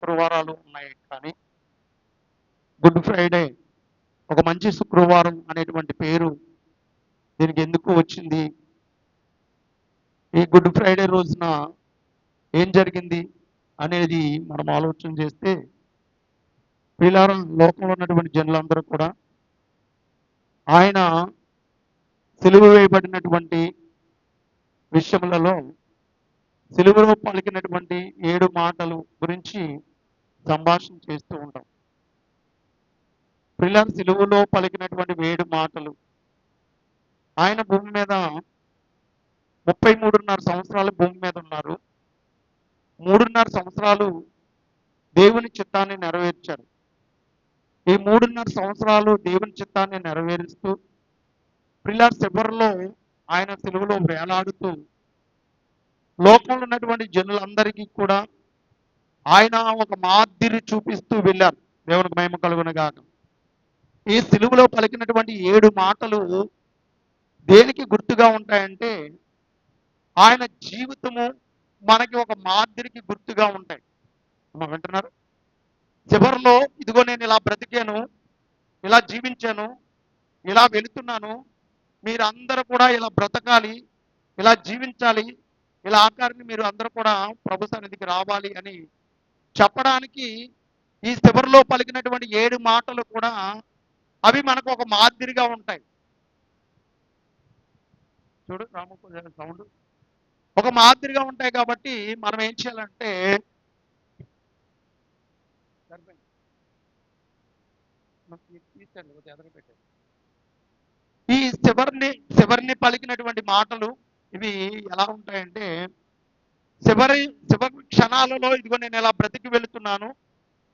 శుక్రవారాలు ఉన్నాయి, కానీ గుడ్ ఫ్రైడే ఒక మంచి శుక్రవారం అనేటువంటి పేరు దీనికి ఎందుకు వచ్చింది? ఈ గుడ్ ఫ్రైడే రోజున ఏం జరిగింది అనేది మనం ఆలోచన చేస్తే, ప్రియులారా, లోకంలో ఉన్నటువంటి జనులందరూ కూడా ఆయన సిలువ వేయబడినటువంటి విషయములలో సిలువలో పలికినటువంటి 7 మాటలు గురించి సంభాషణ చేస్తూ ఉంటాం. ప్రియులారా, సిలువలో పలికినటువంటి 7 మాటలు, ఆయన భూమి మీద 33.5 సంవత్సరాలు భూమి మీద ఉన్నారు. 3.5 సంవత్సరాలు దేవుని చిత్తాన్ని నెరవేర్చారు. ఈ 3.5 సంవత్సరాలు దేవుని చిత్తాన్ని నెరవేరుస్తూ ప్రియులారా, చివరిలో ఆయన సిలువలో వేలాడుతూ లోకంలో ఉన్నటువంటి జనులందరికీ కూడా ఆయన ఒక మాదిరి చూపిస్తూ వెళ్ళారు. దేవునికి మహిమ కలుగునుగాక. ఈ సిలువలో పలికినటువంటి 7 మాటలు దేనికి గుర్తుగా ఉంటాయంటే, ఆయన జీవితము మనకి ఒక మాదిరికి గుర్తుగా ఉంటాయి. వింటున్నారు? చివరిలో ఇదిగో నేను ఇలా బ్రతికాను, ఇలా జీవించాను, ఇలా వెళుతున్నాను, మీరందరూ కూడా ఇలా బ్రతకాలి, ఇలా జీవించాలి, ఇలా ఆకారాన్ని మీరు అందరూ కూడా ప్రభు సన్నిధికి రావాలి అని చెప్పడానికి ఈ చివరిలో పలికినటువంటి 7 మాటలు కూడా అవి మనకు ఒక మాదిరిగా ఉంటాయి. చూడు రాము, సౌండ్ ఒక మాదిరిగా ఉంటాయి. కాబట్టి మనం ఏం చేయాలంటే, ఈ చివరిని పలికినటువంటి మాటలు ఇవి ఎలా ఉంటాయంటే, చివరి క్షణాలలో ఇదిగో నేను ఇలా బ్రతికి వెళుతున్నాను,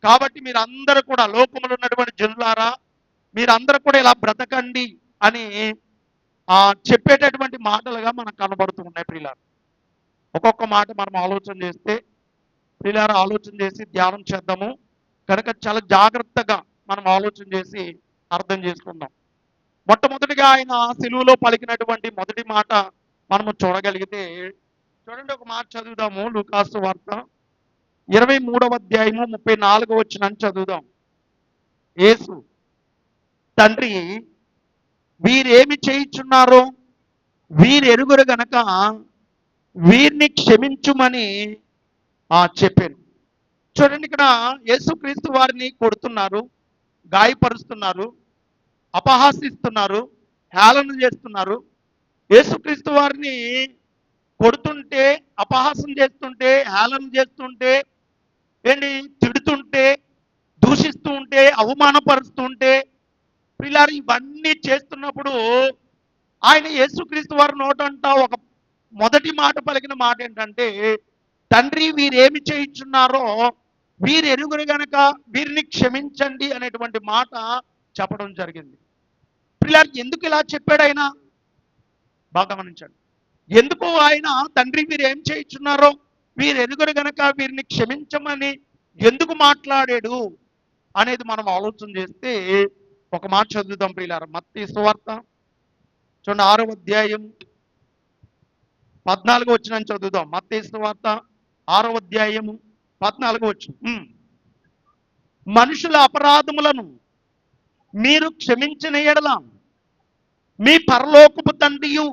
కాబట్టి మీరందరూ కూడా లోకములో ఉన్నటువంటి జనులారా మీరందరూ కూడా ఇలా బ్రతకండి అని చెప్పేటటువంటి మాటలుగా మనకు కనబడుతూ ఉన్నాయి. ప్రియులారా, ఒక్కొక్క మాట మనం ఆలోచన చేస్తే, ప్రియులారా, ఆలోచన చేసి ధ్యానం చేద్దాము. కనుక చాలా జాగ్రత్తగా మనం ఆలోచన చేసి అర్థం చేసుకుందాం. మొట్టమొదటిగా ఆయన సిలువలో పలికినటువంటి మొదటి మాట మనము చూడగలిగితే, చూడండి, ఒక మాట చదువుదాము. లూకాసు వార్త 23వ అధ్యాయము 34వ వచనాన్ని చదువుదాం. యేసు, తండ్రి, వీరేమి చేయుచున్నారో వీరెరుగురు గనక వీరిని క్షమించుమని చెప్పాను. చూడండి, ఇక్కడ యేసుక్రీస్తు వారిని కొడుతున్నారు, గాయపరుస్తున్నారు, అపహాసిస్తున్నారు, హేళన చేస్తున్నారు. యేసుక్రీస్తు వారిని కొడుతుంటే, అపహాసం చేస్తుంటే, హేళన చేస్తుంటే, ఏంటి, తిడుతుంటే, దూషిస్తూ ఉంటే, అవమానపరుస్తుంటే, ప్రియులారా, ఇవన్నీ చేస్తున్నప్పుడు ఆయన యేసుక్రీస్తు వారి నోటంట ఒక మొదటి మాట పలికిన మాట ఏంటంటే, తండ్రి, వీరేమి చేయించున్నారో వీరు ఎరుగురు గనక వీరిని క్షమించండి అనేటువంటి మాట చెప్పడం జరిగింది. ప్రియులారా, ఎందుకు ఇలా చెప్పాడు ఆయన? బాగా గమనించండి. ఎందుకు ఆయన తండ్రి వీరు ఏం చేయించున్నారో వీరు ఎరుగురు గనక వీరిని క్షమించమని ఎందుకు మాట్లాడాడు అనేది మనం ఆలోచన చేస్తే, ఒక మాట చదువుదాం ప్రియులారా. మత్తయి సువార్త చూడండి, 6వ అధ్యాయం 14వ వచనం చదువుదాం. మత్తయి సువార్త 6వ అధ్యాయము 14వ వచనం. మనుషుల అపరాధములను మీరు క్షమించిన ఎడల మీ పరలోకపు తండ్రియు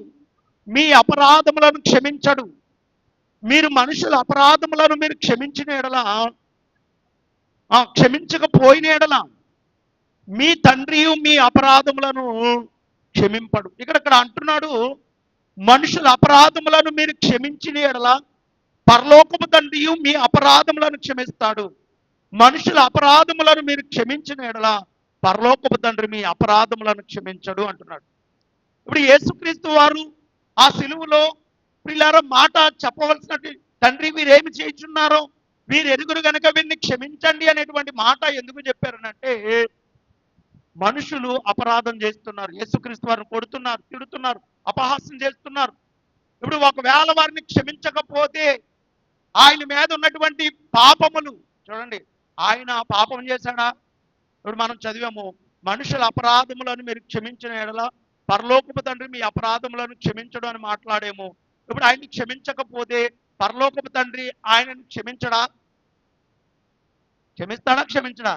మీ అపరాధములను క్షమించడు. మీరు మనుషుల అపరాధములను మీరు క్షమించిన ఎడల, క్షమించకపోయిన ఎడల మీ తండ్రియు మీ అపరాధములను క్షమింపడు. ఇక్కడ అంటున్నాడు, మనుషుల అపరాధములను మీరు క్షమించిన ఎడల పరలోకపు తండ్రియు మీ అపరాధములను క్షమిస్తాడు. మనుషుల అపరాధములను మీరు క్షమించిన ఎడల పరలోకపు తండ్రి మీ అపరాధములను క్షమించడు అంటున్నాడు. ఇప్పుడు యేసుక్రీస్తు వారు ఆ సిలువలో ప్రియులారా మాట చెప్పవలసినట్టు, తండ్రి వీరేమి చేయుచున్నారో వీరు ఎరుగురు గనక వీరిని క్షమించండి అనేటువంటి మాట ఎందుకు చెప్పారనంటే, మనుషులు అపరాధం చేస్తున్నారు, యేసుక్రీస్తు వారిని కొడుతున్నారు, తిడుతున్నారు, అపహాస్యం చేస్తున్నారు. ఇప్పుడు ఒకవేళ వారిని క్షమించకపోతే ఆయన మీద ఉన్నటువంటి పాపములు చూడండి, ఆయన పాపం చేశాడా? ఇప్పుడు మనం చదివాము, మనుషుల అపరాధములను మీరు క్షమించిన ఎడల పరలోకపు తండ్రి మీ అపరాధములను క్షమించడం అని మాట్లాడేమో. ఇప్పుడు ఆయన్ని క్షమించకపోతే పరలోకపు తండ్రి ఆయనను క్షమించడా? క్షమిస్తాడా, క్షమించడా?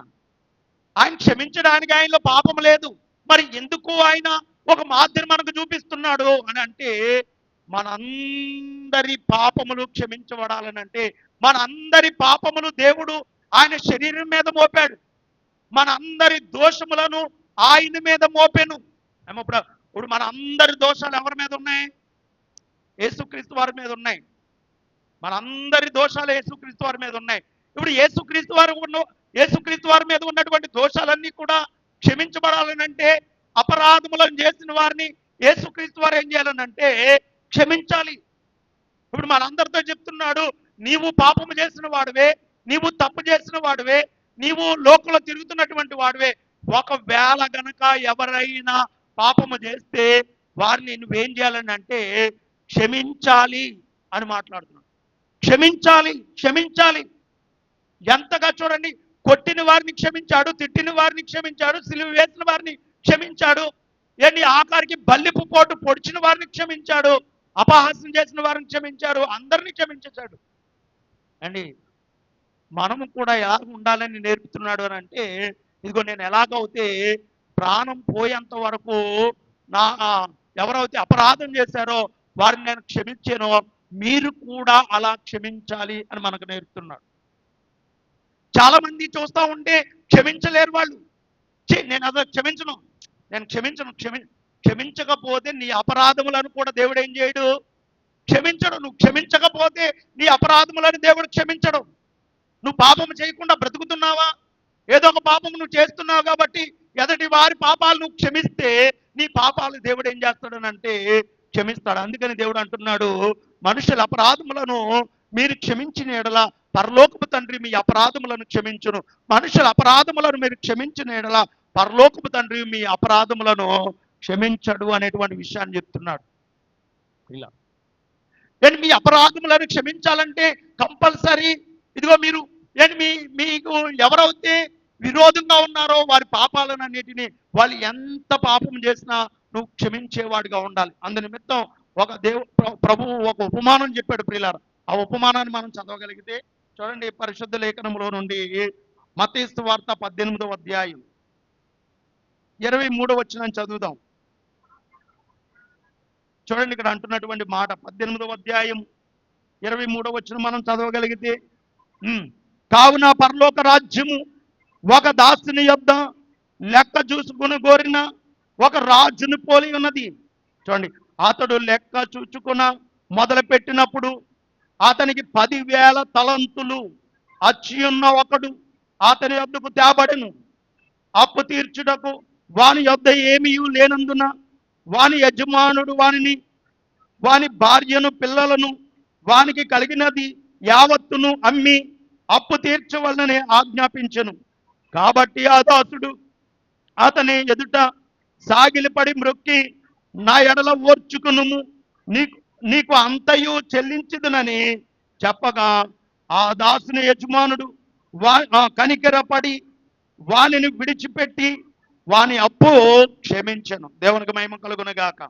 ఆయన క్షమించడానికి ఆయనలో పాపం లేదు. మరి ఎందుకు ఆయన ఒక మాదిరి మనకు చూపిస్తున్నాడు అని అంటే, మనందరి పాపములు క్షమించబడాలని అంటే, మనందరి పాపములు దేవుడు ఆయన శరీరం మీద మోపాడు. మనందరి దోషములను ఆయన మీద మోపెను. ఇప్పుడు మన అందరి దోషాలు ఎవరి మీద ఉన్నాయి? యేసుక్రీస్తు వారి మీద ఉన్నాయి. మనందరి దోషాలు యేసుక్రీస్తు వారి మీద ఉన్నాయి. ఇప్పుడు యేసుక్రీస్తు వారి మీద ఉన్నటువంటి దోషాలన్నీ కూడా క్షమించబడాలనంటే, అపరాధములను చేసిన వారిని యేసుక్రీస్తు వారు ఏం చేయాలనంటే క్షమించాలి. ఇప్పుడు మనందరితో చెప్తున్నాడు, నీవు పాపము చేసిన వాడివే, నీవు తప్పు చేసిన వాడివే, నీవు లోకంలో తిరుగుతున్నటువంటి వాడివే. ఒకవేళ గనక ఎవరైనా పాపము చేస్తే వారిని నువ్వేం చేయాలని అంటే క్షమించాలి అని మాట్లాడుతున్నాడు. క్షమించాలి, క్షమించాలి. ఎంతగా చూడండి, కొట్టిన వారిని క్షమించాడు, తిట్టిన వారిని క్షమించాడు, సిలువ వేసిన వారిని క్షమించాడు, ఏంటి ఆఖరికి బల్లిపు పోటు పొడిచిన వారిని క్షమించాడు, అపహాస్యం చేసిన వారిని క్షమించాడు, అందరినీ క్షమించాడు అండి. మనము కూడా ఎలా ఉండాలని నేర్పుతున్నాడు అని అంటే, ఇదిగో నేను ఎలాగైతే ప్రాణం పోయేంత వరకు ఎవరైతే అపరాధం చేశారో వారిని నేను క్షమించానో మీరు కూడా అలా క్షమించాలి అని మనకు నేర్పుతున్నాడు. చాలా మంది చూస్తూ ఉంటే క్షమించలేరు వాళ్ళు. నేను అదే క్షమించకపోతే నీ అపరాధములను కూడా దేవుడు ఏం చేయడు, క్షమించడు. నువ్వు క్షమించకపోతే నీ అపరాధములను దేవుడు క్షమించడు. నువ్వు పాపం చేయకుండా బ్రతుకుతున్నావా, ఏదో ఒక పాపం నువ్వు చేస్తున్నావు కాబట్టి ఎదటి వారి పాపాలు నువ్వు క్షమిస్తే నీ పాపాలు దేవుడు ఏం చేస్తాడనంటే క్షమిస్తాడు. అందుకని దేవుడు అంటున్నాడు, మనుషుల అపరాధములను మీరు క్షమించిన ఎడల పరలోకపు తండ్రి మీ అపరాధములను క్షమించును. మనుషుల అపరాధములను మీరు క్షమించిన ఎడల పరలోకపు తండ్రి మీ అపరాధములను క్షమించడు అనేటువంటి విషయాన్ని చెప్తున్నాడు. ఇలా ఏంటి మీ అపరాధములను క్షమించాలంటే కంపల్సరీ ఇదిగో మీరు ఏంటి మీకు ఎవరైతే విరోధంగా ఉన్నారో వారి పాపాలన్నిటినీ వాళ్ళు ఎంత పాపం చేసినా నువ్వు క్షమించేవాడిగా ఉండాలి. అందు నిమిత్తం ఒక ప్రభువు ఒక ఉపమానం చెప్పాడు ప్రియులారా. ఆ ఉపమానాన్ని మనం చదవగలిగితే చూడండి, పరిశుద్ధ లేఖనములో నుండి మత్తయి సువార్త 18వ అధ్యాయం 23వ వచనం చదువుదాం. చూడండి, ఇక్కడ అంటున్నటువంటి మాట 18వ అధ్యాయం 23వ వచనం మనం చదవగలిగితే, కావున పరలోక రాజ్యము ఒక దాసుని యొద్ద లెక్క చూసుకుని కోరిన ఒక రాజుని పోలి ఉన్నది. చూడండి, అతడు లెక్క చూచుకున్న మొదలు పెట్టినప్పుడు అతనికి 10,000 తలంతులు అచ్చి ఉన్న ఒకడు అతని యొద్దకు తేబడెను. అప్పు తీర్చుటకు వాని యొద్ద ఏమీ లేనందున వాని యజమానుడు వాని భార్యను పిల్లలను వానికి కలిగినది యావత్తును అమ్మి అప్పు తీర్చవలనని ఆజ్ఞాపించెను. కాబట్టి ఆ దాసుడు అతని ఎదుట సాగిలిపడి మ్రొక్కి, నా ఎడల ఓర్చుకునుము, నీకు అంతయు చెల్లించుదునని చెప్పగా ఆ దాసుని యజమానుడు కనికరపడి వానిని విడిచిపెట్టి వాని అప్పు క్షమించెను. దేవునికి మహిమ కలుగునుగాక.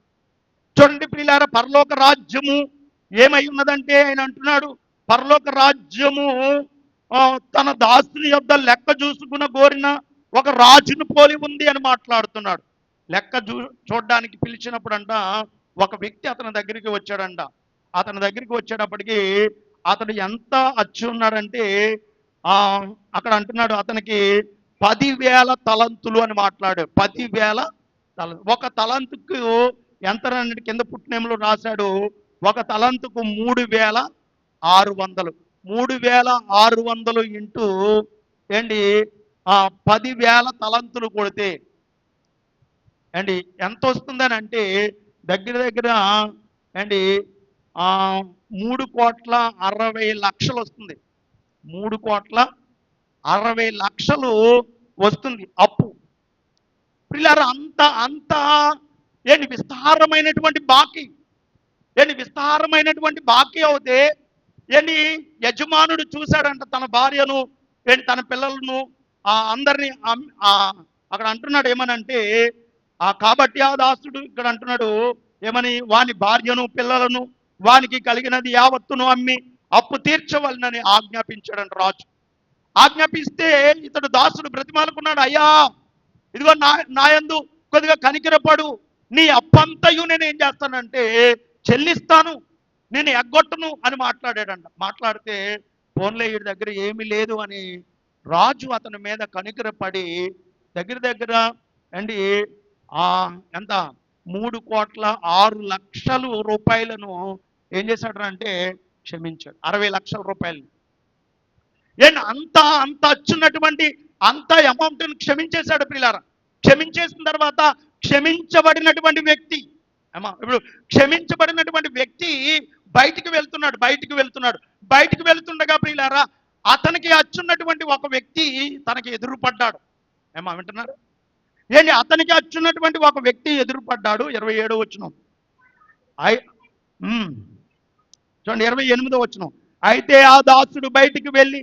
చూడండి ప్రియులారా, పరలోక రాజ్యము ఏమై ఉన్నదంటే ఆయన అంటున్నాడు, పరలోక రాజ్యము తన దాసుని యొద్ద లెక్క చూసుకున్న కోరిన ఒక రాజును పోలి ఉంది అని మాట్లాడుతున్నాడు. లెక్క చూడడానికి పిలిచినప్పుడు అంట ఒక వ్యక్తి అతని దగ్గరికి వచ్చాడంట. అతని దగ్గరికి వచ్చేటప్పటికి అతడు ఎంత అచ్చి ఉన్నాడంటే అక్కడ అంటున్నాడు అతనికి 10,000 తలంతులు అని మాట్లాడాడు. 10,000 తలంతులు. ఒక తలంతుకు ఎంత కింద పుట్టినేములు రాశాడు, ఒక తలంతుకు 3,600. 3,600 ఇంటూ ఏంటి 10,000 తలంతులు కొడితే అండి ఎంత వస్తుందని అంటే దగ్గర దగ్గర అండి 3,60,00,000 వస్తుంది. 3,60,00,000 వస్తుంది అప్పు. పిల్లలు అంత ఏంటి విస్తారమైనటువంటి బాకీ అవుతే ఏంటి యజమానుడు చూశాడంట తన భార్యను, ఏంటి తన పిల్లలను, అందరినీ అక్కడ అంటున్నాడు ఏమనంటే కాబట్టి ఆ దాసుడు ఇక్కడ అంటున్నాడు ఏమని, వాని భార్యను పిల్లలను వానికి కలిగినది యావత్తును అమ్మి అప్పు తీర్చవలనని ఆజ్ఞాపించాడంట రాజు. ఆజ్ఞాపిస్తే ఇతడు దాసుడు బ్రతిమాలుకున్నాడు, అయ్యా ఇదిగో నాయందు కొద్దిగా కనికిరపడు, నీ అప్పంతయు నేను ఏం చేస్తానంటే చెల్లిస్తాను, నేను ఎగ్గొట్టను అని మాట్లాడాడంట. మాట్లాడితే ఫోన్లో వీడి దగ్గర ఏమీ లేదు అని రాజు అతని మీద కనికరపడి దగ్గర దగ్గర అండి ఆ ఎంత 3,06,00,000 రూపాయలను ఏం చేశాడు అంటే క్షమించాడు. 60,00,000 రూపాయలు. ఏంటి అంత అంత అచ్చున్నటువంటి అంత అమౌంట్ని క్షమించేశాడు ప్రియులారా. క్షమించేసిన తర్వాత క్షమించబడినటువంటి వ్యక్తి అమ్మా ఇప్పుడు క్షమించబడినటువంటి వ్యక్తి బయటికి వెళ్తుండగా ప్రియులారా అతనికి అచ్చున్నటువంటి ఒక వ్యక్తి తనకి ఎదురుపడ్డాడు. ఏమా వింటున్నారు? ఏంటి అతనికి అచ్చున్నటువంటి ఒక వ్యక్తి ఎదురుపడ్డాడు. 27వ వచనం చూడండి, 28వ వచనం. అయితే ఆ దాసుడు బయటికి వెళ్ళి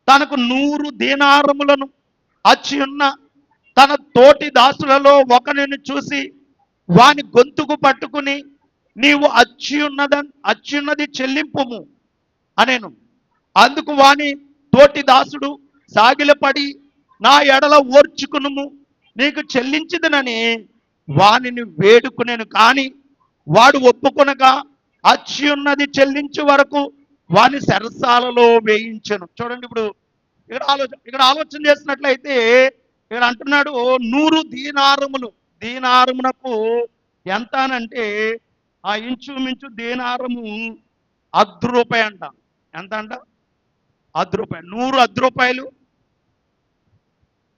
తనకు 100 దీనారములను అచ్చి ఉన్న తన తోటి దాసులలో ఒకరిని చూసి వాని గొంతుకు పట్టుకుని, నీవు అచ్చున్నది చెల్లింపుము అనేను. అందుకు వాని తోటి దాసుడు సాగిలపడి, నా ఎడల ఓర్చుకునుము, నీకు చెల్లించదనని వానిని వేడుకునేను. కానీ వాడు ఒప్పుకొనగా అచ్చి ఉన్నది చెల్లించే వరకు వాని సరసాలలో వేయించను. చూడండి, ఇప్పుడు ఇక్కడ ఆలోచన చేసినట్లయితే ఇక్కడ అంటున్నాడు 100 దీనారములు. దీనారమునకు ఎంత అనంటే ఆ ఇంచుమించు దీనారము ₹10 అంట. ఎంత అంట? ₹10. 100 ₹10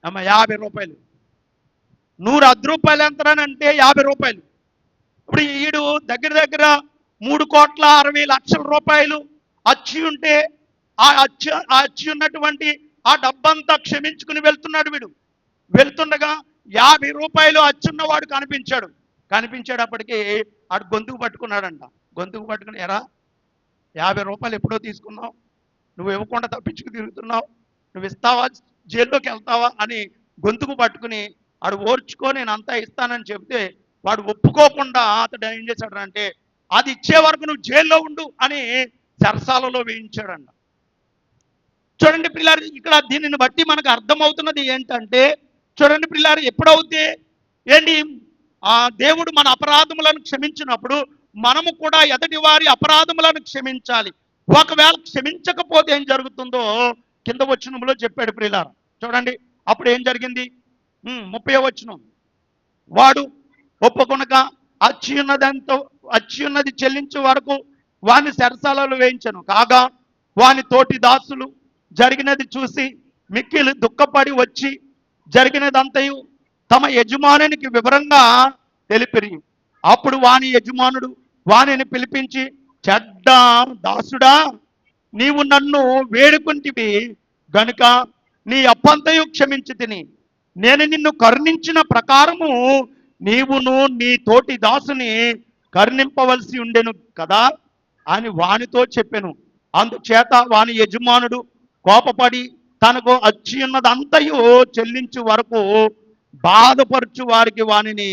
అమ్మ ₹50. 100 ₹10 ఎంతనంటే ₹50. ఇప్పుడు ఈడు దగ్గర దగ్గర 3,60,00,000 రూపాయలు అచ్చి ఉంటే ఆ అచ్చి ఉన్నటువంటి ఆ డబ్బంతా క్షమించుకుని వెళ్తున్నాడు. వీడు వెళ్తుండగా ₹50 అచ్చున్నవాడు కనిపించేటప్పటికి ఆడు గొంతుకు పట్టుకున్నాడంట. గొంతుకు పట్టుకుని, ఎరా ₹50 ఎప్పుడో తీసుకున్నావు, నువ్వు ఇవ్వకుండా తప్పించుకు తిరుగుతున్నావు, నువ్వు ఇస్తావా, జైల్లోకి వెళ్తావా అని గొంతుకు పట్టుకుని ఆడు ఓర్చుకో, నేను అంతా ఇస్తానని చెప్తే వాడు ఒప్పుకోకుండా అతడు ఏం చేశాడు, అది ఇచ్చే వరకు నువ్వు జైల్లో ఉండు అని సరసాలలో వేయించాడంట. చూడండి పిల్లారు, ఇక్కడ దీనిని బట్టి మనకు అర్థమవుతున్నది ఏంటంటే, చూడండి పిల్లారు, ఎప్పుడవుతే ఏంటి దేవుడు మన అపరాధములను క్షమించినప్పుడు మనము కూడా ఎదటి వారి అపరాధములను క్షమించాలి. ఒకవేళ క్షమించకపోతే ఏం జరుగుతుందో కింద వచనంలో చెప్పాడు ప్రియులారా. చూడండి, అప్పుడు ఏం జరిగింది? 30వ వచనం. వాడు ఒప్పుకొనగా అచ్చి ఉన్నది చెల్లించే వరకు వాని సరసాలలో వేయించను. కాగా వాని తోటి దాసులు జరిగినది చూసి మిక్కిలి దుఃఖపడి వచ్చి జరిగినదంతయు తమ యజమానునికి వివరంగా తెలిపిరి. అప్పుడు వాని యజమానుడు వానిని పిలిపించి, చెడ్డ దాసుడా, నీవు నన్ను వేడుకుంటివి గనుక నీ అప్పంతయు క్షమించి తిని, నేను నిన్ను కరుణించిన ప్రకారము నీవును నీ తోటి దాసుని కరుణింపవలసి ఉండెను కదా అని వానితో చెప్పెను. అందుచేత వాని యజమానుడు కోపపడి తనకు అచ్చి ఉన్నదంతయు చెల్లించు వరకు బాధపరచు వారికి వానిని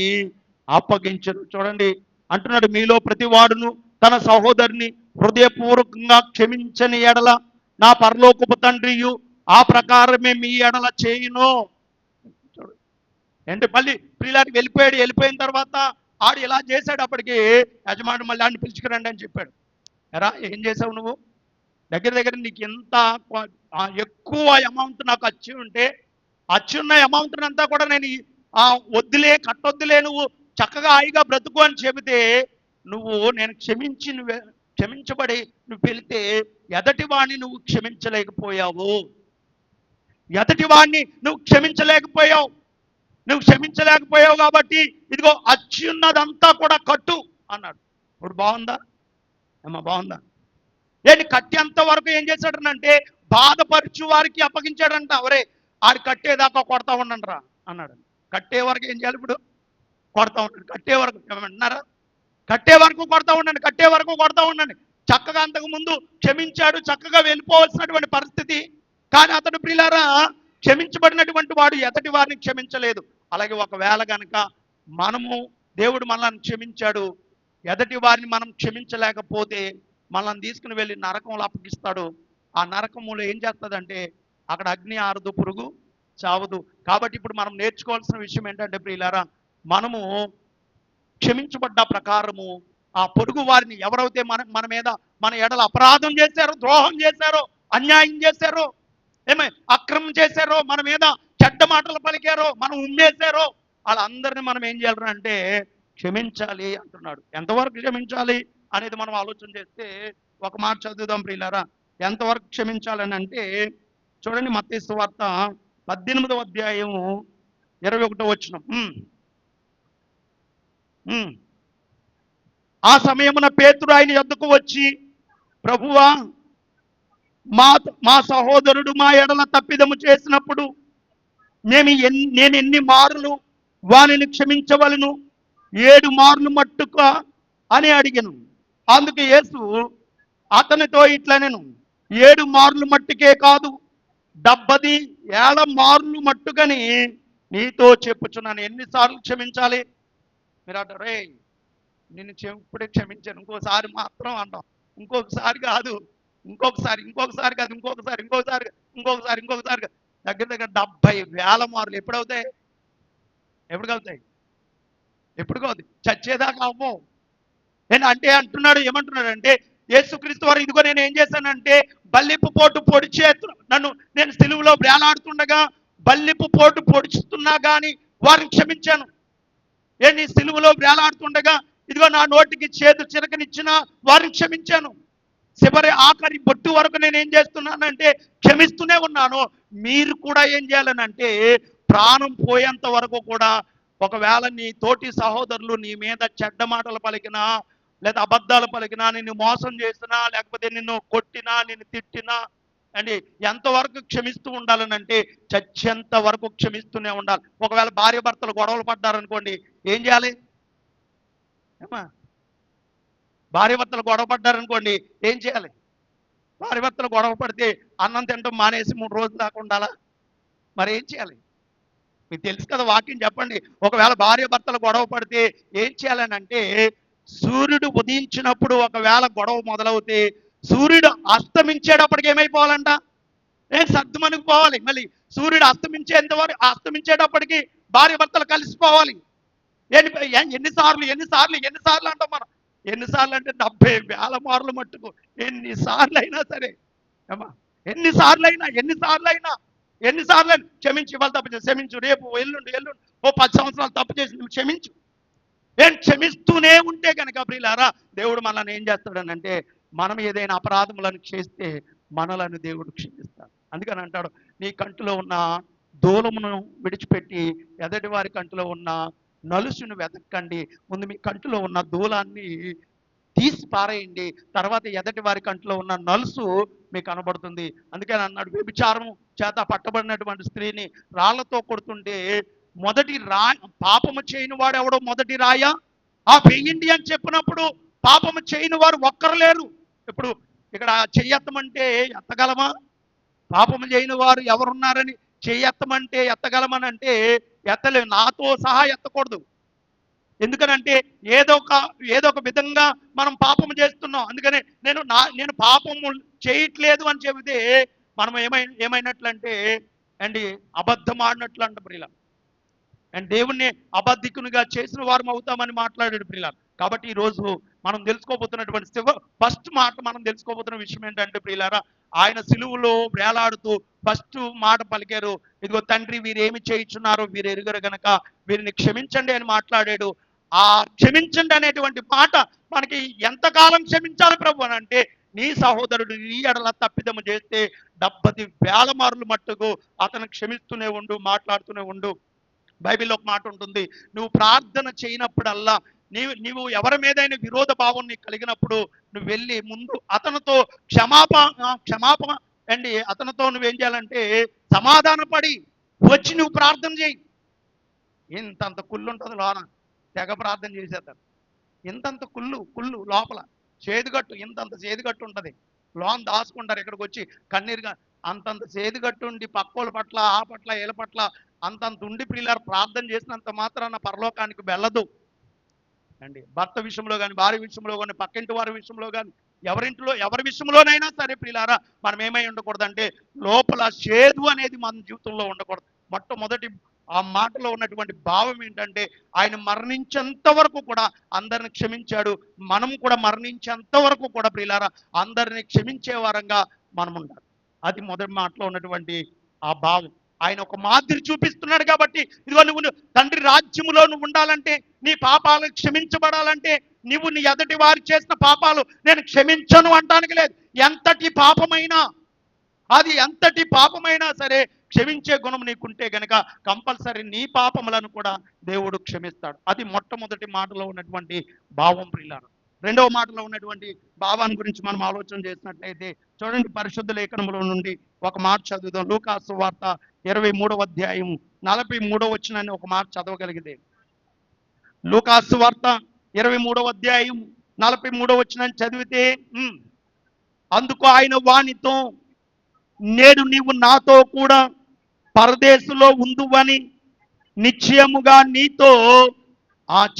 అప్పగించను. చూడండి, అంటున్నాడు, మీలో ప్రతివాడును తన సహోదరుని హృదయపూర్వకంగా క్షమించని ఎడల నా పరలోకపు తండ్రియు ఆ ప్రకారమే మీ ఎడల చేయును. అంటే మళ్ళీ ప్రియులారికి వెళ్ళిపోయిన తర్వాత ఆడు ఇలా చేశాడు. అప్పటికి యజమానుడు మళ్ళీ ఆడిని పిలుచుకురండి అని చెప్పాడు. ఎరా ఏం చేసావు నువ్వు? దగ్గర నీకు ఎంత ఎక్కువ అమౌంట్ నాకు వచ్చి ఉంటే వచ్చి ఉన్న అమౌంట్ అంతా కూడా నేను కట్టొద్దులే, నువ్వు చక్కగా హాయిగా బ్రతుకు అని చెబితే నేను క్షమించబడి నువ్వు వెళితే ఎదటివాణ్ణి నువ్వు క్షమించలేకపోయావు. నువ్వు క్షమించలేకపోయావు కాబట్టి ఇదిగో అచ్చి ఉన్నదంతా కూడా కట్టు అన్నాడు. ఇప్పుడు బాగుందా అమ్మా? బాగుందా? ఏంటి కట్టేంత వరకు ఏం చేశాడనంటే బాధపరచు వారికి అప్పగించాడంట. ఒరే ఆడు కట్టేదాకా కొడతా ఉండండి రా అన్నాడు. కట్టే వరకు ఏం చేయాలి? ఇప్పుడు కొడతా ఉండండి. కట్టే వరకు ఏమంటున్నారా? కట్టే వరకు కొడతా ఉండండి. చక్కగా అంతకు ముందు క్షమించాడు, చక్కగా వెళ్ళిపోవలసినటువంటి పరిస్థితి. కానీ అతడు ప్రియులారా క్షమించబడినటువంటి వాడు ఎదటి వారిని క్షమించలేదు. అలాగే ఒకవేళ కనుక దేవుడు మనల్ని క్షమించాడు, ఎదటి వారిని మనం క్షమించలేకపోతే మనల్ని తీసుకుని వెళ్ళి నరకంలో అప్పగిస్తాడు. ఆ నరకములో ఏం చేస్తుందంటే అక్కడ అగ్ని ఆరదు, పురుగు చావదు. కాబట్టి ఇప్పుడు మనం నేర్చుకోవాల్సిన విషయం ఏంటంటే ప్రియులారా, మనము క్షమించబడ్డ ప్రకారము ఆ పొరుగు వారిని ఎవరైతే మన మీద మన ఎడల అపరాధం చేశారో, ద్రోహం చేశారో, అన్యాయం చేశారో, అక్రమం చేశారో, మన మీద చెడ్డ మాటలు పలికారో, మనం ఉమ్మేశారో, వాళ్ళందరినీ మనం ఏం చేయాలి అంటే క్షమించాలి అంటున్నాడు. ఎంతవరకు క్షమించాలి అనేది మనం ఆలోచన చేస్తే ఒక మాట చదువుదాం ప్రియులారా. ఎంతవరకు క్షమించాలని అంటే చూడండి, మత్తయి సువార్త 18వ అధ్యాయము 21వ వచనం. ఆ సమయమున పేతురు ఆయన యొద్దకు వచ్చి, ప్రభువా, మా సహోదరుడు మా ఎడల తప్పిదము చేసినప్పుడు నేను ఎన్ని మారులు వానిని క్షమించవలను? 7 మార్లు మట్టుక అని అడిగాను. అందుకు యేసు అతనితో ఇట్లనెను, 7 మార్లు మట్టుకే కాదు, 70 మార్లు మట్టుకని నీతో చెప్పుచున్నాను. ఎన్నిసార్లు క్షమించాలి? మీరు అంటారు, రే నిన్ను ఇప్పుడే క్షమించాను, ఇంకోసారి మాత్రం అంటాం. ఇంకొకసారి కాదు, ఇంకొకసారి కాదు, ఇంకొకసారి దగ్గర దగ్గర 70,000 మార్లు. ఎప్పుడవుతాయి? ఎప్పుడు కలుగుతాయి? చచ్చేదాకా అవ్వవు. అంటే అంటున్నాడు, ఏమంటున్నాడు అంటే, యేసుక్రీస్తు వారు ఇదిగో నేను ఏం చేశానంటే బల్లిపు పోటు పొడిచే నేను సిలువలో వేలాడుతుండగా బల్లిపు పోటు పొడుచుతున్నా కానీ వారిని క్షమించాను. నీ సిలువలో వేలాడుతుండగా ఇదిగో నా నోటికి చేదు చిరకనిచ్చిన వారిని క్షమించాను. చివరి ఆఖరి బొట్టు వరకు నేను ఏం చేస్తున్నానంటే క్షమిస్తూనే ఉన్నాను. మీరు కూడా ఏం చేయాలనంటే ప్రాణం పోయేంత వరకు కూడా, ఒకవేళ నీ తోటి సహోదరులు నీ మీద చెడ్డ మాటలు పలికినా, లేదా అబద్ధాలు పలికినా, నిన్ను మోసం చేసినా, లేకపోతే నిన్ను కొట్టినా, నిన్ను తిట్టినా అండి, ఎంతవరకు క్షమిస్తూ ఉండాలనంటే చచ్చేంత వరకు క్షమిస్తూనే ఉండాలి. ఒకవేళ భార్య భర్తలు గొడవలు పడ్డారనుకోండి, ఏం చేయాలి? భార్య భర్తలు గొడవ పడ్డారనుకోండి, ఏం చేయాలి? భార్య భర్తలు గొడవ పడితే అన్నం తినడం మానేసి 3 రోజులు దాకా ఉండాలా? మరి ఏం చేయాలి? మీకు తెలుసు కదా, వాక్యం చెప్పండి. ఒకవేళ భార్య భర్తలు గొడవ పడితే ఏం చేయాలని అంటే, సూర్యుడు ఉదయించినప్పుడు ఒకవేళ గొడవ మొదలవుతే సూర్యుడు అస్తమించేటప్పటికి ఏమైపోవాలంట? సర్దుమణికి పోవాలి. మళ్ళీ సూర్యుడు అస్తమించేటప్పటికి భార్య భర్తలు కలిసిపోవాలి. ఎన్నిసార్లు అంటాం మనం? ఎన్నిసార్లు అంటే 70,000 మార్లు మట్టుకు. ఎన్నిసార్లు అయినా సరే అమ్మా, ఎన్నిసార్లు క్షమించి, ఇవాళ తప్పు చేసి క్షమించు, రేపు ఎల్లుండి 10 సంవత్సరాలు తప్పు చేసి క్షమించు. క్షమిస్తూనే ఉంటే కనుక ప్రియులారా, దేవుడు మనల్ని ఏం చేస్తాడనంటే, మనం ఏదైనా అపరాధములను చేస్తే మనలను దేవుడు క్షమిస్తాడు. అందుకని అంటాడు, నీ కంటిలో ఉన్న దూలమును విడిచిపెట్టి ఎదటి వారి కంటిలో ఉన్న నలుసును వెతకండి. ముందు మీ కంటిలో ఉన్న దూలాన్ని తీసి పారేయండి, తర్వాత ఎదటి వారి కంటిలో ఉన్న నలుసు మీకు కనబడుతుంది. అందుకని అన్నాడు, వ్యభిచారం చేత పట్టబడినటువంటి స్త్రీని రాళ్లతో కొడుతుంటే పాపము చేయని వాడు ఎవడో మొదటి రాయ వెయ్యండి అని చెప్పినప్పుడు పాపము చేయని వారు ఒక్కరు లేరు. ఇప్పుడు ఇక్కడ చెయ్యెత్తమంటే ఎత్తగలమా? పాపము చేయని వారు ఎవరున్నారని చెయ్యెత్తమంటే ఎత్తగలమని అంటే ఎత్తలేము. నాతో సహా ఎత్తకూడదు. ఎందుకనంటే ఏదో ఒక విధంగా మనం పాపము చేస్తున్నాం. అందుకనే నేను పాపము చేయట్లేదు అని చెబితే మనం ఏమైనట్లంటే అబద్ధం ఆడినట్లు అంట ప్రియుల. దేవుణ్ణి అబద్ధికునిగా చేసిన వారం అవుతామని మాట్లాడాడు ప్రియుల. కాబట్టి ఈరోజు మనం తెలుసుకోబోతున్నటువంటి ఫస్ట్ మాట, మనం తెలుసుకోబోతున్న విషయం ఏంటంటే ప్రియులారా, ఆయన సిలువలో వేలాడుతూ ఫస్ట్ మాట పలికారు, ఇదిగో తండ్రి వీరేమి చేయించున్నారో వీరు ఎరుగరు గనక వీరిని క్షమించండి అని మాట్లాడాడు. ఆ క్షమించండి అనేటువంటి మాట మనకి ఎంతకాలం క్షమించాలి ప్రభు అని అంటే, నీ సహోదరుడు నీ ఎడల తప్పిదము చేస్తే 70,000 మార్లు మట్టుకు అతను క్షమిస్తూనే ఉండు, మాట్లాడుతూనే ఉండు. బైబిల్లో ఒక మాట ఉంటుంది, నువ్వు ప్రార్థన చేయనప్పుడల్లా నీవు ఎవరి మీదైనా విరోధ భావం నీకు కలిగినప్పుడు నువ్వు వెళ్ళి ముందు అతనితో క్షమాపణ అతనితో నువ్వేం చేయాలంటే సమాధానపడి వచ్చి నువ్వు ప్రార్థన చేయి. ఇంతంత కుళ్ళు ఉంటుంది లోన, తెగ ప్రార్థన చేసేద్దాం. ఇంతంత కుళ్ళు లోపల చేదుగట్టు, ఇంతంత చేదుగట్టు ఉంటుంది. లోన్ దాచుకుంటారు, ఇక్కడికి వచ్చి కన్నీరుగా అంతంత చేదుగట్టు ఉండి పక్కోళ్ళ పట్ల, ఆ పట్ల, వీళ్ళ పట్ల అంతంత ఉండి ప్రియులారు ప్రార్థన చేసినంత మాత్రాన పరలోకానికి వెళ్ళదు. భర్త విషయంలో కానీ, భార్య విషయంలో కానీ, పక్కింటి వారి విషయంలో కానీ ఎవరింట్లో ఎవరి విషయంలోనైనా సరే ప్రియులారా, మనం ఏమై ఉండకూడదంటే లోపల చేదు అనేది మన జీవితంలో ఉండకూడదు. మొట్టమొదటి ఆ మాటలో ఉన్నటువంటి భావం ఏంటంటే ఆయన మరణించేంత వరకు కూడా అందరిని క్షమించాడు. మనం కూడా మరణించేంత వరకు కూడా ప్రియులారా అందరిని క్షమించే వారంగా మనం ఉండాలి. అది మొదటి మాటలో ఉన్నటువంటి ఆ భావం. ఆయన ఒక మాదిరి చూపిస్తున్నాడు కాబట్టి, ఇదిగో నువ్వు తండ్రి రాజ్యములో నువ్వు ఉండాలంటే, నీ పాపాలు క్షమించబడాలంటే, నువ్వు నీ ఎదుటి వారు చేసిన పాపాలు నేను క్షమించను అంటానికి లేదు. ఎంతటి పాపమైనా, అది ఎంతటి పాపమైనా సరే క్షమించే గుణం నీకుంటే గనక కంపల్సరీ నీ పాపములను కూడా దేవుడు క్షమిస్తాడు. అది మొట్టమొదటి మాటలో ఉన్నటువంటి భావం ప్రియులారా. రెండవ మాటలో ఉన్నటువంటి భావాన్ని గురించి మనం ఆలోచన చేసినట్లయితే చూడండి, పరిశుద్ధ లేఖనములో నుండి ఒక మాట చదువుదాం. లూకాసు వార్త 23వ అధ్యాయం 43వ వచనాన్ని ఒక మాట చదవగలిగితే, లూకాసు వార్త 23వ అధ్యాయం 43వ వచనాన్ని చదివితే, అందుకు ఆయన వానితో, నేడు నీవు నాతో కూడా పరదేశంలో ఉందువని నిశ్చయముగా నీతో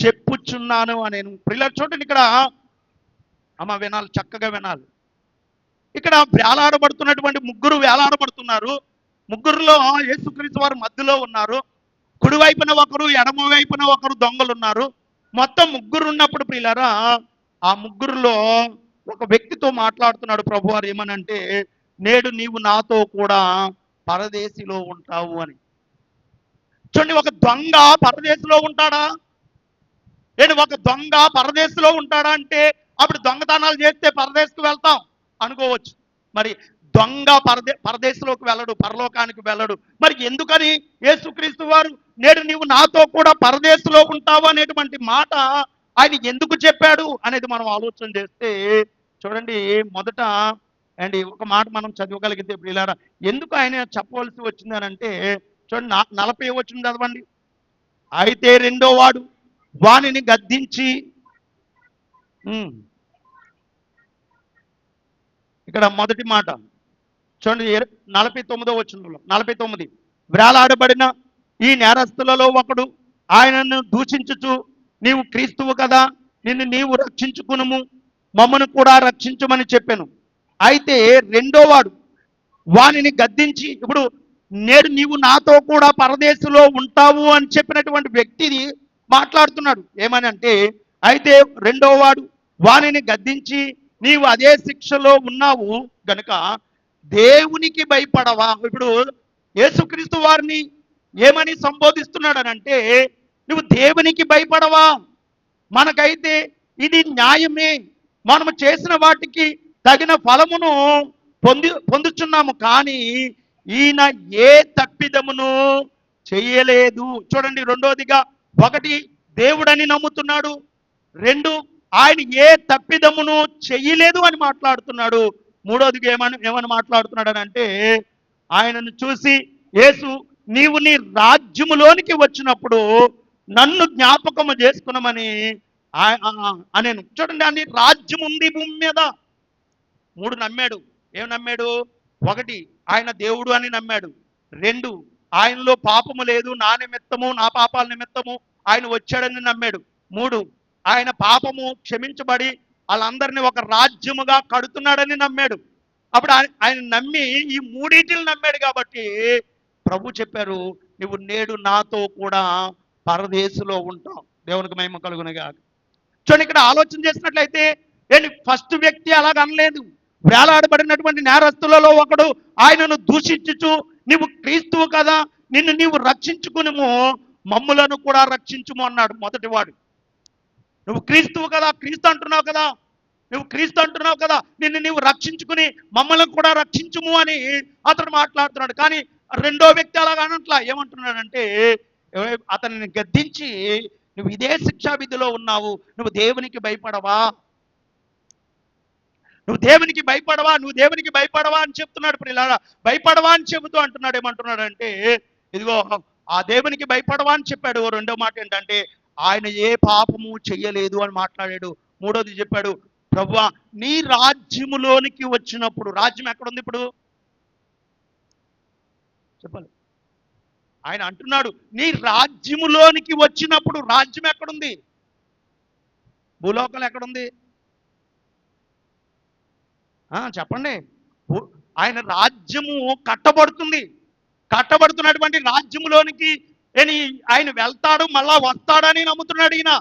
చెప్పుచున్నాను అని. పిల్లలు చూడండి, ఇక్కడ అమ్మ వినాలి, చక్కగా వినాలి. ఇక్కడ వేలాడబడుతున్నటువంటి ముగ్గురు వేలాడబడుతున్నారు. ముగ్గురులో యేసుక్రీస్తు వారు మధ్యలో ఉన్నారు. కుడివైపున ఒకరు, ఎడమ వైపున ఒకరు దొంగలు ఉన్నారు. మొత్తం ముగ్గురు ఉన్నప్పుడు ప్రియులారా, ఆ ముగ్గురులో ఒక వ్యక్తితో మాట్లాడుతున్నాడు ప్రభువారు. ఏమనంటే, నేడు నీవు నాతో కూడా పరదేశిలో ఉంటావు అని. చూడండి, ఒక దొంగ పరదేశిలో ఉంటాడా? నేను ఒక దొంగ పరదేశిలో ఉంటాడా అంటే, అప్పుడు దొంగతనాలు చేస్తే పరదేశకు వెళ్తాం అనుకోవచ్చు. మరి దొంగ పరదేశంలోకి వెళ్ళడు, పరలోకానికి వెళ్ళడు. మరి ఎందుకని యేసుక్రీస్తు వారు నేడు నీవు నాతో కూడా పరదేశంలో ఉంటావు అనేటువంటి మాట ఆయన ఎందుకు చెప్పాడు అనేది మనం ఆలోచన చేస్తే, చూడండి, మొదట అండ్ ఒక మాట మనం చదవగలిగితే ప్రియులారా, ఎందుకు ఆయన చెప్పవలసి వచ్చింది అని అంటే, చూడండి 40 వచ్చింది చదవండి. అయితే రెండో వాడు వానిని గద్దించి, ఇక్కడ మొదటి మాట చూడండి 49వ వచనంలో, 49, వేలాడబడిన ఈ నేరస్తులలో ఒకడు ఆయనను దూషించుచు, నీవు క్రీస్తువు కదా, నిన్ను నీవు రక్షించుకునుము, మమ్మను కూడా రక్షించుమని చెప్పాను. అయితే రెండో వాడు వానిని గద్దించి, ఇప్పుడు నేడు నీవు నాతో కూడా పరదేశంలో ఉంటావు అని చెప్పినటువంటి వ్యక్తిని మాట్లాడుతున్నాడు. ఏమని అంటే, అయితే రెండో వాడు వానిని గద్దించి, నీవు అదే శిక్షలో ఉన్నావు గనుక దేవునికి భయపడవా? ఇప్పుడు యేసుక్రీస్తు వారిని ఏమని సంబోధిస్తున్నాడనంటే, నువ్వు దేవునికి భయపడవా? మనకైతే ఇది న్యాయమే, మనము చేసిన వాటికి తగిన ఫలమును పొందుచున్నాము, కానీ ఈయన ఏ తప్పిదమును చెయ్యలేదు. చూడండి, రెండోదిగా, ఒకటి దేవుడని నమ్ముతున్నాడు, రెండు ఆయన ఏ తప్పిదమును చెయ్యలేదు అని మాట్లాడుతున్నాడు. మూడోదిగా ఏమని మాట్లాడుతున్నాడు అని అంటే, ఆయనను చూసి యేసు, నీవు నీ రాజ్యములోనికి వచ్చినప్పుడు నన్ను జ్ఞాపకము చేసుకున్నామని అనేను. చూడండి, అని రాజ్యం ఉంది భూమి మీద. మూడు నమ్మాడు. ఏం నమ్మాడు? ఒకటి, ఆయన దేవుడు అని నమ్మాడు. రెండు, ఆయనలో పాపము లేదు, నా నిమిత్తము, నా పాపాల నిమిత్తము ఆయన వచ్చాడని నమ్మాడు. మూడు, ఆయన పాపము క్షమించబడి వాళ్ళందరినీ ఒక రాజ్యముగా కడుతున్నాడని నమ్మాడు. అప్పుడు ఆయన నమ్మి ఈ మూడింటిని నమ్మాడు కాబట్టి ప్రభు చెప్పారు, నువ్వు నేడు నాతో కూడా పరదేశంలో ఉంటావు. దేవునికి మహిమ కలుగునుగా. చూడండి, ఇక్కడ ఆలోచన చేసినట్లయితే ఏంటి, ఫస్ట్ వ్యక్తి అలాగ అనలేదు. వేలాడబడినటువంటి నేరస్తులలో ఒకడు ఆయనను దూషించుచు, నీవు క్రీస్తువు కదా, నిన్ను నీవు రక్షించుకునుము, మమ్ములను కూడా రక్షించుము అన్నాడు మొదటివాడు. నువ్వు క్రీస్తువు కదా, క్రీస్తు అంటున్నావు కదా, నువ్వు క్రీస్తు అంటున్నావు కదా, నిన్ను నీవు రక్షించుకుని మమ్మల్ని కూడా రక్షించుము అని అతడు మాట్లాడుతున్నాడు. కానీ రెండో వ్యక్తి అలాగా అనట్లా. ఏమంటున్నాడంటే, అతనిని గద్దించి, నువ్వు ఇదే శిక్షా విధిలో ఉన్నావు, నువ్వు దేవునికి భయపడవా, నువ్వు దేవునికి భయపడవా, నువ్వు దేవునికి భయపడవా అని చెప్తున్నాడు. ప్రియులారా, భయపడవా అని చెబుతూ అంటున్నాడు. ఏమంటున్నాడంటే, ఇదిగో ఆ దేవునికి భయపడవా అని చెప్పాడు. రెండో మాట ఏంటంటే, ఆయన ఏ పాపము చెయ్యలేదు అని మాట్లాడాడు. మూడోది చెప్పాడు, ప్రభువా నీ రాజ్యములోనికి వచ్చినప్పుడు, రాజ్యం ఎక్కడుంది ఇప్పుడు చెప్పాలి. ఆయన అంటున్నాడు, నీ రాజ్యములోనికి వచ్చినప్పుడు, రాజ్యం ఎక్కడుంది? భూలోకం ఎక్కడుంది? చెప్పండి. ఆయన రాజ్యము కట్టబడుతుంది. కట్టబడుతున్నటువంటి రాజ్యములోనికి ఏని ఆయన వెళ్తాడు, మళ్ళా వస్తాడని నమ్ముతున్నాడు ఈయన.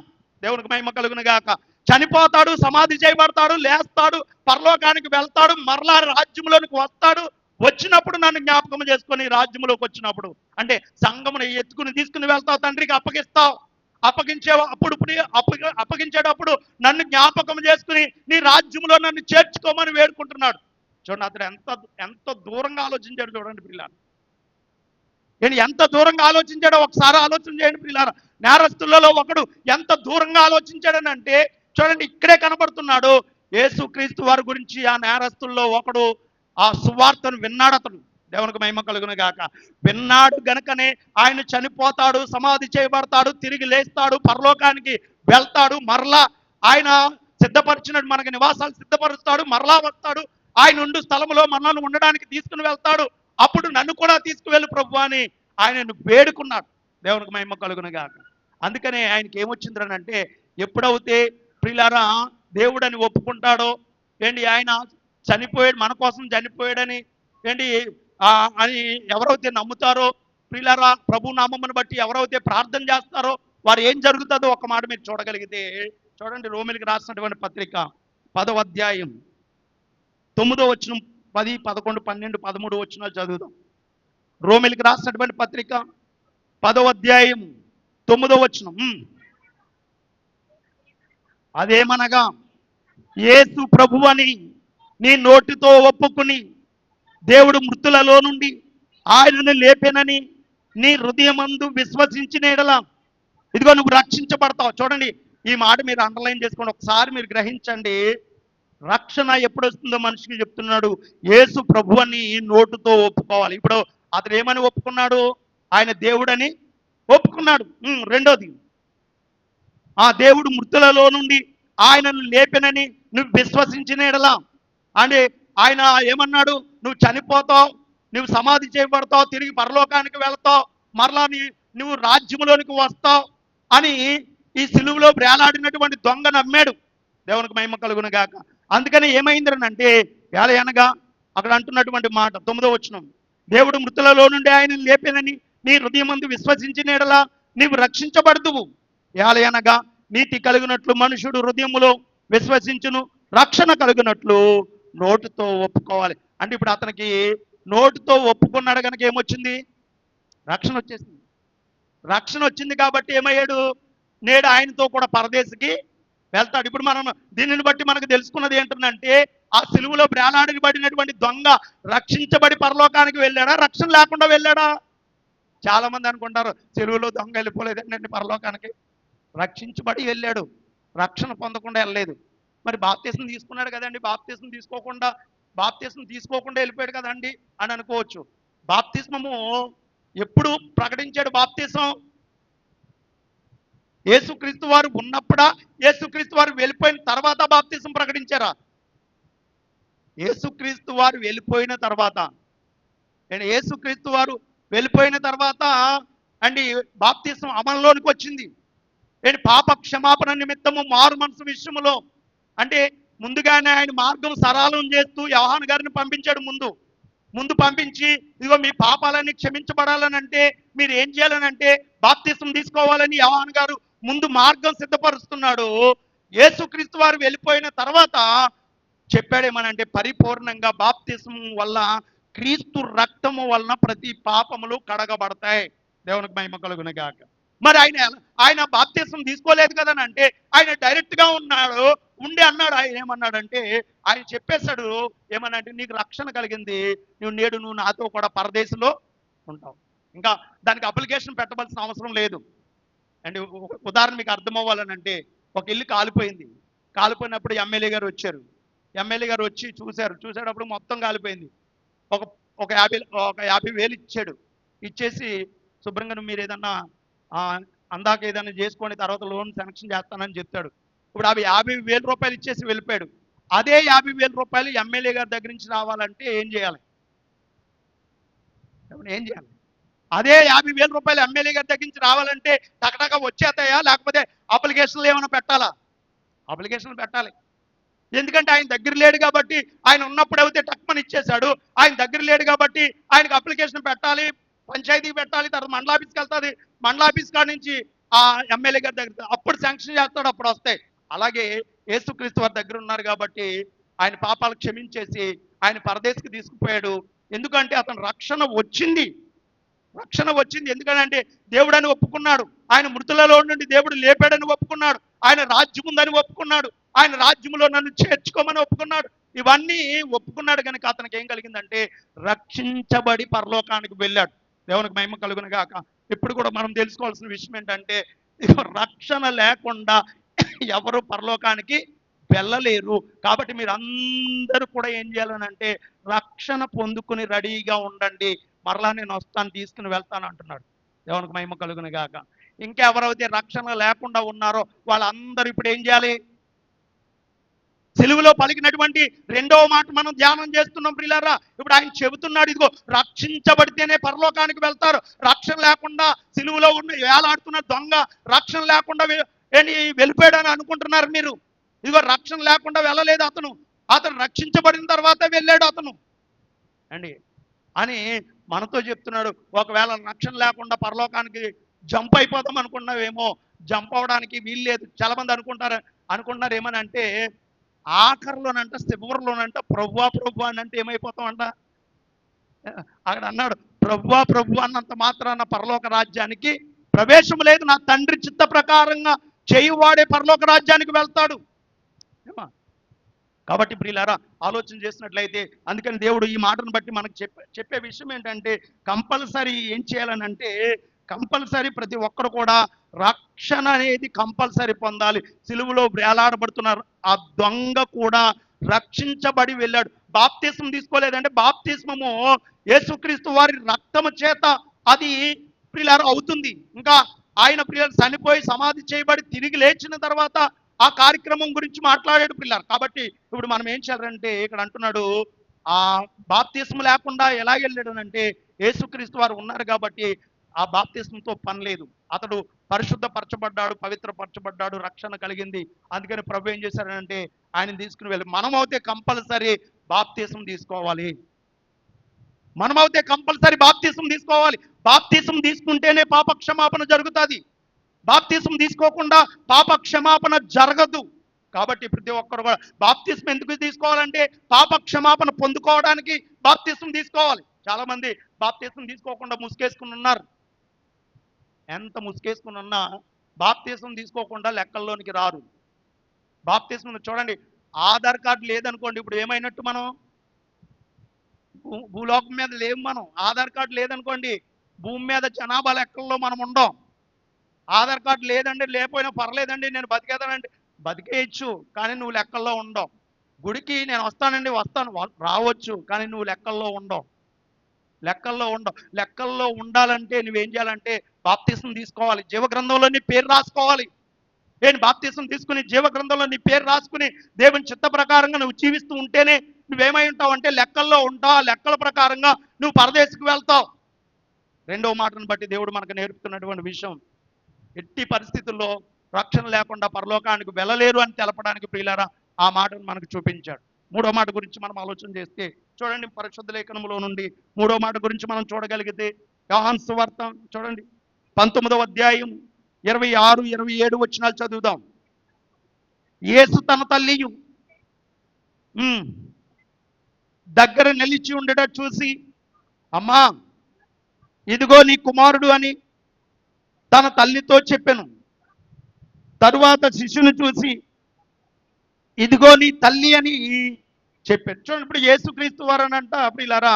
దేవునికి మహిమ కలుగును గాక. చనిపోతాడు, సమాధి చేయబడతాడు, లేస్తాడు, పరలోకానికి వెళ్తాడు, మరలా రాజ్యములోనికి వస్తాడు. వచ్చినప్పుడు నన్ను జ్ఞాపకం చేసుకొని రాజ్యములోకి వచ్చినప్పుడు అంటే సంఘమును ఎత్తుకుని తీసుకుని వెళ్తావు, తండ్రికి అప్పగిస్తావు. అప్పగించే అప్పుడు అప్పగించేటప్పుడు నన్ను జ్ఞాపకం చేసుకుని నీ రాజ్యంలో నన్ను చేర్చుకోమని వేడుకుంటున్నాడు. చూడండి, అతడు ఎంత ఎంత దూరంగా ఆలోచించాడు చూడండి పిల్లలు. నేను ఎంత దూరంగా ఆలోచించాడో ఒకసారి ఆలోచన చేయండి పిల్లారా. నేరస్తులలో ఒకడు ఎంత దూరంగా ఆలోచించాడని అంటే చూడండి, ఇక్కడే కనబడుతున్నాడు. యేసుక్రీస్తు వారి గురించి ఆ నేరస్తుల్లో ఒకడు ఆ సువార్తను విన్నాడు. అతను దేవునికి మహిమ కలుగును గాక. విన్నాడు గనుకనే ఆయన చనిపోతాడు, సమాధి చేయబడతాడు, తిరిగి లేస్తాడు, పరలోకానికి వెళ్తాడు, మరలా ఆయన సిద్ధపరిచినట్టు మనకి నివాసాలు సిద్ధపరుస్తాడు, మరలా వస్తాడు, ఆయన ఉండు స్థలంలో మనల్ని ఉండడానికి తీసుకుని వెళ్తాడు. అప్పుడు నన్ను కూడా తీసుకువెళ్ళు ప్రభు అని ఆయనను వేడుకున్నాడు. దేవునికి మహిమ కలుగును గాక. అందుకనే ఆయనకి ఏమొచ్చిందనంటే, ఎప్పుడైతే ప్రియులారా దేవుడని ఒప్పుకుంటాడో ఏంటి, ఆయన చనిపోయాడు మన కోసం చనిపోయాడని ఏంటి అని ఎవరైతే నమ్ముతారో ప్రియులారా, ప్రభు నామమును బట్టి ఎవరైతే ప్రార్థన చేస్తారో వారు ఏం జరుగుతుందో ఒక మాట మీరు చూడగలిగితే చూడండి. రోమిలికి రాసినటువంటి పత్రిక 10వ అధ్యాయం 9వ వచనం, 10, 11, 12, 13 వచనాలు చదువుదాం. రోమిలికి రాసినటువంటి పత్రిక 10వ అధ్యాయం 9వ వచనం. అదేమనగా, యేసు ప్రభువని నీ నోటితో ఒప్పుకుని దేవుడు మృతులలో నుండి ఆయనను లేపెనని నీ హృదయమందు విశ్వసించిన ఎడల ఇదిగో నువ్వు రక్షించబడతావు. చూడండి, ఈ మాట మీరు అండర్లైన్ చేసుకోండి, ఒకసారి మీరు గ్రహించండి. రక్షణ ఎప్పుడు వస్తుందో మనిషికి చెప్తున్నాడు. యేసు ప్రభు అని నోటుతో ఒప్పుకోవాలి. ఇప్పుడు అతడు ఏమని ఒప్పుకున్నాడు? ఆయన దేవుడని ఒప్పుకున్నాడు. రెండోది, ఆ దేవుడు మృతులలో నుండి ఆయనను లేపెనని నువ్వు విశ్వసించిన ఎడల అంటే ఆయన ఏమన్నాడు? నువ్వు చనిపోతావు, నువ్వు సమాధి చేయబడతావు, తిరిగి పరలోకానికి వెళతావు, మరలా నువ్వు రాజ్యములోనికి వస్తావు అని ఈ సిలువలో వేలాడినటువంటి దొంగ నమ్మాడు. దేవునికి మహిమ కలుగును గాక. అందుకని ఏమైందని అంటే అనగా అక్కడ అంటున్నటువంటి మాట 9వ వచనం, దేవుడు మృతులలో నుండి ఆయన లేపేనని నీ హృదయమందు విశ్వసించిన ఎడల నీవు రక్షించబడుదువు. అనగా నీతి కలిగినట్లు మనుషుడు హృదయములో విశ్వసించును, రక్షణ కలిగినట్లు నోటుతో ఒప్పుకోవాలి. అంటే ఇప్పుడు అతనికి నోటుతో ఒప్పుకున్నాడు కనుక ఏమొచ్చింది? రక్షణ వచ్చేసింది. రక్షణ వచ్చింది కాబట్టి ఏమయ్యాడు? నేడు ఆయనతో కూడా పరదేశికి వెళ్తాడు. ఇప్పుడు మనం దీనిని బట్టి మనకు తెలుసుకున్నది ఏంటంటే, ఆ సిలువలో బ్రేలాడబడినటువంటి దొంగ రక్షించబడి పరలోకానికి వెళ్ళాడా, రక్షణ లేకుండా వెళ్ళాడా? చాలా మంది అనుకుంటారు సిలువలో దొంగ వెళ్ళిపోలేదండి పరలోకానికి. రక్షించబడి వెళ్ళాడు, రక్షణ పొందకుండా వెళ్ళలేదు. మరి బాప్తీసం తీసుకున్నాడు కదండి, బాప్తీసం తీసుకోకుండా వెళ్ళిపోయాడు కదండి అని అనుకోవచ్చు. బాప్తిస్మము ఎప్పుడు ప్రకటించాడు? బాప్తీసం యేసుక్రీస్తు వారు ఉన్నప్పుడా, యేసుక్రీస్తు వారు వెళ్ళిపోయిన తర్వాత బాప్తీసం ప్రకటించారా? యేసుక్రీస్తు వారు వెళ్ళిపోయిన తర్వాత, యేసుక్రీస్తు వారు వెళ్ళిపోయిన తర్వాత అండి బాప్తీసం అమల్లోనికి వచ్చింది. పాప క్షమాపణ నిమిత్తము మారు మనసు విషయంలో అంటే ముందుగానే ఆయన మార్గం సరళం చేస్తూ యోహాను గారిని పంపించాడు. ముందు పంపించి ఇదిగో మీ పాపాలన్నీ క్షమించబడాలని అంటే మీరు ఏం చేయాలని అంటే బాప్తీసం తీసుకోవాలని యోహాను గారు ముందు మార్గం సిద్ధపరుస్తున్నాడు. యేసుక్రీస్తు వారు వెళ్ళిపోయిన తర్వాత చెప్పాడేమనంటే, పరిపూర్ణంగా బాప్తీసం వల్ల క్రీస్తు రక్తము వలన ప్రతి పాపములు కడగబడతాయి. దేవునికి మహిమ కలుగును గాక. మరి ఆయన బాప్తీసం తీసుకోలేదు కదని అంటే ఆయన డైరెక్ట్ గా ఉండి అన్నాడు. ఆయన ఏమన్నాడంటే, ఆయన చెప్పేశాడు ఏమనంటే, నీకు రక్షణ కలిగింది, నువ్వు నాతో కూడా పరదేశంలో ఉంటావు. ఇంకా దానికి అప్లికేషన్ పెట్టవలసిన అవసరం లేదు. అండ్ ఉదాహరణ మీకు అర్థం అవ్వాలనంటే, ఒక ఇల్లు కాలిపోయినప్పుడు ఎమ్మెల్యే గారు వచ్చి చూసేటప్పుడు మొత్తం కాలిపోయింది. ఒక 50,000 ఇచ్చాడు. ఇచ్చేసి శుభ్రంగా మీరు ఏదన్నా అందాక ఏదైనా చేసుకొని తర్వాత లోన్ శాంక్షన్ చేస్తానని చెప్తాడు. ఇప్పుడు 50,000 రూపాయలు ఇచ్చేసి వెళ్ళిపోయాడు. అదే 50,000 రూపాయలు ఎమ్మెల్యే గారి దగ్గర నుంచి రావాలంటే ఏం చేయాలి? అదే 50,000 రూపాయలు ఎమ్మెల్యే గారి దగ్గర నుంచి రావాలంటే టకటక వచ్చేస్తాయా, లేకపోతే అప్లికేషన్లు ఏమైనా పెట్టాలా? అప్లికేషన్లు పెట్టాలి. ఎందుకంటే ఆయన దగ్గర లేడు కాబట్టి, ఆయన ఉన్నప్పుడు అయితే టక్మని ఇచ్చేశాడు. ఆయన దగ్గర లేడు కాబట్టి ఆయనకు అప్లికేషన్ పెట్టాలి, పంచాయతీకి పెట్టాలి, తర్వాత మండలాఫీస్కి వెళ్తుంది. మండలాఫీస్ కాడ నుంచి ఆ ఎమ్మెల్యే గారి దగ్గర అప్పుడు శాంక్షన్ చేస్తాడు, అప్పుడు వస్తాయి. అలాగే యేసుక్రీస్తు వారి దగ్గర ఉన్నారు కాబట్టి ఆయన పాపాలు క్షమించేసి ఆయన పరదేశికి తీసుకుపోయాడు. ఎందుకంటే అతను రక్షణ వచ్చింది. రక్షణ వచ్చింది ఎందుకంటే దేవుడని ఒప్పుకున్నాడు. ఆయన మృతులలో నుండి దేవుడు లేపాడని ఒప్పుకున్నాడు. ఆయన రాజ్యం ఉందని ఒప్పుకున్నాడు. ఆయన రాజ్యంలో నన్ను చేర్చుకోమని ఒప్పుకున్నాడు. ఇవన్నీ ఒప్పుకున్నాడు కనుక అతనికి ఏం కలిగిందంటే రక్షించబడి పరలోకానికి వెళ్ళాడు. దేవునికి మహిమ కలుగును గాక. ఇప్పుడు కూడా మనం తెలుసుకోవాల్సిన విషయం ఏంటంటే రక్షణ లేకుండా ఎవరు పరలోకానికి వెళ్ళలేరు. కాబట్టి మీరు అందరూ కూడా ఏం చేయాలనంటే రక్షణ పొందుకుని రెడీగా ఉండండి. మరలా నేను వస్తాను, తీసుకుని వెళ్తాను అంటున్నాడు. దేవునికి మహిమ కలుగును గాక. ఇంకెవరైతే రక్షణ లేకుండా ఉన్నారో వాళ్ళందరూ ఇప్పుడు ఏం చేయాలి? సిలువలో పలికినటువంటి రెండవ మాట మనం ధ్యానం చేస్తున్నాం ప్రియులారా. ఇప్పుడు ఆయన చెబుతున్నాడు, ఇదిగో రక్షించబడితేనే పరలోకానికి వెళ్తారు. రక్షణ లేకుండా సిలువలో ఉన్న వేలాడుతున్న దొంగ రక్షణ లేకుండా వెళ్ళిపోయాడని అనుకుంటున్నారు మీరు. ఇదిగో రక్షణ లేకుండా వెళ్ళలేదు అతను. అతను రక్షించబడిన తర్వాత వెళ్ళాడు అతను అండి అని మనతో చెప్తున్నాడు. ఒకవేళ రక్షణ లేకుండా పరలోకానికి జంప్ అయిపోతాం అనుకున్నావేమో, జంప్ అవడానికి వీలు లేదు. చాలా మంది అనుకుంటున్నారు ఏమని అంటే ఆఖరిలోనంట, చివరిలోనంట ప్రభువా ప్రభు అని అంటే ఏమైపోతాం అంట. అక్కడ అన్నాడు ప్రభువా ప్రభు అన్నంత మాత్రాన పరలోక రాజ్యానికి ప్రవేశం లేదు. నా తండ్రి చిత్త ప్రకారంగా చేయువాడే పరలోక రాజ్యానికి వెళ్తాడు. కాబట్టి ప్రియులారా ఆలోచన చేసినట్లయితే అందుకని దేవుడు ఈ మాటను బట్టి మనకు చెప్పే విషయం ఏంటంటే కంపల్సరీ ఏం చేయాలనంటే కంపల్సరీ ప్రతి ఒక్కరు కూడా రక్షణ అనేది కంపల్సరీ పొందాలి. సిలువలో వేలాడబడుతున్న ఆ దొంగ కూడా రక్షించబడి వెళ్ళాడు. బాప్తిస్మం తీసుకోలేదంటే బాప్తిస్మము యేసుక్రీస్తు వారి రక్తము చేత అది ప్రియులారా అవుతుంది. ఇంకా ఆయన ప్రియులు చనిపోయి సమాధి చేయబడి తిరిగి లేచిన తర్వాత ఆ కార్యక్రమం గురించి మాట్లాడాడు పిల్లలు. కాబట్టి ఇప్పుడు మనం ఏం చేయాలంటే ఇక్కడ అంటున్నాడు ఆ బాప్తిస్మ లేకుండా ఎలా వెళ్ళాడు అంటే యేసుక్రీస్తు వారు ఉన్నారు కాబట్టి ఆ బాప్తిస్మంతో పని లేదు. అతడు పరిశుద్ధపరచబడ్డాడు, పవిత్రపరచబడ్డాడు, రక్షణ కలిగింది. అందుకని ప్రభు ఏం చేశాడంటే ఆయన తీసుకుని వెళ్ళి మనమైతే కంపల్సరీ బాప్తిస్మం తీసుకోవాలి. మనమైతే కంపల్సరీ బాప్తిస్మం తీసుకోవాలి. బాప్తిస్మం తీసుకుంటేనే పాప క్షమాపణ జరుగుతుంది. బాప్తిస్మం తీసుకోకుండా పాప క్షమాపణ జరగదు. కాబట్టి ప్రతి ఒక్కరు కూడా బాప్తిస్మం ఎందుకు తీసుకోవాలంటే పాప క్షమాపణ పొందుకోవడానికి బాప్తిస్మం తీసుకోవాలి. చాలా మంది బాప్తిస్మం తీసుకోకుండా ముసుకేసుకుని ఉన్నారు. ఎంత ముసుకేసుకుని ఉన్నా బాప్తిస్మం తీసుకోకుండా లెక్కల్లోనికి రారు. బాప్తిస్మం చూడండి, ఆధార్ కార్డు లేదనుకోండి, ఇప్పుడు ఏమైనట్టు మనం భూలోకం మీద లేవు. మనం ఆధార్ కార్డు లేదనుకోండి భూమి మీద జనాభా లెక్కల్లో మనం ఉండం. ఆధార్ కార్డు లేదండి, లేకపోయినా పర్లేదండి, నేను బతికేదానండి, బతికేయచ్చు, కానీ నువ్వు లెక్కల్లో ఉండవు. గుడికి నేను వస్తానండి, వస్తాను, రావచ్చు, కానీ నువ్వు లెక్కల్లో ఉండవు. లెక్కల్లో ఉండాలంటే నువ్వేం చేయాలంటే బాప్తిస్మం తీసుకోవాలి. జీవగ్రంథంలో నీ పేరు రాసుకోవాలి. బాప్తిస్మం తీసుకుని జీవగ్రంథంలో నీ పేరు రాసుకుని దేవుని చిత్త ప్రకారంగా నువ్వు జీవిస్తూ ఉంటేనే నువ్వేమై ఉంటావు అంటే లెక్కల్లో ఉంటావు. ఆ లెక్కల ప్రకారంగా నువ్వు పరదేశకు వెళ్తావు. రెండవ మాటను బట్టి దేవుడు మనకు నేర్పుతున్నటువంటి విషయం, ఎట్టి పరిస్థితుల్లో రక్షణ లేకుండా పరలోకానికి వెళ్ళలేరు అని తెలపడానికి ప్రియులారా ఆ మాటను మనకు చూపించాడు. మూడో మాట గురించి మనం ఆలోచన చేస్తే చూడండి, పరిశుద్ధ లేఖనములో నుండి మూడో మాట గురించి మనం చూడగలిగితే యోహాను సువార్త చూడండి 19వ అధ్యాయం 26, 27 వచనాలు చదువుదాం. యేసు తన తల్లియు దగ్గర నిలిచి ఉండట చూసి, అమ్మా ఇదిగో నీ కుమారుడు అని తన తల్లితో చెప్పెను. తరువాత శిశువును చూసి ఇదిగో నీ తల్లి అని చెప్పాను. చూడండి, ఇప్పుడు యేసుక్రీస్తు వారు అనంట ప్రియులారా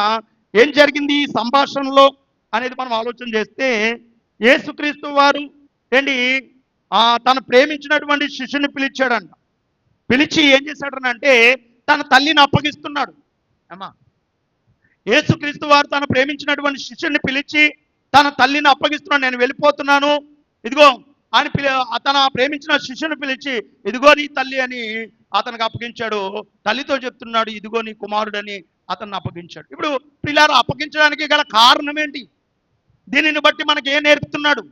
ఏం జరిగింది ఈ సంభాషణలో అనేది మనం ఆలోచన చేస్తే యేసుక్రీస్తు వారు తను ప్రేమించినటువంటి శిశువుని పిలిచాడంట. పిలిచి ఏం చేశాడనంటే తన తల్లిని అప్పగిస్తున్నాడు. అమ్మా యేసుక్రీస్తు వారు తను ప్రేమించినటువంటి శిశువుని పిలిచి తన తల్లిని అప్పగిస్తున్నాడు. నేను వెళ్ళిపోతున్నాను, ఇదిగో అని తన ప్రేమించిన శిశువుని పిలిచి ఇదిగో నీ తల్లి అని అతనికి అప్పగించాడు. తల్లితో చెప్తున్నాడు ఇదిగో నీ కుమారుడని అతన్ని అప్పగించాడు. ఇప్పుడు పిల్లారు అప్పగించడానికి గల కారణం ఏంటి? దీనిని బట్టి మనకి ఏం నేర్పుతున్నాడు?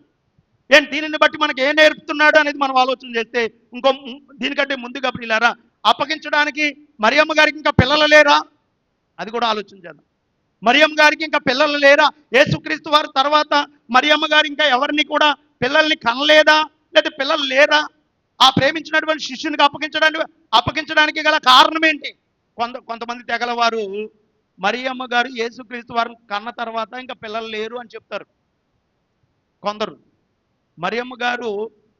దీనిని బట్టి మనకి ఏం నేర్పుతున్నాడు అనేది మనం ఆలోచన చేస్తే దీనికంటే ముందుగా ప్రియులారా అప్పగించడానికి మరియమ్మ గారికి ఇంకా పిల్లలు లేరా? అది కూడా ఆలోచించాను. మరియమ్మ గారికి ఇంకా పిల్లలు లేరా? యేసుక్రీస్తు వారి తర్వాత మరియమ్మ గారు ఇంకా ఎవరిని కూడా పిల్లల్ని కనలేదా? లేదా పిల్లలు లేరా? ఆ ప్రేమించినటువంటి శిష్యునికి అప్పగించడానికి గల కారణం ఏంటి? కొంతమంది తెగల వారు మరియమ్మ గారు యేసుక్రీస్తు వారిని కన్న తర్వాత ఇంకా పిల్లలు లేరు అని చెప్తారు. కొందరు మరియమ్మ గారు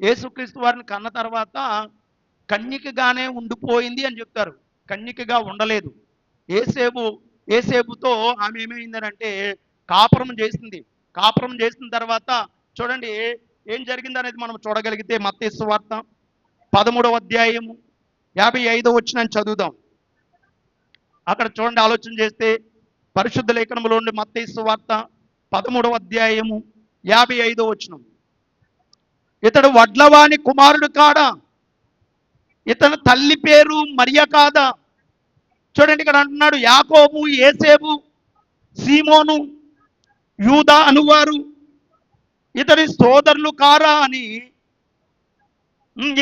యేసుక్రీస్తు వారిని కన్న తర్వాత కన్యకగానే ఉండిపోయింది అని చెప్తారు. కన్యకగా ఉండలేదు. ఏసేబు ఏసేబుతో ఆమె ఏమైందనంటే కాపురం చేసింది. కాపురం చేసిన తర్వాత చూడండి ఏం జరిగింది అనేది మనం చూడగలిగితే మత్తయి సువార్త 13వ అధ్యాయము 55వ వచనం చదువుదాం. అక్కడ చూడండి, ఆలోచన చేస్తే పరిశుద్ధ లేఖనంలో ఉండి మత్తయి సువార్త 13వ అధ్యాయము 55వ వచనం. ఇతడు వడ్లవాని కుమారుడు కాడా? ఇతని తల్లి పేరు మరియ కాదా? చూడండి, ఇక్కడ అంటున్నాడు యాకోబు, ఏసేబు, సీమోను, యూదా అనువారు ఇతని సోదరులు కారా అని.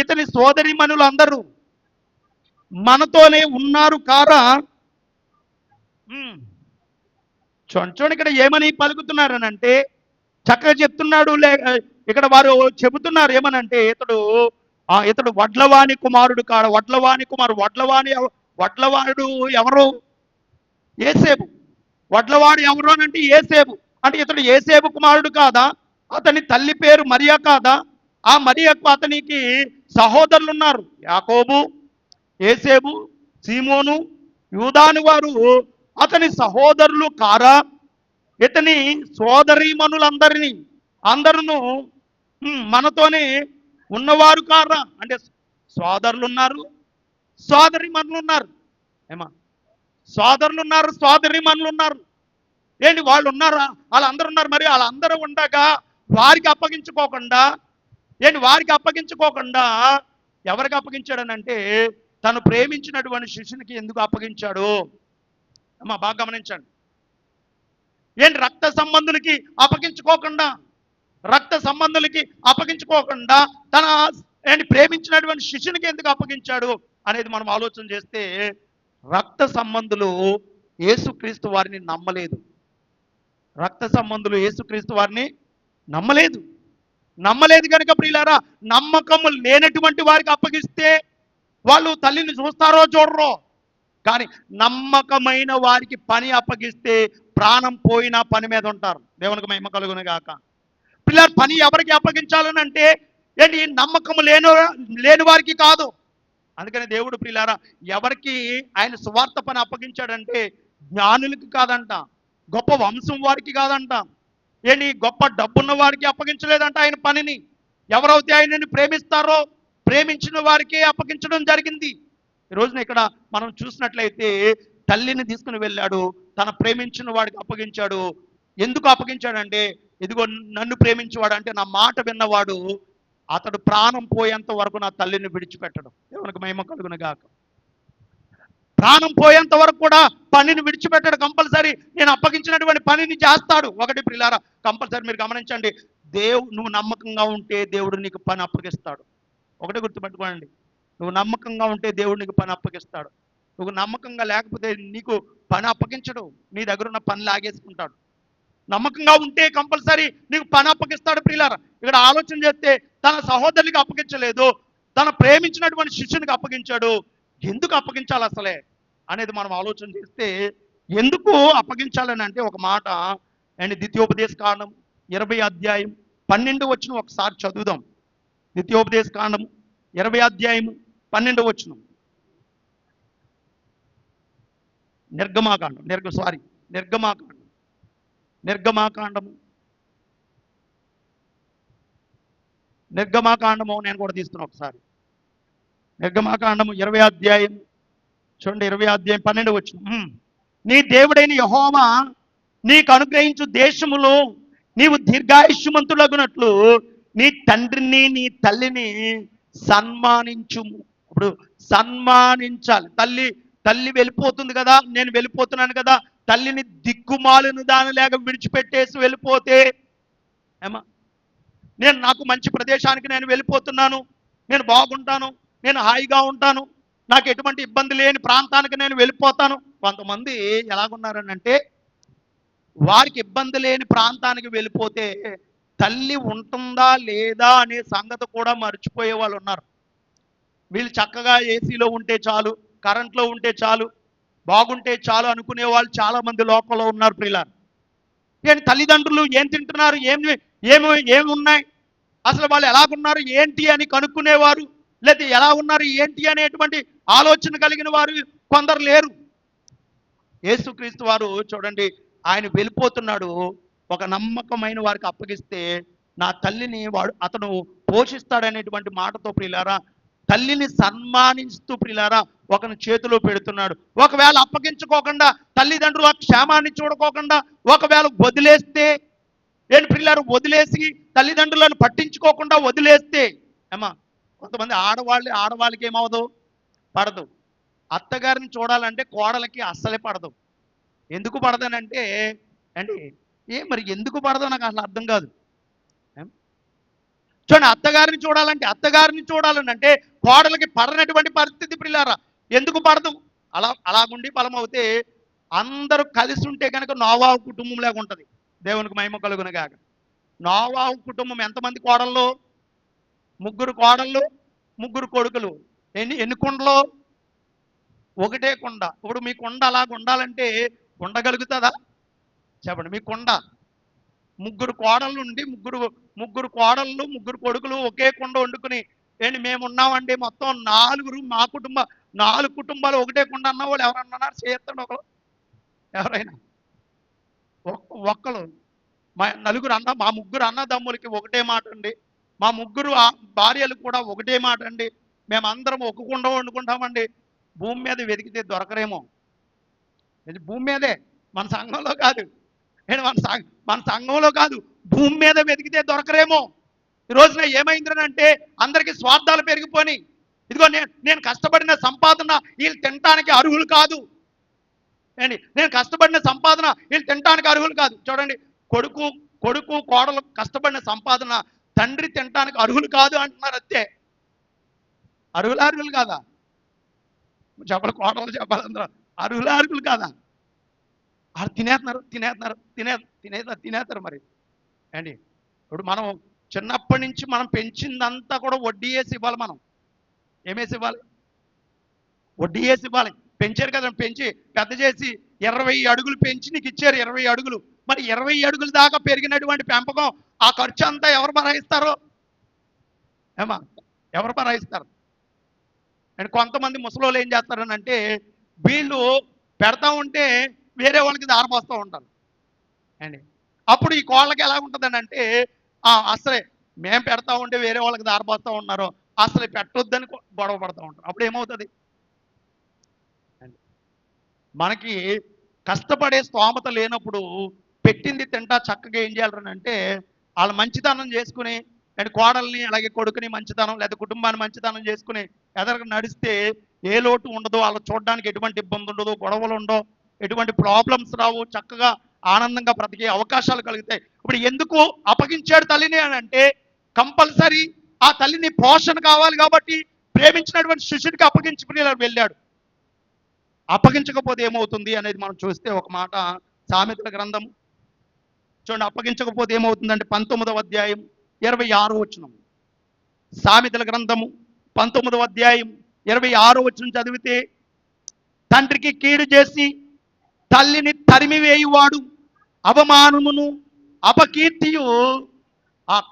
ఇతని సోదరిమణులు అందరూ మనతోనే ఉన్నారు కారా? చూడండి ఇక్కడ ఏమని పలుకుతున్నారనంటే చక్కగా చెప్తున్నాడు. ఇక్కడ వారు చెబుతున్నారు ఏమనంటే ఇతడు వడ్లవాణి కుమారుడు కాడ. వడ్లవాడు ఎవరు? ఏసేబు. వడ్లవాడు ఎవరు అని అంటే ఏసేబు. అంటే ఇతడు ఏసేబు కుమారుడు కాదా? అతని తల్లి పేరు మరియా కాదా? ఆ మరియకు అతనికి సహోదరులు ఉన్నారు, యాకోబు, ఏసేబు, సీమోను, యూదాను వారు అతని సహోదరులు కారా? ఇతని సోదరీమణులందరినీ అందరూ మనతోనే ఉన్నవారు కారా? అంటే సోదరులు ఉన్నారు, సోదరీమణులు ఉన్నారు. ఏమా సోదరులు ఉన్నారు, సోదరీమణులు ఉన్నారు. ఏంటి వాళ్ళు ఉన్నారా? వాళ్ళందరూ ఉన్నారు. మరి వాళ్ళందరూ ఉండగా వారికి అప్పగించుకోకుండా ఎవరికి అప్పగించాడనంటే తను ప్రేమించినటువంటి శిష్యునికి ఎందుకు అప్పగించాడు? అమ్మా బాగా గమనించండి. రక్త సంబంధులకి అప్పగించుకోకుండా తన ప్రేమించినటువంటి శిష్యునికి ఎందుకు అప్పగించాడు అనేది మనం ఆలోచన చేస్తే రక్త సంబంధులు యేసుక్రీస్తు వారిని నమ్మలేదు. నమ్మలేదు కనుక ప్రియులారా, నమ్మకము లేనటువంటి వారికి అప్పగిస్తే వాళ్ళు తల్లిని చూస్తారో చూడరో, కానీ నమ్మకమైన వారికి పని అప్పగిస్తే ప్రాణం పోయినా పని మీద ఉంటారు. దేవునికి మహిమ కలుగును గాక. పిల్లలు పని ఎవరికి అప్పగించాలని అంటే నమ్మకము లేని వారికి కాదు. అందుకని దేవుడు ప్రియులారా ఎవరికి ఆయన సువార్త పని అప్పగించాడంటే జ్ఞానులకి కాదంట, గొప్ప వంశం వారికి కాదంట, గొప్ప డబ్బున్న వారికి అప్పగించలేదంట ఆయన పనిని. ఎవరైతే ఆయనని ప్రేమిస్తారో ప్రేమించిన వారికే అప్పగించడం జరిగింది. ఈ రోజున ఇక్కడ మనం చూసినట్లయితే తల్లిని తీసుకుని వెళ్ళాడు, తన ప్రేమించిన వాడికి అప్పగించాడు. ఎందుకు అప్పగించాడంటే ఇదిగో నన్ను ప్రేమించేవాడు అంటే నా మాట విన్నవాడు అతడు ప్రాణం పోయేంత వరకు నా తల్లిని విడిచిపెట్టడం. దేవునికి మహిమ కలుగును గాక. ప్రాణం పోయేంత వరకు కూడా పనిని విడిచిపెట్టాడు. కంపల్సరీ నేను అప్పగించినటువంటి పనిని చేస్తాడు. ఒకటి ప్రియులారా కంపల్సరీ మీరు గమనించండి, నువ్వు నమ్మకంగా ఉంటే దేవుడు నీకు పని అప్పగిస్తాడు. ఒకటి గుర్తుపెట్టుకోండి, నువ్వు నమ్మకంగా ఉంటే దేవుడు నీకు పని అప్పగిస్తాడు. నువ్వు నమ్మకంగా లేకపోతే నీకు పని అప్పగించడు, నీ దగ్గర ఉన్న పని లాగేసుకుంటాడు. నమ్మకంగా ఉంటే కంపల్సరీ నీకు పని అప్పగిస్తాడు. ప్రియులారా ఇక్కడ ఆలోచన చేస్తే తన సహోదరునికి అప్పగించలేదు, తన ప్రేమించినటువంటి శిష్యునికి అప్పగించాడు. ఎందుకు అప్పగించాలి అసలే అనేది మనం ఆలోచన చేస్తే ఎందుకు అప్పగించాలని అంటే ఒక మాట ద్వితీయోపదేశ కాండం 20వ అధ్యాయం 12వ వచనం ఒకసారి చదువుదాం. ద్వితీయోపదేశ కాండం 20వ అధ్యాయం 12వ వచనం. నిర్గమాకాండము నేను కూడా తీస్తున్నా ఒకసారి. నిర్గమాకాండము 20వ అధ్యాయం చూడండి, 20వ అధ్యాయం 12వ వచనం. నీ దేవుడైన యెహోవా నీకు అనుగ్రహించు దేశములో నీవు దీర్ఘాయుష్మంతులగునట్లు నీ తండ్రిని నీ తల్లిని సన్మానించుము. ఇప్పుడు సన్మానించాలి. తల్లి వెళ్ళిపోతుంది కదా, నేను వెళ్ళిపోతున్నాను కదా, తల్లిని దిక్కుమాలిన దాని లేక విడిచిపెట్టేసి వెళ్ళిపోతే నాకు మంచి ప్రదేశానికి నేను వెళ్ళిపోతున్నాను, నేను బాగుంటాను, నేను హాయిగా ఉంటాను, నాకు ఎటువంటి ఇబ్బంది లేని ప్రాంతానికి నేను వెళ్ళిపోతాను. కొంతమంది ఎలాగున్నారని అంటే, వారికి ఇబ్బంది లేని ప్రాంతానికి వెళ్ళిపోతే తల్లి ఉంటుందా లేదా అనే సంగతి కూడా మర్చిపోయే వాళ్ళు ఉన్నారు. వీళ్ళు చక్కగా ఏసీలో ఉంటే చాలు, కరెంట్లో ఉంటే చాలు, బాగుంటే చాలు అనుకునే వాళ్ళు చాలా మంది లోకంలో ఉన్నారు ప్రియులారా. ఏంటి తల్లిదండ్రులు ఏం తింటున్నారు, ఏమి ఏమి ఏమి ఉన్నాయి, అసలు వాళ్ళు ఎలాగున్నారు ఏంటి అని కనుక్కునేవారు, లేదా ఎలా ఉన్నారు ఏంటి అనేటువంటి ఆలోచన కలిగిన వారు కొందరు లేరు. యేసుక్రీస్తు వారు చూడండి, ఆయన వెళ్ళిపోతున్నాడు. ఒక నమ్మకమైన వారికి అప్పగిస్తే నా తల్లిని అతను పోషిస్తాడనేటువంటి మాటతో ప్రియులారా, తల్లిని సన్మానిస్తూ ప్రియులారా ఒకని చేతిలో పెడుతున్నాడు. ఒకవేళ అప్పగించుకోకుండా, తల్లిదండ్రుల క్షేమాన్ని చూడుకోకుండా ఒకవేళ వదిలేస్తే, ఏంటి ప్రియులారా, వదిలేసి తల్లిదండ్రులను పట్టించుకోకుండా వదిలేస్తే ఏమా, కొంతమంది ఆడవాళ్ళకి ఏమవదు, పడదు. అత్తగారిని చూడాలంటే కోడలకి అస్సలే పడదు. ఎందుకు పడదనంటే అండి, మరి ఎందుకు పడదో నాకు అసలు అర్థం కాదు. చూడండి, అత్తగారిని చూడాలని అంటే కోడలకి పడనటువంటి పరిస్థితి ప్రియులారా. ఎందుకు పడదు? అలాగుండి ఫలమవుతే అందరూ కలిసి ఉంటే కనుక నోవాహు కుటుంబం లాగా ఉంటుంది. దేవునికి మహిమ కలుగును గాక. నోవాహు కుటుంబం ఎంతమంది కోడళ్ళు? 3 కోడళ్ళు, 3 కొడుకులు. ఎన్ని కుండలు? ఒకటే కుండ. ఇప్పుడు మీ కుండ అలాగ ఉండాలంటే ఉండగలుగుతుందా? చెప్పండి. మీ కుండ 3 కోడళ్ళు ఉండి, ముగ్గురు కోడళ్ళు, 3 కొడుకులు ఒకే కుండ వండుకుని, మేము ఉన్నామండి మొత్తం 4 మా 4 కుటుంబాలు ఒకటే కుండ అన్న వాళ్ళు ఎవరన్నా చేయొద్దండి ఒకరు, ఎవరైనా ఒక్కరు. మా 3 అన్నదమ్ములకి ఒకటే మాట అండి, మా 3 భార్యలు కూడా ఒకటే మాట అండి, మేమందరం ఒక కుండ వండుకుంటామండి. భూమి మీద వెతికితే దొరకరేమో. ఇది భూమి మీదే, మన సంఘంలో కాదు. మన సంఘంలో కాదు, భూమి మీద వెతికితే దొరకరేమో. ఈ రోజున ఏమైందనంటే అందరికీ స్వార్థాలు పెరిగిపోయి, ఇదిగో నేను కష్టపడిన సంపాదన వీళ్ళు తినటానికి అర్హులు కాదు. నేను కష్టపడిన సంపాదన వీళ్ళు తినటానికి అర్హులు కాదు. చూడండి, కొడుకు కోడలు కష్టపడిన సంపాదన తండ్రి తినటానికి అర్హులు కాదు అంటున్నారు. అంతే. అర్హులు కాదా? చెప్పాలి, కోడలు చెప్పాలి, అందరూ అర్హులు కాదా? వాళ్ళు తినేస్తారు మరి. ఇప్పుడు మనం చిన్నప్పటి నుంచి మనం పెంచిందంతా కూడా వడ్డీ వేసి ఇవ్వాలి. మనం ఏమేసి ఇవ్వాలి? వడ్డీ వేసి ఇవ్వాలి. పెంచారు కదా, పెంచి పెద్ద చేసి 20 అడుగులు పెంచి నీకు ఇచ్చారు, 20 అడుగులు. మరి 20 అడుగుల దాకా పెరిగినటువంటి పెంపకం, ఆ ఖర్చు అంతా ఎవరు భరాయిస్తారు? ఎవరు భరాయిస్తారు? అండ్ కొంతమంది ముసలోళ్ళు ఏం చేస్తారని అంటే, వీళ్ళు పెడతా ఉంటే వేరే వాళ్ళకి దారపోస్తూ ఉంటారు అండి. అప్పుడు ఈ కోళ్ళకి ఎలా ఉంటుందని అంటే, అసలే మేము పెడతా ఉంటే వేరే వాళ్ళకి దారపోస్తూ ఉన్నారు, అసలు పెట్టొద్దని గొడవ పడుతూ ఉంటారు. అప్పుడు ఏమవుతుంది? మనకి కష్టపడే స్తోమత లేనప్పుడు పెట్టింది తింటా చక్కగా ఏం చేయాలని అంటే, వాళ్ళు మంచితనం చేసుకుని అండ్ కోడల్ని అలాగే కొడుకుని మంచితనం లేదా కుటుంబాన్ని మంచితనం చేసుకుని ఎదరికి నడిస్తే ఏ లోటు ఉండదు, వాళ్ళు చూడడానికి ఎటువంటి ఇబ్బంది ఉండదు, గొడవలు ఉండవు, ఎటువంటి ప్రాబ్లమ్స్ రావు, చక్కగా ఆనందంగా బ్రతికే అవకాశాలు కలుగుతాయి. ఇప్పుడు ఎందుకు అప్పగించాడు తల్లిని అని అంటే, కంపల్సరీ ఆ తల్లిని పోషణ కావాలి కాబట్టి ప్రేమించినటువంటి శిష్యుడికి అప్పగించి వెళ్ళాడు. అప్పగించకపోతే ఏమవుతుంది అనేది మనం చూస్తే ఒక మాట, సామెతల గ్రంథం చూడండి, అప్పగించకపోతే ఏమవుతుందంటే 19వ అధ్యాయం 26వ వచనం. సామెతల గ్రంథము 19వ అధ్యాయం 26వ వచనం చదివితే, తండ్రికి కీడు చేసి తల్లిని తరిమివేయువాడు అవమానమును అపకీర్తియు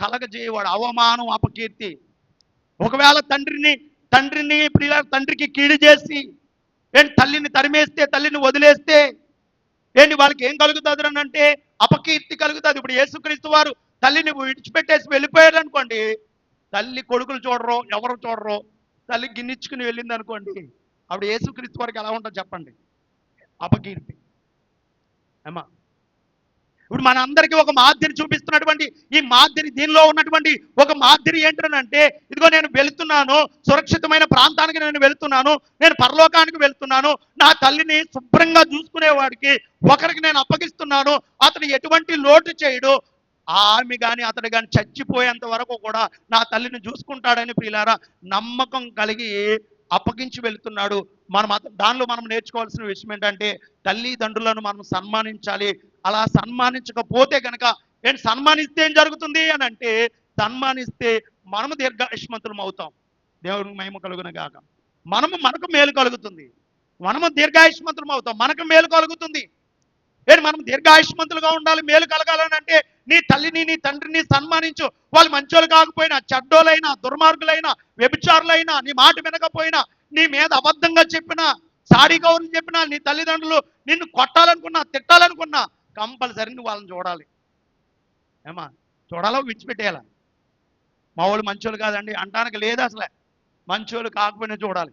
కలగజేయవాడు. అవమానం, అపకీర్తి. ఒకవేళ తండ్రికి కీడు చేసి తల్లిని తరిమేస్తే, తల్లిని వదిలేస్తే వాళ్ళకి ఏం కలుగుతుంది అని అంటే అపకీర్తి కలుగుతుంది. ఇప్పుడు యేసుక్రీస్తు వారు తల్లిని విడిచిపెట్టేసి వెళ్ళిపోయారు అనుకోండి, తల్లి కొడుకులు చూడరు, ఎవరు చూడరు, తల్లి గిన్నెచ్చుకుని వెళ్ళింది అనుకోండి, అప్పుడు యేసుక్రీస్తు వారికి ఎలా ఉంటుంది చెప్పండి? అపకీర్తి. ఏమా, ఇప్పుడు మన అందరికీ ఒక మాదిరి చూపిస్తున్నటువంటి ఈ మాదిరి, దీనిలో ఉన్నటువంటి ఒక మాదిరి ఏంటంటే, ఇదిగో నేను వెళుతున్నాను, సురక్షితమైన ప్రాంతానికి నేను వెళుతున్నాను, నేను పరలోకానికి వెళుతున్నాను, నా తల్లిని శుభ్రంగా చూసుకునేవాడికి ఒకరికి నేను అప్పగిస్తున్నాను, అతను ఎటువంటి లోటు చేయడు, ఆమె కానీ అతడు కానీ చచ్చిపోయేంత వరకు కూడా నా తల్లిని చూసుకుంటాడని ప్రియులారా నమ్మకం కలిగి అప్పగించి వెళ్తున్నాడు. దానిలో మనం నేర్చుకోవాల్సిన విషయం ఏంటంటే తల్లిదండ్రులను మనం సన్మానించాలి. అలా సన్మానించకపోతే కనుక సన్మానిస్తే ఏం జరుగుతుంది అని అంటే, సన్మానిస్తే మనము దీర్ఘాయుష్మంతులం అవుతాం. దేవునికి మహిమ కలుగును గాక. మనకు మేలు కలుగుతుంది. మనము దీర్ఘాయుష్మంతులం అవుతాం, మనకు మేలు కలుగుతుంది. మనం దీర్ఘాయుష్మంతులుగా ఉండాలి, మేలు కలగాలని అంటే నీ తల్లిని నీ తండ్రిని సన్మానించు. వాళ్ళు మంచోళ్ళు కాకపోయినా, చెడ్డోలైనా, దుర్మార్గులైనా, వ్యభిచారులైనా, నీ మాట వినకపోయినా, నీ మీద అబద్ధంగా చెప్పినా, సారీ కౌరులు చెప్పినా, నీ తల్లిదండ్రులు నిన్ను కొట్టాలనుకున్నా, తిట్టాలనుకున్నా, కంపల్సరీ నువ్వు వాళ్ళని చూడాలి. ఏమా చూడాలో విడిచిపెట్టేయాలా? మా వాళ్ళు మంచోళ్ళు కాదండి అంటానికి లేదు అసలే. మంచోళ్ళు కాకపోయినా చూడాలి.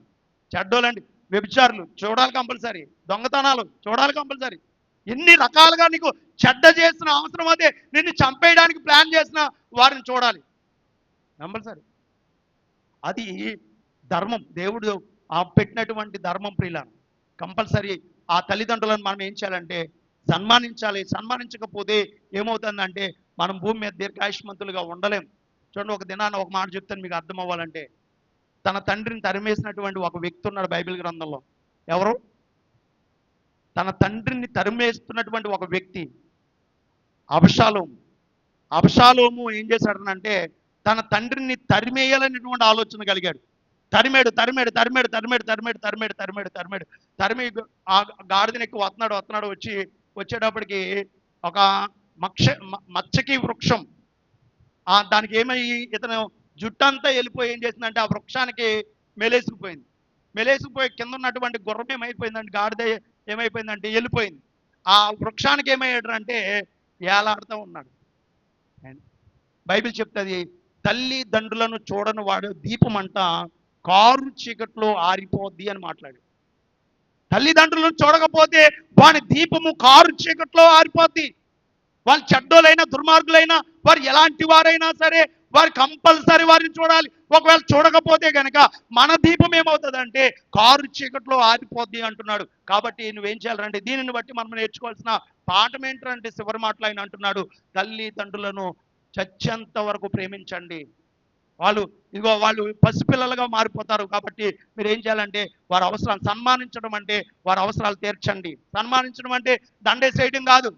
చెడ్డోళ్ళండి, వ్యభిచారులు చూడాలి కంపల్సరీ, దొంగతనాలు చూడాలి కంపల్సరీ. ఎన్ని రకాలుగా నీకు చెడ్డ చేసిన అవసరం అదే, నిన్ను చంపేయడానికి ప్లాన్ చేసిన వారిని చూడాలి కంపల్సరీ. అది ధర్మం, దేవుడు పెట్టినటువంటి ధర్మం ప్రియులారా. కంపల్సరీ ఆ తల్లిదండ్రులను మనం ఏం చేయాలంటే సన్మానించాలి. సన్మానించకపోతే ఏమవుతుందంటే మనం భూమి మీద దీర్ఘాయుష్మంతులుగా ఉండలేం. చూడండి, ఒక దినాన్ని ఒక మాట చెప్తాను మీకు అర్థం అవ్వాలంటే. తన తండ్రిని తరిమేసినటువంటి ఒక వ్యక్తి ఉన్నాడు బైబిల్ గ్రంథంలో. ఎవరు? తన తండ్రిని తరిమేస్తున్నటువంటి ఒక వ్యక్తి అబషాలోము. అబషాలోము ఏం చేశాడనంటే తన తండ్రిని తరిమేయాలనేటువంటి ఆలోచన కలిగాడు. తరిమేడు తరిమేడు తరిమేడు తరిమేడు తరిమేడు తరిమేడు తరిమేడు తరిమేడు తరిమి ఆ గాడిదని ఎక్కువ వస్తున్నాడు వచ్చేటప్పటికి ఒక మచ్చకి వృక్షం, దానికి ఏమయ్యి ఇతను జుట్టంతా వెళ్ళిపోయి ఏం చేసిందంటే ఆ వృక్షానికి మెలేసుకుపోయింది. మెలేసుకుపోయి కింద ఉన్నటువంటి గుర్రం ఏమైపోయిందంటే, గాడిద ఏమైపోయిందంటే వెళ్ళిపోయింది. ఆ వృక్షానికి ఏమయ్యాడు అంటే ఏలాడుతూ ఉన్నాడు. బైబిల్ చెప్తుంది, తల్లిదండ్రులను చూడని వాడు దీపమంట కారు చీకట్లో ఆరిపోద్ది అని మాట్లాడు. తల్లిదండ్రులను చూడకపోతే వాని దీపము కారు చీకట్లో ఆరిపోద్ది. వాళ్ళు చెడ్డోలైనా, దుర్మార్గులైనా, వారు ఎలాంటి వారైనా సరే వారు కంపల్సరీ వారిని చూడాలి. ఒకవేళ చూడకపోతే కనుక మన దీపం ఏమవుతుందంటే కారు చీకట్లో ఆరిపోద్ది అంటున్నాడు. కాబట్టి నువ్వేం చేయాలంటే దీనిని బట్టి మనం నేర్చుకోవాల్సిన పాఠం ఏంటంటే చివరి మాటలు ఆయన అంటున్నాడు, తల్లిదండ్రులను చచ్చేంత వరకు ప్రేమించండి. వాళ్ళు పసిపిల్లలుగా మారిపోతారు. కాబట్టి మీరు ఏం చేయాలంటే వారి అవసరాలు సన్మానించడం అంటే వారి అవసరాలు తీర్చండి. సన్మానించడం అంటే దండేసేయడం కాదు.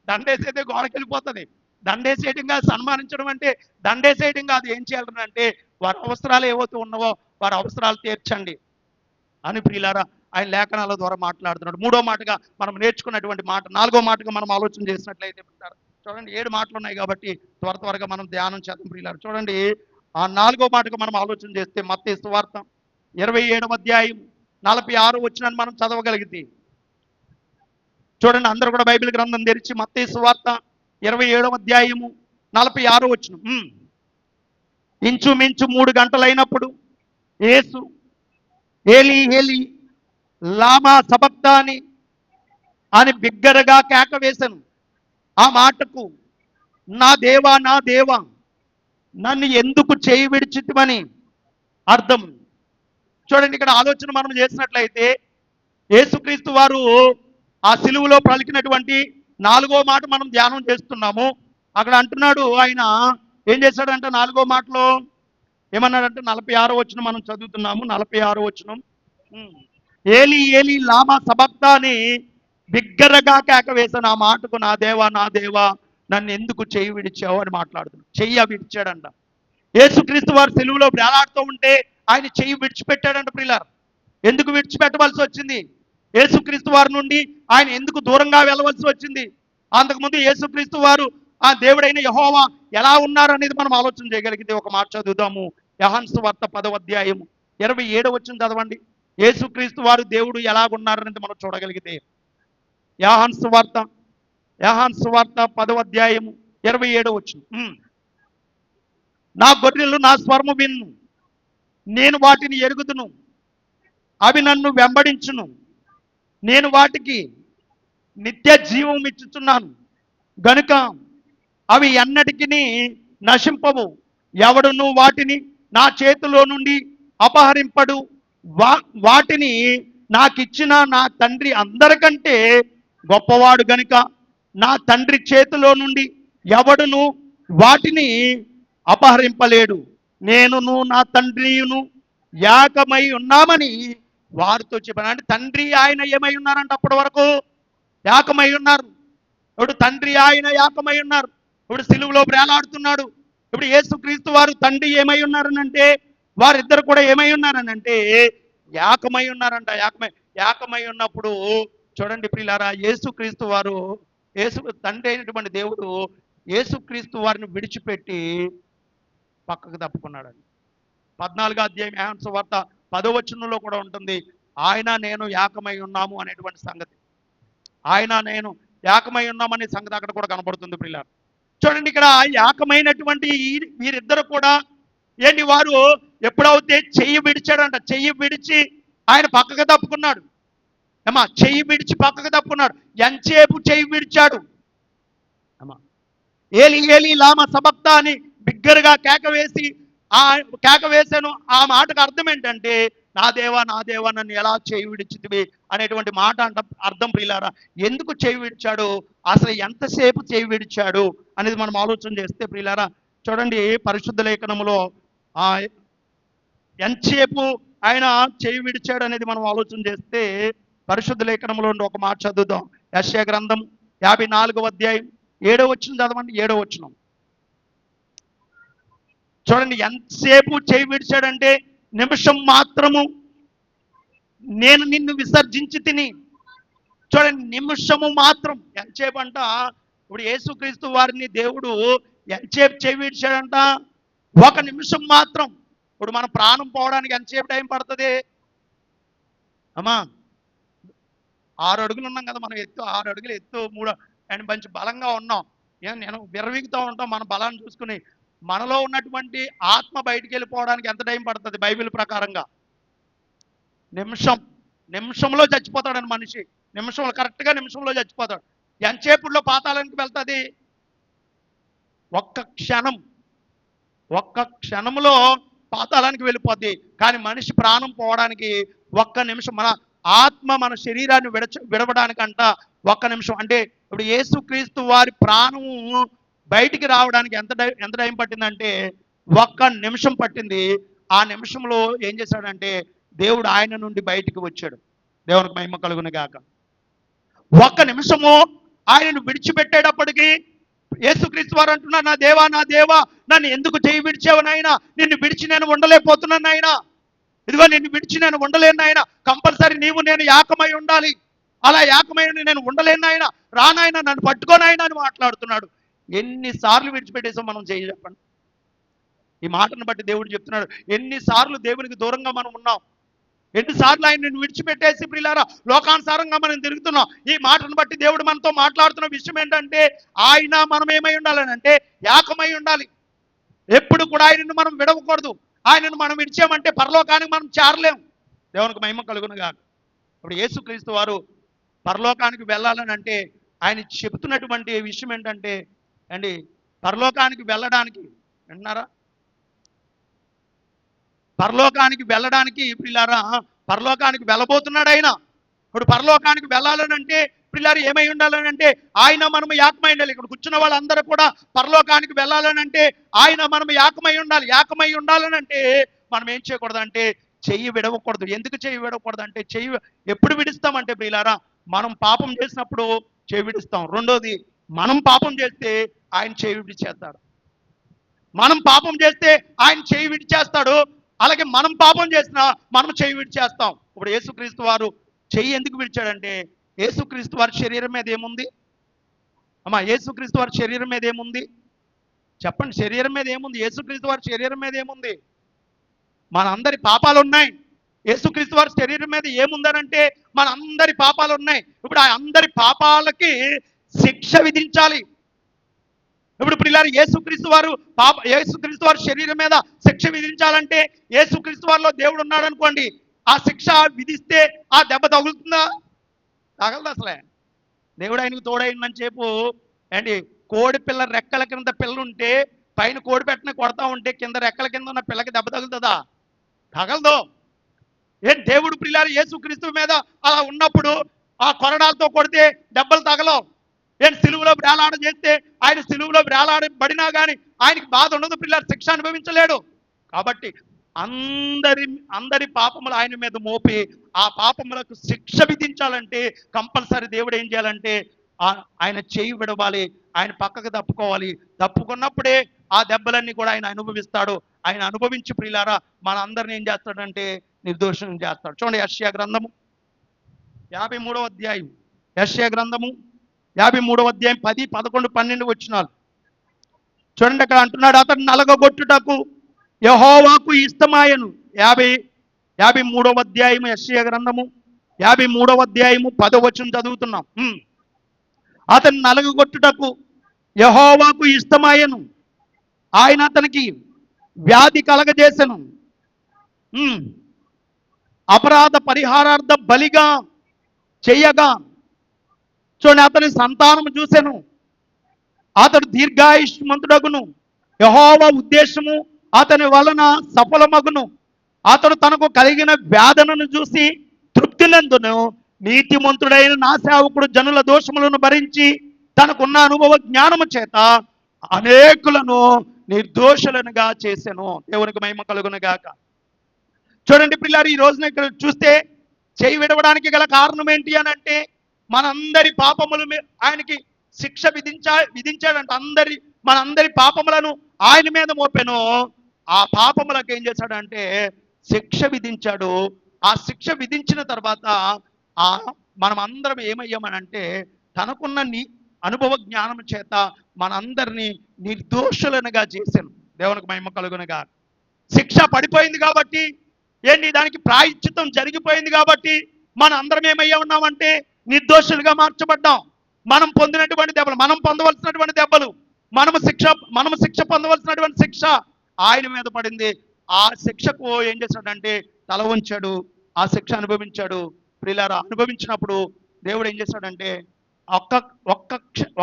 దండేసేదే గోడకి వెళ్ళిపోతుంది. దండేసేయడం కాదు. సన్మానించడం అంటే దండేసేయడం కాదు. ఏం చేయాలంటే వారి అవసరాలు ఏవైతే ఉన్నావో వారి అవసరాలు తీర్చండి అని ప్రియులారా ఆయన లేఖనాల ద్వారా మాట్లాడుతున్నాడు. మూడో మాటగా మనం నేర్చుకున్నటువంటి మాట, నాలుగో మాటగా మనం ఆలోచన చేసినట్లయితే చూడండి, 7 మాటలు ఉన్నాయి కాబట్టి త్వరగా మనం ధ్యానం చేద్దాం ప్రియులారా. చూడండి, ఆ నాలుగో మాటగా మనం ఆలోచన చేస్తే మత్తయి సువార్త 27వ అధ్యాయం 46 వచనాన్ని మనం చదవగలిగితే, చూడండి అందరూ కూడా బైబిల్ గ్రంథం తెరిచి మత్తయి సువార్త 27వ అధ్యాయము 46 వచనం. ఇంచుమించు 3 గంటలైనప్పుడు యేసు ఏలి ఏలి లామా సబక్తాని అని బిగ్గరగా కేక వేశాను. ఆ మాటకు నా దేవా నా దేవా నన్ను ఎందుకు చేయి విడిచితివని అర్థం. చూడండి, ఇక్కడ ఆలోచన మనం చేసినట్లయితే యేసుక్రీస్తు వారు ఆ సిలువలో పలికినటువంటి 4వ మాట మనం ధ్యానం చేస్తున్నాము. అక్కడ అంటున్నాడు, ఆయన ఏం చేశాడంటే 4వ మాటలో ఏమన్నాడంటే 46వ వచనం మనం చదువుతున్నాము. 46వ వచనం, ఏలి ఏలి లామా సబక్తాని బిగ్గరగా కేక వేశాను. ఆ మాటకు నా దేవా నా దేవా నన్ను ఎందుకు చెయ్యి విడిచావు అని మాట్లాడుతున్నాడు. చెయ్యి విడిచాడంట. యేసుక్రీస్తు వారు సిలువలో వేలాడుతూ ఉంటే ఆయన చెయ్యి విడిచిపెట్టాడంట ప్రియులారా. ఎందుకు విడిచిపెట్టవలసి వచ్చింది? యేసుక్రీస్తు వారి నుండి ఆయన ఎందుకు దూరంగా వెళ్ళవలసి వచ్చింది? అంతకుముందు యేసుక్రీస్తు వారు ఆ దేవుడైన యెహోవా ఎలా ఉన్నారు అనేది మనం ఆలోచన చేయగలిగితే ఒక మాట చదువుదాము. యోహాను సువార్త 10వ అధ్యాయము 27వ వచనం చదవండి. యేసుక్రీస్తు వారు దేవుడు ఎలాగున్నారనేది మనం చూడగలిగితే యోహాను సువార్త 10వ అధ్యాయము 27వ వచనం. నా గొర్రెలు నా స్వరము విన్ను, నేను వాటిని ఎరుగుదును, అవి నన్ను వెంబడించును, నేను వాటికి నిత్య జీవం ఇచ్చుచున్నాను గనుక అవి ఎన్నటికి నశింపవు, ఎవడును వాటిని నా చేతిలో నుండి అపహరింపడు. వాటిని నాకిచ్చిన నా తండ్రి అందరికంటే గొప్పవాడు గనుక నా తండ్రి చేతిలో నుండి ఎవడును వాటిని అపహరింపలేడు. నేనును నా తండ్రియును యాకమై ఉన్నామని వారితో చెప్పాను. అంటే తండ్రి ఆయన ఏమై ఉన్నారంట అప్పటి వరకు? యాకమై ఉన్నారు. ఇప్పుడు తండ్రి ఆయన యాకమై ఉన్నారు. ఇప్పుడు సిలువలో వేలాడుతున్నాడు. ఇప్పుడు యేసుక్రీస్తు వారు తండ్రి ఏమై ఉన్నారనంటే వారిద్దరు కూడా ఏమై ఉన్నారనంటే యాకమై ఉన్నారంట. యాకమై ఉన్నప్పుడు చూడండి ప్రియులారా, యేసుక్రీస్తు వారు తండ్రి అయినటువంటి దేవుడు యేసుక్రీస్తు వారిని విడిచిపెట్టి పక్కకు తప్పుకున్నాడండి. 14వ అధ్యాయం యోహాను సువార్త 10వ వచనంలో కూడా ఉంటుంది, ఆయన నేను యాకమై ఉన్నాము అనేటువంటి సంగతి. ఆయన నేను యాకమై ఉన్నామనే సంగతి అక్కడ కూడా కనబడుతుంది ప్రియులారా. చూడండి, ఇక్కడ యాకమైనటువంటి వీరిద్దరు కూడా ఏంటి, వారు ఎప్పుడైతే చెయ్యి విడిచాడంట, చెయ్యి విడిచి ఆయన పక్కకు తప్పుకున్నాడు. ఏమా, చెయ్యి విడిచి పక్కకు తప్పుకున్నాడు. ఎంతసేపు చెయ్యి విడిచాడు? అమ్మా, ఏలి ఏలి లామ సబక్తా అని బిగ్గరగా కేక వేసి కేక వేశాను. ఆ మాటకు అర్థం ఏంటంటే, నా దేవా నన్ను ఎలా చేయి విడిచితివి అనేటువంటి మాట అంట అర్థం ప్రియులారా. ఎందుకు చేయి విడిచాడు, అసలు ఎంతసేపు చేయి విడిచాడు అనేది మనం ఆలోచన చేస్తే ప్రియులారా, చూడండి పరిశుద్ధ లేఖనములో ఎంతసేపు ఆయన చేయి విడిచాడు అనేది మనం ఆలోచన చేస్తే పరిశుద్ధ లేఖనంలో ఒక మాట చదువుదాం. యెషయా గ్రంథం 54వ అధ్యాయం 7వ వచనం చదవండి. 7వ వచనం చూడండి, ఎంతసేపు చేయి విడిచాడంటే నిమిషం మాత్రము నేను నిన్ను విసర్జించి తిని. చూడండి, నిమిషము మాత్రం. ఎంతసేపు అంట, ఇప్పుడు యేసుక్రీస్తు వారిని దేవుడు ఎంతసేపు చేయి విడిచాడంట? ఒక నిమిషం మాత్రం. ఇప్పుడు మన ప్రాణం పోవడానికి ఎంతసేపు టైం పడుతుంది అమ్మా? 6 అడుగులు ఉన్నాం కదా మనం, 6 అడుగులు ఎత్తు, 3 అండ్ మంచి బలంగా ఉన్నాం. నేను విర్రవీగుతూ ఉంటాం మన బలాన్ని చూసుకుని. మనలో ఉన్నటువంటి ఆత్మ బయటికి వెళ్ళిపోవడానికి ఎంత టైం పడుతుంది బైబిల్ ప్రకారంగా? నిమిషంలో చచ్చిపోతాడని మనిషి. కరెక్ట్గా నిమిషంలో చచ్చిపోతాడు. ఎంతసేపుల్లో పాతాళానికి వెళ్తుంది? ఒక్క క్షణంలో పాతాళానికి వెళ్ళిపోద్ది. కానీ మనిషి ప్రాణం పోవడానికి ఒక్క నిమిషం. మన ఆత్మ మన శరీరాన్ని విడవడానికంట ఒక్క నిమిషం. అంటే ఇప్పుడు యేసుక్రీస్తు వారి ప్రాణము బయటికి రావడానికి ఎంత టైం పట్టిందంటే ఒక్క నిమిషం పట్టింది. ఆ నిమిషంలో ఏం చేశాడంటే దేవుడు ఆయన నుండి బయటికి వచ్చాడు. దేవునికి మహిమ కలుగును గాక. ఒక్క నిమిషము ఆయనను విడిచిపెట్టేటప్పటికి యేసుక్రీస్తు వారు అంటున్నారు, నా దేవా నన్ను ఎందుకు చేయి విడిచావు నాయనా? నిన్ను విడిచి నేను ఉండలేకపోతున్నాను నాయనా. ఇదిగో నిన్ను విడిచి నేను ఉండలేను నాయన. కంపల్సరీ నీవు నేను యాకమై ఉండాలి. అలా యాకమై నేను ఉండలేను నాయన. రానాయన నన్ను పట్టుకోనాయన అని మాట్లాడుతున్నాడు. ఎన్నిసార్లు విడిచిపెట్టేసాం మనం చేయి చెప్పండి. ఈ మాటను బట్టి దేవుడు చెప్తున్నాడు, ఎన్నిసార్లు దేవునికి దూరంగా మనం ఉన్నాం, ఎన్నిసార్లు ఆయన నిన్ను విడిచిపెట్టేసి ప్రియులారా లోకానుసారంగా మనం తిరుగుతున్నాం. ఈ మాటను బట్టి దేవుడు మనతో మాట్లాడుతున్న విషయం ఏంటంటే, ఆయన మనం ఏమై ఉండాలని అంటే యాకమై ఉండాలి. ఎప్పుడు కూడా ఆయనను మనం విడవకూడదు. ఆయనను మనం విడిచామంటే పరలోకానికి మనం చేరలేం. దేవునికి మహిమ కలుగును గాక. ఇప్పుడు యేసుక్రీస్తు వారు పరలోకానికి వెళ్ళాలని అంటే ఆయన చెబుతున్నటువంటి విషయం ఏంటంటే అండి, పరలోకానికి వెళ్ళడానికి వింటున్నారా? పరలోకానికి వెళ్ళడానికి ప్రియులారా, పరలోకానికి వెళ్ళబోతున్నాడు ఆయన. ఇప్పుడు పరలోకానికి వెళ్ళాలని అంటే ప్రియులారు ఏమై ఉండాలని అంటే ఆయన మనం యాకమై ఉండాలి. ఇక్కడ కూర్చున్న వాళ్ళందరూ కూడా పరలోకానికి వెళ్ళాలని అంటే ఆయన మనం యాకమై ఉండాలి. యాకమై ఉండాలని అంటే మనం ఏం చేయకూడదు అంటే చెయ్యి విడవకూడదు. ఎందుకు చెయ్యి విడవకూడదు అంటే, చెయ్యి ఎప్పుడు విడుస్తామంటే ప్రియులారా, మనం పాపం చేసినప్పుడు చెయ్యి విడుస్తాం. రెండోది, మనం పాపం చేస్తే ఆయన చెయ్యి విడిచేస్తాడు. మనం పాపం చేస్తే ఆయన చెయ్యి విడిచేస్తాడు. అలాగే మనం పాపం చేసినా మనం చెయ్యి విడిచేస్తాం. ఇప్పుడు యేసుక్రీస్తు వారు చెయ్యి ఎందుకు విడిచాడంటే, యేసుక్రీస్తు వారి శరీరం మీద ఏముంది అమ్మా? యేసుక్రీస్తు వారి శరీరం మీద ఏముంది చెప్పండి? శరీరం మీద ఏముంది? యేసుక్రీస్తు వారి శరీరం మీద ఏముంది? మన అందరి పాపాలు ఉన్నాయి. యేసుక్రీస్తు వారి శరీరం మీద ఏముందనంటే మన అందరి పాపాలు ఉన్నాయి. ఇప్పుడు ఆ అందరి పాపాలకి శిక్ష విధించాలి. ఇప్పుడు పిల్లలు యేసుక్రీస్తు వారి శరీరం మీద శిక్ష విధించాలంటే యేసుక్రీస్తు వారిలో దేవుడు ఉన్నాడు అనుకోండి, ఆ శిక్ష విధిస్తే ఆ దెబ్బ తగులుతుందా? తగలదు అసలే. దేవుడు ఆయనకు తోడైందని చెప్పు ఏంటి, కోడి పిల్ల రెక్కల కింద పిల్ల ఉంటే పైన కోడి పెట్టిన కొడతా ఉంటే కింద రెక్కల కింద ఉన్న పిల్లకి దెబ్బ తగులుతుందా? తగలదు. దేవుడు పిల్లలు యేసుక్రీస్తు మీద అలా ఉన్నప్పుడు ఆ కొరడాలతో కొడితే దెబ్బలు తగలవు. సిలువలో వేలాడ చేస్తే ఆయన సిలువలో వేలాడబడినా కానీ ఆయనకి బాధ ఉండదు. పిల్లలు శిక్ష అనుభవించలేడు. కాబట్టి అందరి అందరి పాపములు ఆయన మీద మోపి ఆ పాపములకు శిక్ష విధించాలంటే కంపల్సరీ దేవుడు ఏం చేయాలంటే ఆయన చేయి విడవాలి, ఆయన పక్కకు తప్పుకోవాలి. తప్పుకున్నప్పుడే ఆ దెబ్బలన్నీ కూడా ఆయన అనుభవిస్తాడు. ఆయన అనుభవించి ప్రియులారా మన అందరిని ఏం చేస్తాడంటే నిర్దోషం చేస్తాడు. చూడండి యెషయా గ్రంథము 53వ అధ్యాయం, యెషయా గ్రంథము 53వ అధ్యాయం 10, 11, 12 వచనాలు చూడండి. అక్కడ అంటున్నాడు, అతడు నలగగొట్టుటకు యెహోవాకు ఇష్టమాయను. 53వ అధ్యాయము యెషయా గ్రంథము 53వ అధ్యాయము 10వ వచనం చదువుతున్నాం. అతను నలగగొట్టుటకు యెహోవాకు ఇష్టమాయను, ఆయన అతనికి వ్యాధి కలగజేసెను, అపరాధ పరిహారార్థ బలిగా చెయ్యగా చూడండి అతని సంతానము చూసెను, అతడు దీర్ఘాయుష్మంతుడగును, యెహోవా ఉద్దేశము అతని వలన సఫలమగును, అతడు తనకు కలిగిన వేదనను చూసి తృప్తినందును, నీతిమంతుడైన నా సేవకుడు జనుల దోషములను భరించి తనకున్న అనుభవ జ్ఞానము చేత అనేకులను నిర్దోషులనుగా చేసెను. దేవునికి మహిమ కలుగును గాక. చూడండి పిల్లలు, ఈ రోజున ఇక్కడ చూస్తే చేయి విడవడానికి గల కారణం ఏంటి అని అంటే మనందరి పాపములు ఆయనకి శిక్ష విధించాడంట. మనందరి పాపములను ఆయన మీద మోపెను. ఆ పాపములకు ఏం చేశాడంటే శిక్ష విధించాడు. ఆ శిక్ష విధించిన తర్వాత మనం అందరం ఏమయ్యామనంటే తనకున్న అనుభవ జ్ఞానం చేత మనందరినీ నిర్దోషులనుగా చేశాను. దేవునికి మహిమ కలుగునుగా. శిక్ష పడిపోయింది కాబట్టి ఏంటి, దానికి ప్రాయశ్చిత్తం జరిగిపోయింది కాబట్టి మన అందరం ఏమయ్యా ఉన్నామంటే నిర్దోషులుగా మార్చబడ్డాం. మనం పొందినటువంటి దెబ్బలు, మనం పొందవలసినటువంటి దెబ్బలు, మనము శిక్ష పొందవలసినటువంటి శిక్ష ఆయన మీద పడింది. ఆ శిక్షకు ఏం చేశాడంటే తల ఉంచాడు, ఆ శిక్ష అనుభవించాడు. ప్రియులారా, అనుభవించినప్పుడు దేవుడు ఏం చేశాడంటే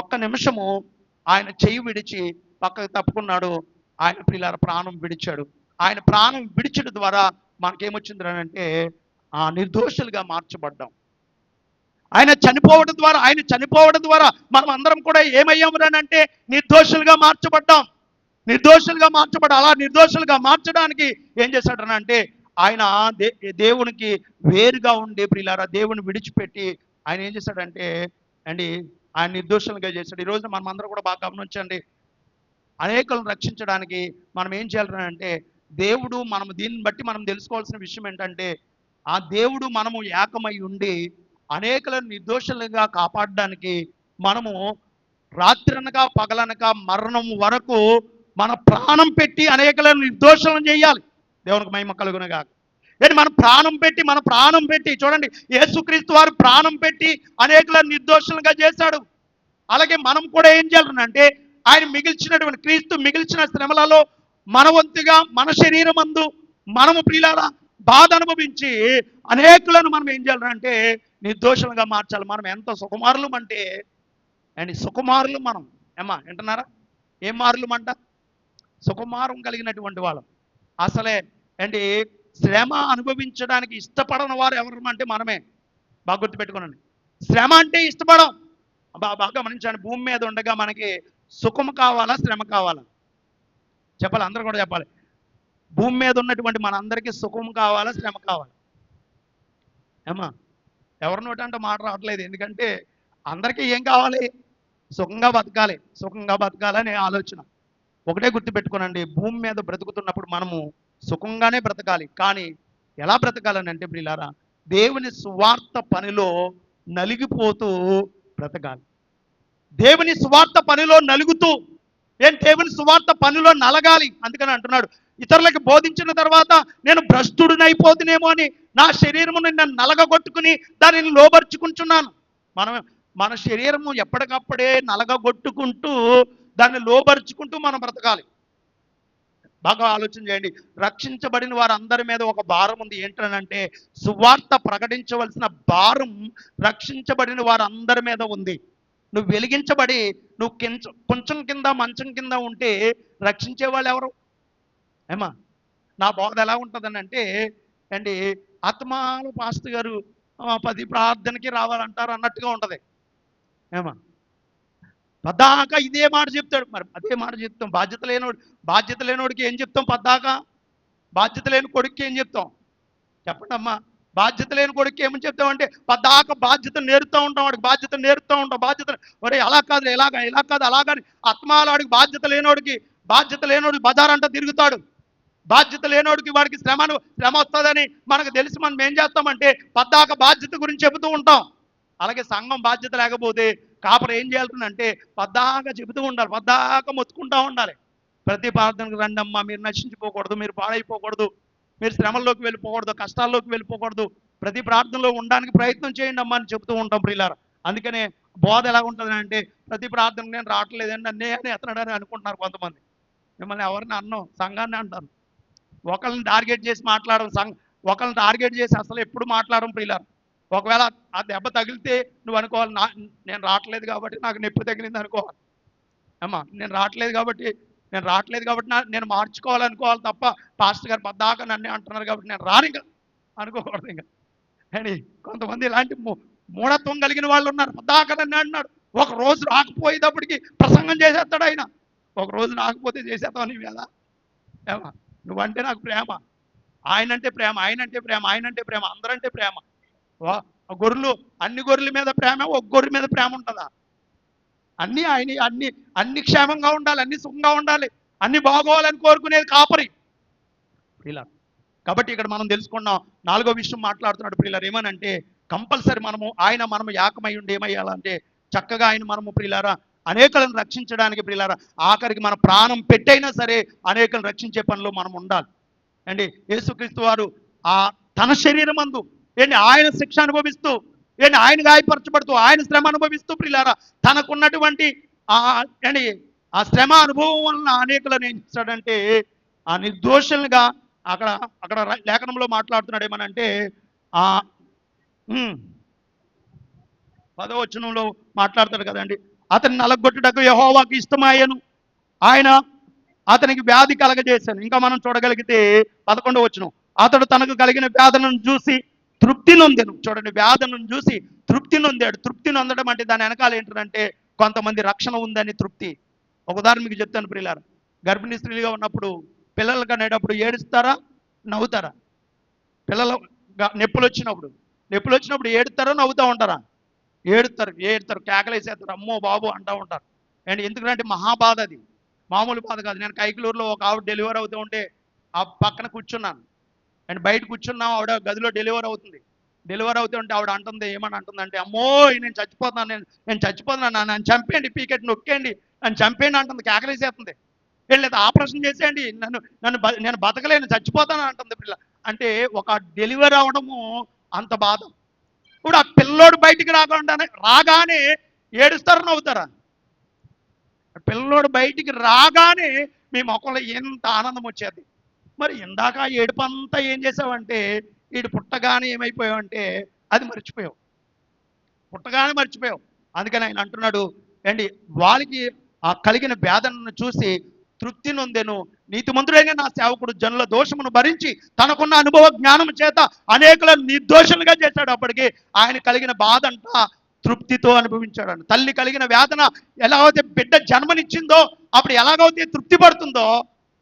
ఒక్క నిమిషము ఆయన చెయ్యి విడిచి పక్కకు తప్పుకున్నాడు. ఆయన ప్రియులారా ప్రాణం విడిచాడు. ఆయన ప్రాణం విడిచడం ద్వారా మనకేమొచ్చింది అంటే నిర్దోషులుగా మార్చబడ్డాం. ఆయన చనిపోవడం ద్వారా మనం అందరం కూడా ఏమయ్యాము అంటే నిర్దోషులుగా మార్చబడ్డాం. అలా నిర్దోషులుగా మార్చడానికి ఏం చేశాడనంటే ఆయన దేవునికి వేరుగా ఉండే ప్రియులారా దేవుని విడిచిపెట్టి ఆయన ఏం చేశాడంటే ఆయన నిర్దోషులుగా చేశాడు. ఈ రోజున మనం అందరం కూడా బాగా గమనించండి. అనేకులను రక్షించడానికి మనం ఏం చేయాలంటే దేవుడు దీన్ని బట్టి మనం తెలుసుకోవాల్సిన విషయం ఏంటంటే ఆ దేవుడు మనము ఏకమై ఉండి అనేకులను నిర్దోషులుగా కాపాడడానికి మనము రాత్రనక పగలనక మరణం వరకు మన ప్రాణం పెట్టి అనేకులను నిర్దోషులను చేయాలి. దేవునికి మహిమ కలుగునుగా. మన ప్రాణం పెట్టి చూడండి, యేసుక్రీస్తు వారు ప్రాణం పెట్టి అనేకులను నిర్దోషులుగా చేశాడు. అలాగే మనం కూడా ఏం చేయాలంటే క్రీస్తు మిగిల్చిన శ్రమలలో మన వంతుగా మన శరీరమందు మనము ప్రియులారా బాధ అనుభవించి అనేకులను మనం ఏం చేయాలంటే నిర్దోషులుగా మార్చాలి. మనం ఎంత సుకుమారులం అంటే సుకుమారులు మనం వింటున్నారా? ఏం మారులమంట? సుకుమారం కలిగినటువంటి వాళ్ళం. అసలే శ్రమ అనుభవించడానికి ఇష్టపడని వారు ఎవరు అంటే మనమే. బాగా గుర్తుపెట్టుకోనండి. శ్రమ అంటే ఇష్టపడం. బాగా గమనించండి. భూమి మీద ఉండగా మనకి సుఖం కావాలా, శ్రమ కావాలా? చెప్పాలి, అందరూ కూడా చెప్పాలి. భూమి మీద ఉన్నటువంటి మనందరికీ సుఖం కావాలా, శ్రమ కావాలా? ఎవరి నోటంటే మాట రావట్లేదు. ఎందుకంటే అందరికీ ఏం కావాలి? సుఖంగా బతకాలనే ఆలోచన. ఒకటే గుర్తుపెట్టుకోనండి, భూమి మీద బ్రతుకుతున్నప్పుడు మనము సుఖంగానే బ్రతకాలి. కానీ ఎలా బ్రతకాలని అంటే ప్రియులారా దేవుని సువార్త పనిలో నలిగిపోతూ బ్రతకాలి. దేవుని సువార్త పనిలో నలుగుతూ దేవుని సువార్త పనిలో నలగాలి. అందుకని అంటున్నాడు, ఇతరులకు బోధించిన తర్వాత నేను భ్రష్టుడినైపోతునేమో అని నా శరీరము నిన్న నలగగొట్టుకుని దానిని లోబర్చుకుంటున్నాను. మన శరీరము ఎప్పటికప్పుడే నలగగొట్టుకుంటూ దాన్ని లోబరుచుకుంటూ మనం బ్రతకాలి. బాగా ఆలోచన చేయండి. రక్షించబడిన వారందరి మీద ఒక భారం ఉంది. ఏంటనంటే సువార్త ప్రకటించవలసిన భారం రక్షించబడిన వారందరి మీద ఉంది. నువ్వు వెలిగించబడి నువ్వు కొంచెం కింద మంచం కింద ఉంటే రక్షించే వాళ్ళు ఎవరు? నా బోధ ఎలా ఉంటుందని అంటే ఆత్మాలు పాస్టర్ గారు 10 ప్రార్థనకి రావాలంటారు అన్నట్టుగా ఉంటుంది. పద్దాక ఇదే మాట చెప్తాడు. మరి అదే మాట చెప్తాం. బాధ్యత లేనోడికి ఏం చెప్తాం? పద్దాక బాధ్యత లేని కొడుక్కి ఏం చెప్తాం చెప్పండి అమ్మా? బాధ్యత లేని కొడుక్కి ఏమని చెప్తామంటే పద్దాక బాధ్యతలు నేర్పుతూ ఉంటాం, వాడికి బాధ్యతలు నేర్పుతూ ఉంటాం. బాధ్యతలు ఒరే అలా కాదు ఎలాగా, ఇలా కాదు అలాగని ఆత్మాలాడికి బాధ్యత లేనోడికి బజార్ అంతా తిరుగుతాడు. బాధ్యత లేనోడికి వాడికి శ్రమ వస్తుందని మనకు తెలిసి మనం ఏం చేస్తామంటే పద్దాక బాధ్యత గురించి చెబుతూ ఉంటాం. అలాగే సంఘం బాధ్యత లేకపోతే కాపరు ఏం చేయాలంటే పద్దాక చెబుతూ ఉండాలి, పద్దాక మొత్తుకుంటూ ఉండాలి. ప్రతి ప్రార్థనకు రండి అమ్మా, మీరు నశించిపోకూడదు, మీరు పాడైపోకూడదు, మీరు శ్రమల్లోకి వెళ్ళిపోకూడదు, కష్టాల్లోకి వెళ్ళిపోకూడదు, ప్రతి ప్రార్థనలో ఉండడానికి ప్రయత్నం చేయండి అమ్మా అని చెబుతూ ఉంటాం ప్రియులారా. అందుకనే బోధ ఎలా ఉంటుంది అంటే ప్రతి ప్రార్థనకు నేను రావట్లేదండి, అన్నే అని ఎత్తనాడని అనుకుంటున్నారు కొంతమంది. మిమ్మల్ని ఎవరిని అన్నం, సంఘాన్ని అంటారు. ఒకళ్ళని టార్గెట్ చేసి ఒకళ్ళని టార్గెట్ చేసి అసలు ఎప్పుడు మాట్లాడడం ప్రియులారా. ఒకవేళ ఆ దెబ్బ తగిలితే నువ్వు అనుకోవాలి, నేను రావట్లేదు కాబట్టి నాకు నొప్పి తగిలింది అనుకోవాలి అమ్మా. నేను రావట్లేదు కాబట్టి నేను మార్చుకోవాలనుకోవాలి తప్ప పాస్టర్ గారు పద్దాక నన్నే అంటున్నారు కాబట్టి నేను రాను ఇంకా అనుకోకూడదు. ఇంకా అని కొంతమంది ఇలాంటి మూఢత్వం కలిగిన వాళ్ళు ఉన్నారు. పద్దాక నన్నే అంటున్నాడు. ఒక రోజు రాకపోయేటప్పటికి ప్రసంగం చేసేస్తాడు ఆయన. ఒక రోజు రాకపోతే చేసేస్తావు నీ మీద ఏమా? నువ్వంటే నాకు ప్రేమ, ఆయనంటే ప్రేమ, అందరంటే ప్రేమ. అన్ని గొర్రెల మీద ప్రేమ, ఒక గొర్రె మీద ప్రేమ ఉంటుందా? అన్ని క్షేమంగా ఉండాలి, అన్ని సుఖంగా ఉండాలి, అన్ని బాగోవాలని కోరుకునేది కాపరి ప్రియులారా. కాబట్టి ఇక్కడ మనం తెలుసుకున్నాం, 4వ విషయం మాట్లాడుతున్నాడు ప్రియులారా. ఏమనంటే కంపల్సరీ మనము ఏకమై ఉండి ఏమయ్యాలంటే చక్కగా మనము ప్రియులారా అనేకలను రక్షించడానికి ప్రియులారా, ఆఖరికి మన ప్రాణం పెట్టైనా సరే అనేకలను రక్షించే పనిలో మనం ఉండాలి అండి. యేసుక్రీస్తు వారు తన శరీరం మందు ఆయన శిక్ష అనుభవిస్తూ ఆయన గాయపరచబడుతూ ఆయన శ్రమ అనుభవిస్తూ ప్రియులారా తనకున్నటువంటి ఆ శ్రమ అనుభవం వలన అనేకులను ఏం చేస్తాడంటే ఆ నిర్దోషులుగా అక్కడ లేఖనంలో మాట్లాడుతున్నాడు. ఏమనంటే 10వ వచనంలో మాట్లాడతాడు కదండి, అతన్ని నలగొట్టుటకు యెహోవాకు ఇష్టమాయను, ఆయన అతనికి వ్యాధి కలగజేశాను. ఇంకా మనం చూడగలిగితే 11వ వచనం, అతడు తనకు కలిగిన వ్యాధులను చూసి తృప్తి నొందెను. చూడండి, వ్యాధులను చూసి తృప్తి నొందాడు. తృప్తి నొందడం అంటే దాని వెనకాల ఏంటంటే కొంతమంది రక్షణ ఉందని తృప్తి. ఒక ఉదాహరణ మీకు చెప్తాను ప్రియులారా. గర్భిణీ స్త్రీలుగా ఉన్నప్పుడు పిల్లలు కనేటప్పుడు ఏడుస్తారా, నవ్వుతారా? పిల్లలు నొప్పులు వచ్చినప్పుడు ఏడుస్తారా, నవ్వుతూ ఉంటారా? ఏడుతారు, కేకలేసేస్తారు, అమ్మో బాబు అంటూ ఉంటారు. అండ్ ఎందుకంటే మహాబాధ, అది మామూలు బాధ కాదు. నేను కైకలూరులో ఒక ఆవిడ డెలివరీ అవుతూ ఉంటే ఆ పక్కన కూర్చున్నాను అండ్ బయట కూర్చున్నాం. ఆవిడ గదిలో డెలివరీ అవుతుంటే ఆవిడ ఏమని అంటుందంటే, అమ్మో నేను చచ్చిపోతున్నాను, నన్ను చంపేయండి, పీకెట్ నొక్కేయండి, నన్ను చంపేయండి అంటుంది, కేకలేసేస్తుంది. వెళ్ళేది ఆపరేషన్ చేసేయండి, నేను బతకలేను, చచ్చిపోతాను అంటుంది పిల్ల. అంటే ఒక డెలివరీ అవడము అంత బాధ. ఇప్పుడు ఆ పిల్లోడు బయటికి రాగానే ఏడుస్తారా, నవ్వుతారా? పిల్లోడు బయటికి రాగానే మీ ముఖంలో ఎంత ఆనందం వచ్చేది. మరి ఇందాక ఏడుపంతా ఏం చేసావంటే వీడు పుట్టగానే ఏమైపోయావంటే అది మర్చిపోయావు. అందుకని ఆయన అంటున్నాడు అండి, వాళ్ళకి ఆ కలిగిన వేదనను చూసి తృప్తి నొందెను. నీతిమంతుడైన నా సేవకుడు జనుల దోషమును భరించి తనకున్న అనుభవ జ్ఞానం చేత అనేకులను నిర్దోషులుగా చేశాడు. అప్పటికి ఆయన కలిగిన బాధ అంతా తృప్తితో అనుభవించాడు. తల్లి కలిగిన వేదన ఎలాగైతే బిడ్డ జన్మనిచ్చిందో అప్పుడు ఎలాగైతే తృప్తి పడుతుందో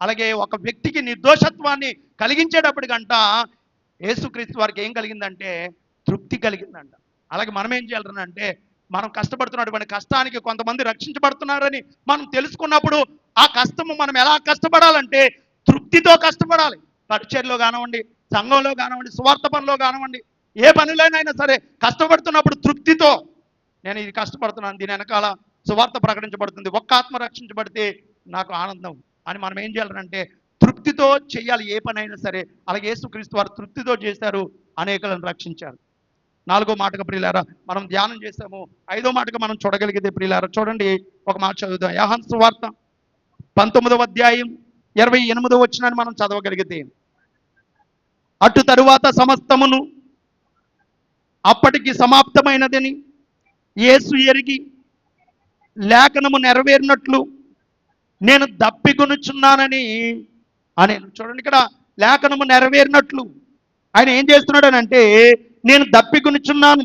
అలాగే ఒక వ్యక్తికి నిర్దోషత్వాన్ని కలిగించేటప్పటికంట యేసుక్రీస్తు వారికి ఏం కలిగిందంటే తృప్తి కలిగిందంట. అలాగే మనం ఏం చేయాలంటే మనం కష్టపడుతున్నటువంటి కష్టానికి కొంతమంది రక్షించబడుతున్నారని మనం తెలుసుకున్నప్పుడు ఆ కష్టము మనం ఎలా కష్టపడాలంటే తృప్తితో కష్టపడాలి. పరిచర్లో కానివ్వండి, సంఘంలో కానివ్వండి, సువార్త పనిలో కానివ్వండి, ఏ పనిలోనైనా సరే కష్టపడుతున్నప్పుడు తృప్తితో నేను ఇది కష్టపడుతున్నాను, దీని వెనకాల సువార్త ప్రకటించబడుతుంది, ఒక్క ఆత్మ రక్షించబడితే నాకు ఆనందం అని మనం ఏం చేయాలంటే తృప్తితో చేయాలి ఏ పనైనా సరే. అలాగే యేసుక్రీస్తు వారు తృప్తితో చేశారు, అనేకులను రక్షించారు. 4వ మాటగా ప్రియులారా మనం ధ్యానం చేసాము. 5వ మాటగా మనం చూడగలిగితే ప్రియులారా చూడండి, ఒక మాట చదువుదాం. యోహాను సువార్త 19వ అధ్యాయం 28వ వచనాన్ని మనం చదవగలిగితే, అటు తరువాత సమస్తమును అప్పటికి సమాప్తమైనదని యేసు ఎరిగి లేఖనము నెరవేరినట్లు నేను దప్పికొనుచున్నానని అనేను. చూడండి, ఇక్కడ లేఖనము నెరవేరినట్లు ఆయన ఏం చేస్తున్నాడనంటే నేను దప్పికొనుచున్నాను.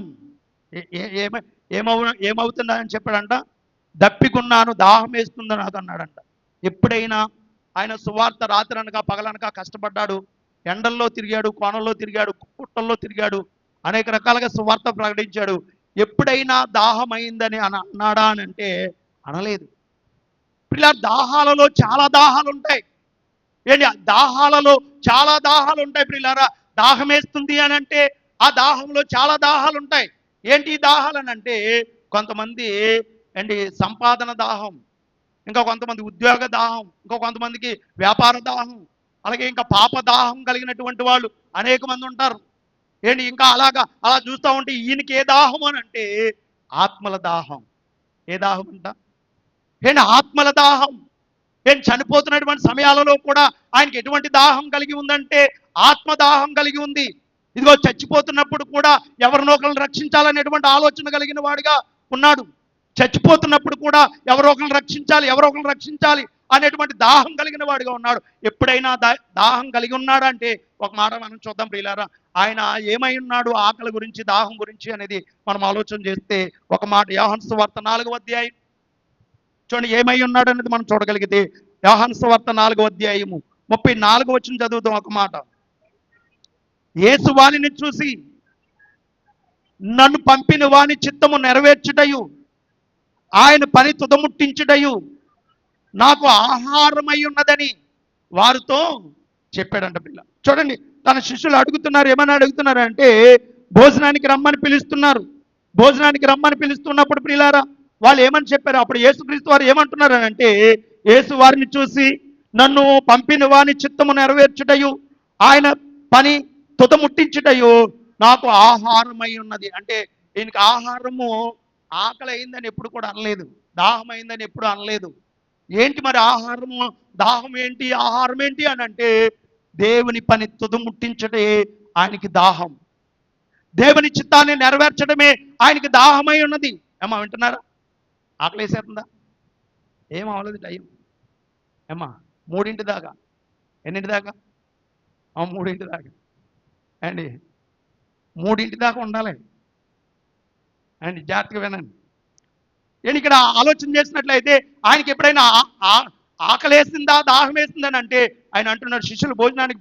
ఏమవుతుందని చెప్పాడంట, దప్పికొన్నాను, దాహం వేస్తుంది నాకు అన్నాడంట. ఎప్పుడైనా ఆయన సువార్త రాత్రనక పగలనక కష్టపడ్డాడు, ఎండల్లో తిరిగాడు, కోణల్లో తిరిగాడు, పుట్టల్లో తిరిగాడు, అనేక రకాలుగా సువార్త ప్రకటించాడు. ఎప్పుడైనా దాహమైందని అన్నాడా అని అంటే అనలేదు. ఇలా దాహాలలో చాలా దాహాలు ఉంటాయి. ఏంటి దాహాలలో చాలా దాహాలు ఉంటాయి ప్రియులారా. దాహం వేస్తుంది అని అంటే ఆ దాహంలో చాలా దాహాలు ఉంటాయి. ఏంటి ఈ దాహాలు అని అంటే కొంతమంది ఏంటి సంపాదన దాహం, ఇంకా కొంతమంది ఉద్యోగ దాహం, ఇంకా కొంతమందికి వ్యాపార దాహం, అలాగే ఇంకా పాప దాహం కలిగినటువంటి వాళ్ళు అనేక మంది ఉంటారు. ఏంటి ఇంకా అలా చూస్తూ ఉంటే ఈయనకి ఏ దాహం అని అంటే ఆత్మల దాహం. ఏ దాహం అంట? ఏంటి ఆత్మల దాహం. ఏంటి చనిపోతున్నటువంటి సమయాలలో కూడా ఆయనకి ఎటువంటి దాహం కలిగి ఉందంటే ఆత్మదాహం కలిగి ఉంది. ఇదిగో చచ్చిపోతున్నప్పుడు కూడా ఎవరినో ఒకరిని రక్షించాలనేటువంటి ఆలోచన కలిగిన వాడిగా ఉన్నాడు. చచ్చిపోతున్నప్పుడు కూడా ఎవరో ఒకరిని రక్షించాలి అనేటువంటి దాహం కలిగిన వాడిగా ఉన్నాడు. ఎప్పుడైనా దాహం కలిగి ఉన్నాడంటే ఒక మాట మనం చూద్దాం ప్రియులారా. ఆయన ఏమై ఉన్నాడు ఆకలి గురించి, దాహం గురించి అనేది మనం ఆలోచన చేస్తే ఒక మాట యోహాను సువార్త 4వ అధ్యాయం చూడండి ఏమై ఉన్నాడు అనేది మనం చూడగలిగితే. యోహాను సువార్త 4వ అధ్యాయము 34వ వచనం చదువుతాం ఒక మాట. యేసు వానిని చూసి నన్ను పంపిన వాని చిత్తము నెరవేర్చుటయు ఆయన పని తుదముట్టించుటయు నాకు ఆహారమై ఉన్నదని వారితో చెప్పాడంట పిల్ల. చూడండి తన శిష్యులు అడుగుతున్నారు, ఏమని అడుగుతున్నారు అంటే భోజనానికి రమ్మని పిలుస్తున్నారు. భోజనానికి రమ్మని పిలుస్తున్నప్పుడు ప్రియులారా వాళ్ళు ఏమని చెప్పారు? అప్పుడు యేసుక్రీస్తు వారు ఏమంటున్నారు అంటే యేసు వారిని చూసి నన్ను పంపిన వాని చిత్తము నెరవేర్చుటయు ఆయన పని తుదముట్టించుటయు నాకు ఆహారమై ఉన్నది. అంటే ఈయనకి ఆహారము ఆకలి అయిందని ఎప్పుడు కూడా అనలేదు, దాహం అయిందని ఎప్పుడు అనలేదు. ఏంటి మరి ఆహారము, దాహం ఏంటి, ఆహారం ఏంటి అని అంటే దేవుని పని తుదముట్టించటే ఆయనకి దాహం. దేవుని చిత్తాన్ని నెరవేర్చడమే ఆయనకి దాహమై ఉన్నది. ఏమా వింటున్నారా? ఆకలి వేసేస్తుందా? ఏం అవ్వలేదు టైం. ఏమా 3 దాకా, ఎన్నింటి దాకా? 3 దాకా అండి. 3 దాకా ఉండాలి అండి. జాగ్రత్తగా వినండి. నేను ఇక్కడ ఆలోచన చేసినట్లయితే ఆయనకి ఎప్పుడైనా ఆకలేసిందా, దాహం వేసిందని అంటే ఆయన అంటున్నాడు, శిష్యులు భోజనానికి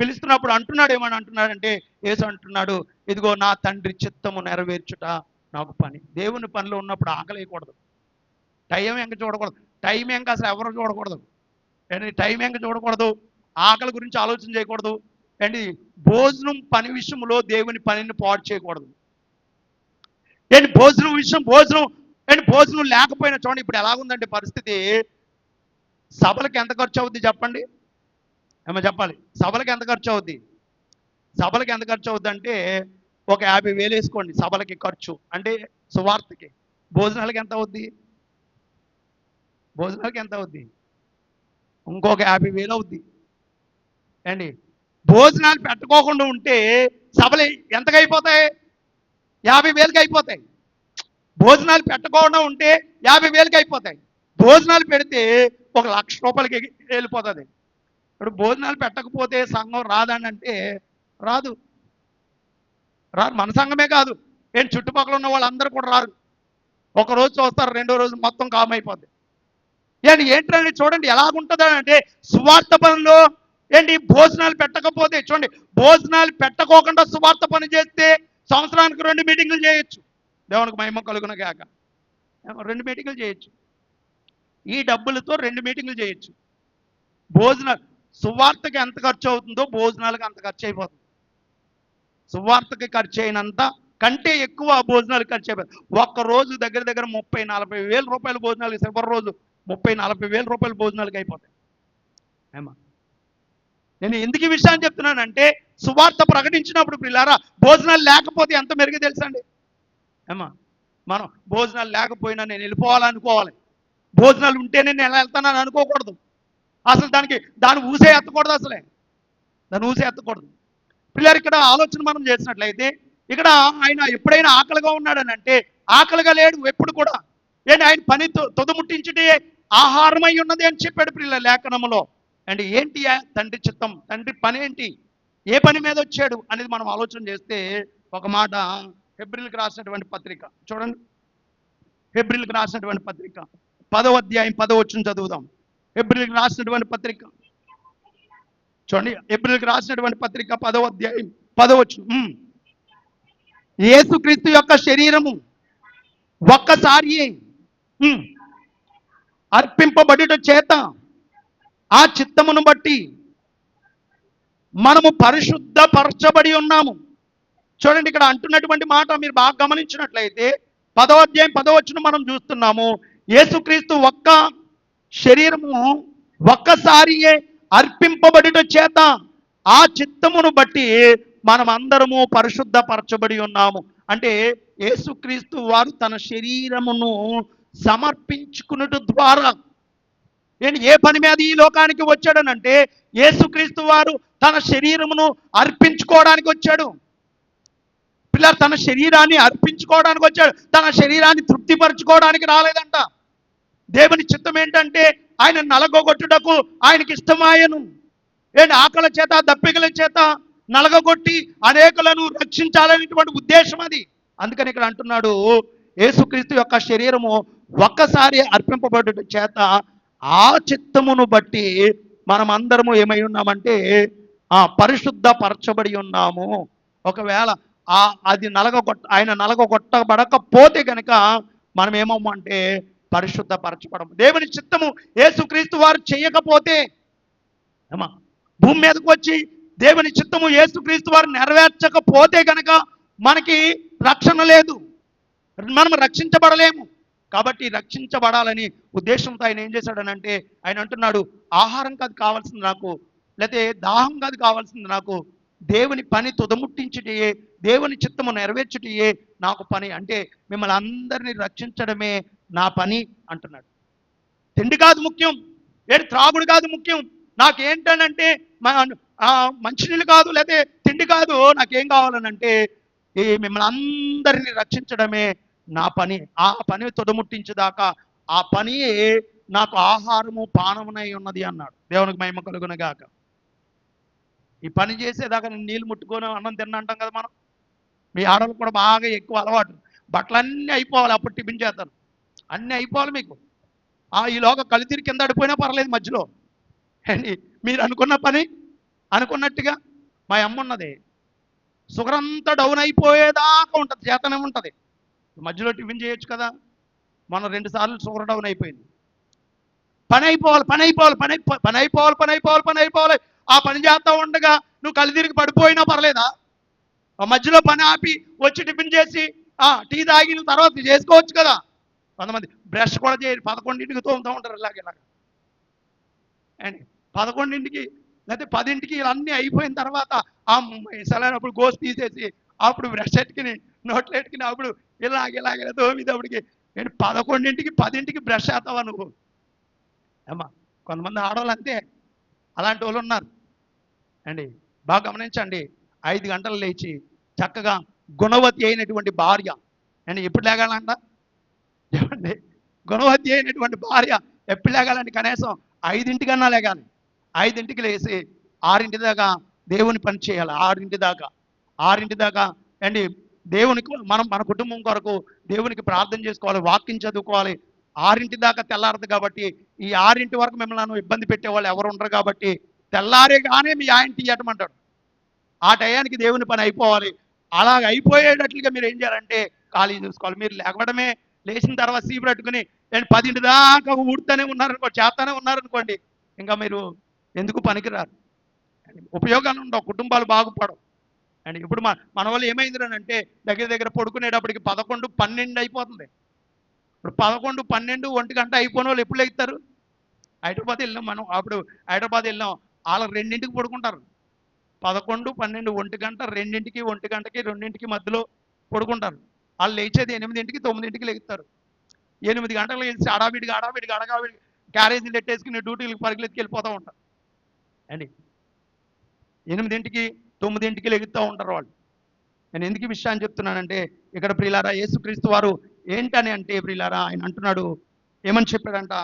పిలుస్తున్నప్పుడు అంటున్నాడు, ఏమని అంటున్నాడంటే యేసు అంటున్నాడు, ఇదిగో నా తండ్రి చిత్తము నెరవేర్చుట నాకు పని. దేవుని పనిలో ఉన్నప్పుడు ఆకలి వేయకూడదు, టైం ఎంక చూడకూడదు, టైం ఎంక అసలు ఎవరు చూడకూడదు ఏంటి, టైం ఎంక చూడకూడదు, ఆకలి గురించి ఆలోచన చేయకూడదు ఏంటి, భోజనం పని విషయంలో దేవుని పనిని పాడు చేయకూడదు. ఏంటి భోజనం లేకపోయినా చూడండి ఇప్పుడు ఎలాగుందంటే పరిస్థితి. సభలకు ఎంత ఖర్చు అవుద్ది చెప్పండి? ఏమో చెప్పాలి. సభలకు ఎంత ఖర్చు అవుద్ది? సభలకు ఎంత ఖర్చు అవుద్ది అంటే ఒక 50,000 వేసుకోండి సభలకి ఖర్చు, అంటే సువార్తకి. భోజనాలకి ఎంత అవుద్ది? భోజనాలకి ఎంత అవుద్ది? ఇంకొక 50,000 అవుద్ది అండి. భోజనాలు పెట్టుకోకుండా ఉంటే సభలు ఎంతకు అయిపోతాయి? 50,000కి అయిపోతాయి. భోజనాలు పెట్టకుండా ఉంటే 50,000కి అయిపోతాయి. భోజనాలు పెడితే ₹1,00,000కి వెళ్ళిపోతుంది. ఇప్పుడు భోజనాలు పెట్టకపోతే సంఘం రాదని అంటే రాదు. మన సంఘమే కాదు, ఏంటి చుట్టుపక్కల ఉన్న వాళ్ళందరూ కూడా రారు. ఒకరోజు చూస్తారు, రెండో రోజు మొత్తం కామైపోద్ది. ఏంటంటే చూడండి ఎలాగుంటుంది అంటే సువార్త పనిలో ఏంటి భోజనాలు పెట్టకపోతే చూడండి, భోజనాలు పెట్టకోకుండా సువార్త పని చేస్తే సంవత్సరానికి 2 మీటింగులు చేయొచ్చు. దేవునికి మహిమ కలుగున గాక. 2 మీటింగులు చేయొచ్చు. ఈ డబ్బులతో 2 మీటింగులు చేయొచ్చు. భోజనాలు సువార్తకి ఎంత ఖర్చు అవుతుందో భోజనాలకు అంత ఖర్చు అయిపోతుంది. సువార్తకి ఖర్చు అయినంత కంటే ఎక్కువ భోజనాలు ఖర్చు అయిపోతుంది. ఒక్కరోజు దగ్గర దగ్గర 30-40 వేల రూపాయల భోజనాలు, చివరి రోజు 30-40 వేల రూపాయల భోజనాలకు అయిపోతాయి. ఏమా నేను ఎందుకు ఈ విషయాన్ని చెప్తున్నానంటే సువార్త ప్రకటించినప్పుడు పిల్లారా భోజనాలు లేకపోతే ఎంత మెరుగు తెలుసండి. ఏమా మనం భోజనాలు లేకపోయినా నేను వెళ్ళిపోవాలనుకోవాలి, భోజనాలు ఉంటేనే నేను వెళ్తానని అనుకోకూడదు. అసలు దాన్ని ఊసే ఎత్తకూడదు, దాన్ని ఊసే ఎత్తకూడదు. పిల్లలు ఇక్కడ ఆలోచన మనం చేసినట్లయితే ఇక్కడ ఆయన ఎప్పుడైనా ఆకలిగా ఉన్నాడని అంటే ఆకలిగా లేడు ఎప్పుడు కూడా. ఆయన పని తుదముట్టించుటే ఆహారమై ఉన్నది అని చెప్పాడు పిల్లల లేఖనంలో. అంటే ఏంటి తండ్రి చిత్తం, తండ్రి పని ఏంటి, ఏ పని మీద వచ్చాడు అనేది మనం ఆలోచన చేస్తే ఒక మాట హెబ్రీయులకు రాసినటువంటి పత్రిక చూడండి. హెబ్రీయులకు రాసినటువంటి పత్రిక 10వ అధ్యాయం 10వ వచనం చదువుదాం. హెబ్రీయులకు రాసినటువంటి పత్రిక చూడండి, హెబ్రీయులకు రాసినటువంటి పత్రిక 10వ అధ్యాయం 10వ వచనం. యేసుక్రీస్తు యొక్క శరీరము ఒక్కసారి అర్పింపబడుట చేత ఆ చిత్తమును బట్టి మనము పరిశుద్ధపరచబడి ఉన్నాము. చూడండి, ఇక్కడ అంటున్నటువంటి మాట మీరు బాగా గమనించినట్లయితే 10వ అధ్యాయం 10వ వచనం మనం చూస్తున్నాము. యేసుక్రీస్తు ఒక్క శరీరము ఒక్కసారి అర్పింపబడుట చేత ఆ చిత్తమును బట్టి మనం అందరము పరిశుద్ధపరచబడి ఉన్నాము. అంటే యేసుక్రీస్తు వారు తన శరీరమును సమర్పించుకున్నట ద్వారా ఏ పని మీద ఈ లోకానికి వచ్చాడనంటే యేసుక్రీస్తు వారు తన శరీరమును అర్పించుకోవడానికి వచ్చాడు. పిల్లలు తన శరీరాన్ని అర్పించుకోవడానికి వచ్చాడు, తన శరీరాన్ని తృప్తిపరచుకోవడానికి రాలేదంట. దేవుని చిత్తం ఏంటంటే ఆయన నలగొట్టుటకు ఆయనకి ఇష్టమాయను. ఆకలి చేత దప్పికల చేత నలగొట్టి అనేకులను రక్షించాలనేటువంటి ఉద్దేశం అది. అందుకని ఇక్కడ అంటున్నాడు, యేసుక్రీస్తు యొక్క శరీరము ఒక్కసారి అర్పింపబడుట చేత ఆ చిత్తమును బట్టి మనం అందరము ఏమై ఉన్నామంటే పరిశుద్ధపరచబడి ఉన్నాము. ఒకవేళ అది ఆయన నలగొట్టబడకపోతే గనక మనం ఏమమ్మంటే పరిశుద్ధపరచబడము. దేవుని చిత్తము యేసుక్రీస్తు వారు చేయకపోతే భూమి మీదకు వచ్చి దేవుని చిత్తము యేసుక్రీస్తు వారు నెరవేర్చకపోతే గనక మనకి రక్షణ లేదు, మనం రక్షించబడలేము. కాబట్టి రక్షించబడాలని ఉద్దేశంతో ఆయన ఏం చేశాడనంటే ఆయన అంటున్నాడు, ఆహారం కాదు కావాల్సింది నాకు, లేకపోతే దాహం కాదు కావాల్సింది నాకు, దేవుని పని తుదముట్టించుటయే, దేవుని చిత్తము నెరవేర్చుటయే నాకు పని. అంటే మిమ్మల్ని అందరినీ రక్షించడమే నా పని అంటున్నాడు. తిండి కాదు ముఖ్యం, త్రాగుడు కాదు ముఖ్యం, నాకేంటనంటే మంచినీళ్ళు కాదు, లేకపోతే తిండి కాదు, నాకేం కావాలనంటే మిమ్మల్ని అందరినీ రక్షించడమే నా పని. ఆ పని తుదముట్టించేదాకా ఆ పని నాకు ఆహారము పానమునై ఉన్నది అన్నాడు. దేవునికి మహిమ కలుగునగాక. ఈ పని చేసేదాకా నేను నీళ్ళు ముట్టుకొని అన్నం తిన్నా అంటాం కదా మనం. మీ ఆడవాళ్ళు కూడా బాగా ఎక్కువ అలవాటు, బట్టలన్నీ అయిపోవాలి అప్పుడు టిఫిన్ చేస్తాను, అన్నీ అయిపోవాలి మీకు. ఈలోగా కలితిరి కింద అడిపోయినా పర్లేదు మధ్యలో. మీరు అనుకున్న పని అనుకున్నట్టుగా మా అమ్మ ఉన్నది, షుగర్ అంతా డౌన్ అయిపోయేదాకా ఉంటుంది, చేతనే ఉంటుంది, మధ్యలో టిఫిన్ చేయొచ్చు కదా. మొన్న 2 సార్లు షుగర్ డౌన్ అయిపోయింది. పని అయిపోవాలి పని అయిపోవాలి పని పని అయిపోవాలి పని అయిపోవాలి పని అయిపోవాలి. ఆ పని చేస్తూ ఉండగా నువ్వు కలిదిరిగి పడిపోయినా పర్లేదా? మధ్యలో పని ఆపి వచ్చి టిఫిన్ చేసి టీ తాగిన తర్వాత చేసుకోవచ్చు కదా. కొంతమంది బ్రష్ కూడా చేయాలి, 11ంటికి తోముతూ ఉంటారు ఇలాగ. అండ్ 11ంటికి లేకపోతే 10ంటికి ఇవన్నీ అయిపోయిన తర్వాత సెలైనప్పుడు గోసి తీసేసి అప్పుడు బ్రష్ ఎట్టుకుని నోట్లు ఎట్టుకుని అప్పుడు ఇలాగ తోమిదప్పటికి 11ంటికి 10ంటికి బ్రష్ చేస్తావా నువ్వు? అమ్మా కొంతమంది ఆడవాళ్ళు అంతే, అలాంటి వాళ్ళు ఉన్నారు అండి. బాగా గమనించండి, 5 గంటలు లేచి చక్కగా గుణవతి అయినటువంటి భార్య అండి ఎప్పుడు లేగాలంట ఏమండి? గుణవతి అయినటువంటి భార్య ఎప్పుడు లేగాలండి? కనీసం 5ంటికన్నా లేగాలి. 5ంటికి లేచి 6ంటి దాకా దేవుని పని చేయాలి. 6ంటి దాకా అండి దేవునికి మన కుటుంబం కొరకు దేవునికి ప్రార్థన చేసుకోవాలి, వాక్యం చదువుకోవాలి. 6ంటి దాకా తెల్లారదు కాబట్టి ఈ 6ంటి వరకు మిమ్మల్ని ఇబ్బంది పెట్టేవాళ్ళు ఎవరు ఉండరు కాబట్టి తెల్లారేగానే మీ ఆయన తీయటమంటాడు. ఆ టయానికి దేవుని పని అయిపోవాలి. అలాగ అయిపోయేటట్లుగా మీరు ఏం చేయాలంటే ఖాళీ చూసుకోవాలి. మీరు లేకపోవడమే, లేచిన తర్వాత సీపు పెట్టుకుని 10ంటి దాకా ఊడుతూనే ఉన్నారనుకోండి, చేస్తానే ఉన్నారనుకోండి, ఇంకా మీరు ఎందుకు పనికిరారు, ఉపయోగాలు ఉండవు, కుటుంబాలు బాగుపడవు అండి. ఇప్పుడు మన వాళ్ళు ఏమైందిరంటే దగ్గర పడుకునేటప్పటికి 11, 12 అయిపోతుంది. ఇప్పుడు 11, 12, 1 గంట అయిపోయిన వాళ్ళు ఎప్పుడు లెగుతారు? హైదరాబాద్ వెళ్ళాం మనం, అప్పుడు హైదరాబాద్ వెళ్ళాం, వాళ్ళకి 2ంటికి పడుకుంటారు. 11, 12, 1 గంట, 2ంటికి 1 గంటకి 2ంటికి మధ్యలో పడుకుంటారు. వాళ్ళు లేచేది 8ంటికి 9ంటికి లెగుతారు. 8 గంటలు లేచి అడావిడిగా క్యారేజీలు పెట్టేసుకుని డ్యూటీలకు పరిగెత్తుకు వెళ్ళిపోతూ ఉంటారు అండి. 8ంటికి 9ంటికి లెగుతూ ఉంటారు వాళ్ళు. నేను ఎందుకు ఈ విషయాన్ని చెప్తున్నానంటే ఇక్కడ ప్రియులారా యేసుక్రీస్తు వారు ఏంటని అంటే ప్రియులారా ఆయన అంటున్నాడు, ఏమని చెప్పాడంట,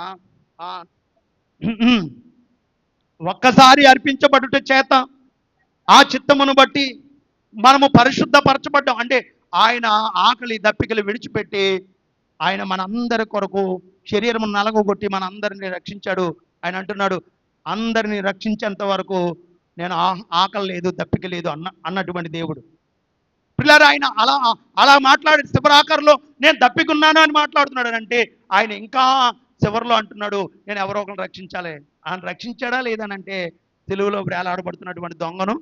ఒక్కసారి అర్పించబడుట చేత ఆ చిత్తమును బట్టి మనము పరిశుద్ధపరచబడ్డాం. అంటే ఆయన ఆకలి దప్పికలు విడిచిపెట్టి ఆయన మనందరి కొరకు శరీరము నలగొట్టి మనందరినీ రక్షించాడు. ఆయన అంటున్నాడు, అందరిని రక్షించేంత వరకు నేను ఆకలి లేదు, దప్పిక లేదు అన్నటువంటి దేవుడు. పిల్లలు ఆయన అలా అలా మాట్లాడి శివరాకర్లో నేను దప్పికున్నాను అని మాట్లాడుతున్నాడు. అంటే ఆయన ఇంకా చివరిలో అంటున్నాడు, నేను ఎవరో ఒకరిని రక్షించాలి. ఆయన రక్షించాడా లేదనంటే సిలువలో బ్రేలాడబడుతున్నటువంటి దొంగను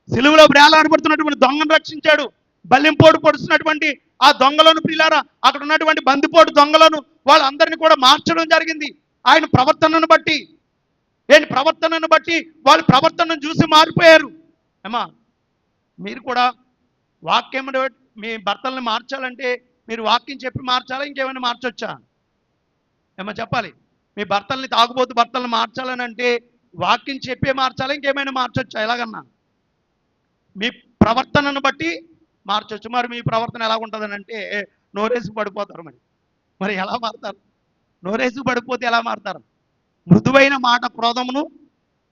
సిలువలో బ్రేలాడబడుతున్నటువంటి దొంగను రక్షించాడు. బల్లింపోటు పొడుస్తున్నటువంటి ఆ దొంగలను, ప్రియులారా అక్కడ ఉన్నటువంటి బందిపోటు దొంగలను వాళ్ళందరినీ కూడా మార్చడం జరిగింది. ఆయన ప్రవర్తనను బట్టి వాళ్ళ ప్రవర్తనను చూసి మారిపోయారు. ఏమా మీరు కూడా వాక్యం మీ భర్తల్ని మార్చాలంటే మీరు వాక్యం చెప్పి మార్చాలా, ఇంకేమైనా మార్చొచ్చా? ఏమో చెప్పాలి. మీ భర్తల్ని తాగుబోతు భర్తల్ని మార్చాలని అంటే వాక్యం చెప్పే మార్చాలా, ఇంకేమైనా మార్చొచ్చా? ఎలాగన్నా మీ ప్రవర్తనను బట్టి మార్చొచ్చు. మరి మీ ప్రవర్తన ఎలా ఉంటుందని అంటే నోరేసి పడిపోతారు. మరి ఎలా మారుతారు? నోరేసి పడిపోతే ఎలా మారుతారు? మృదువైన మాట క్రోధమును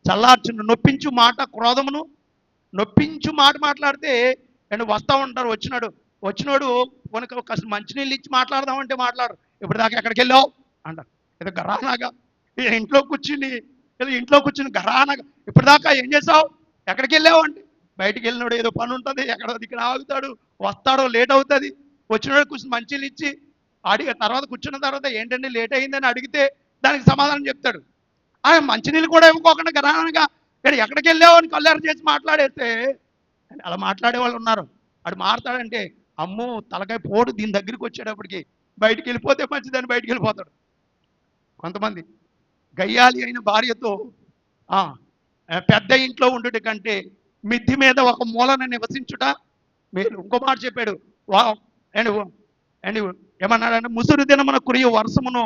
చల్లార్చును, నొప్పించు మాట క్రోధమును. నొప్పించు మాట మాట్లాడితే అండ్ వస్తూ ఉంటారు, వచ్చినోడు కొనక ఒక మంచినీళ్ళు ఇచ్చి మాట్లాడదామంటే మాట్లాడరు. ఇప్పుడు దాకా ఎక్కడికి వెళ్ళావు అంటారు. ఏదో గరానాగా ఇంట్లో కూర్చుని గరానాగా ఇప్పటిదాకా ఏం చేసావు, ఎక్కడికి వెళ్ళావు అంటే బయటికి వెళ్ళినాడు, ఏదో పని ఉంటుంది, ఎక్కడ ఇక్కడ ఆగుతాడు, వస్తాడో లేట్ అవుతుంది. వచ్చినోడు కొంచెం మంచినీళ్ళు ఇచ్చి అడిగే తర్వాత కూర్చున్న తర్వాత ఏంటంటే లేట్ అయిందని అడిగితే దానికి సమాధానం చెప్తాడు. ఆయన మంచినీళ్ళు కూడా ఇవ్వకోకుండా గరానగా ఎక్కడికి వెళ్ళావు అని కల్లారు చేసి మాట్లాడేస్తే అలా మాట్లాడే వాళ్ళు ఉన్నారు. అడు మాట్లాడంటే అమ్మో తలకాయ పోడు, దీని దగ్గరికి వచ్చేటప్పటికి బయటికి వెళ్ళిపోతే మంచిదని బయటికి వెళ్ళిపోతాడు. కొంతమంది గయ్యాలి అయిన భార్యతో పెద్ద ఇంట్లో ఉండుట కంటే మిద్ది మీద ఒక మూలన నివసించుట మీరు. ఇంకో మాట చెప్పాడు, అండ్ ఏమన్నాడంటే ముసురు దినమున కురియు వర్షమును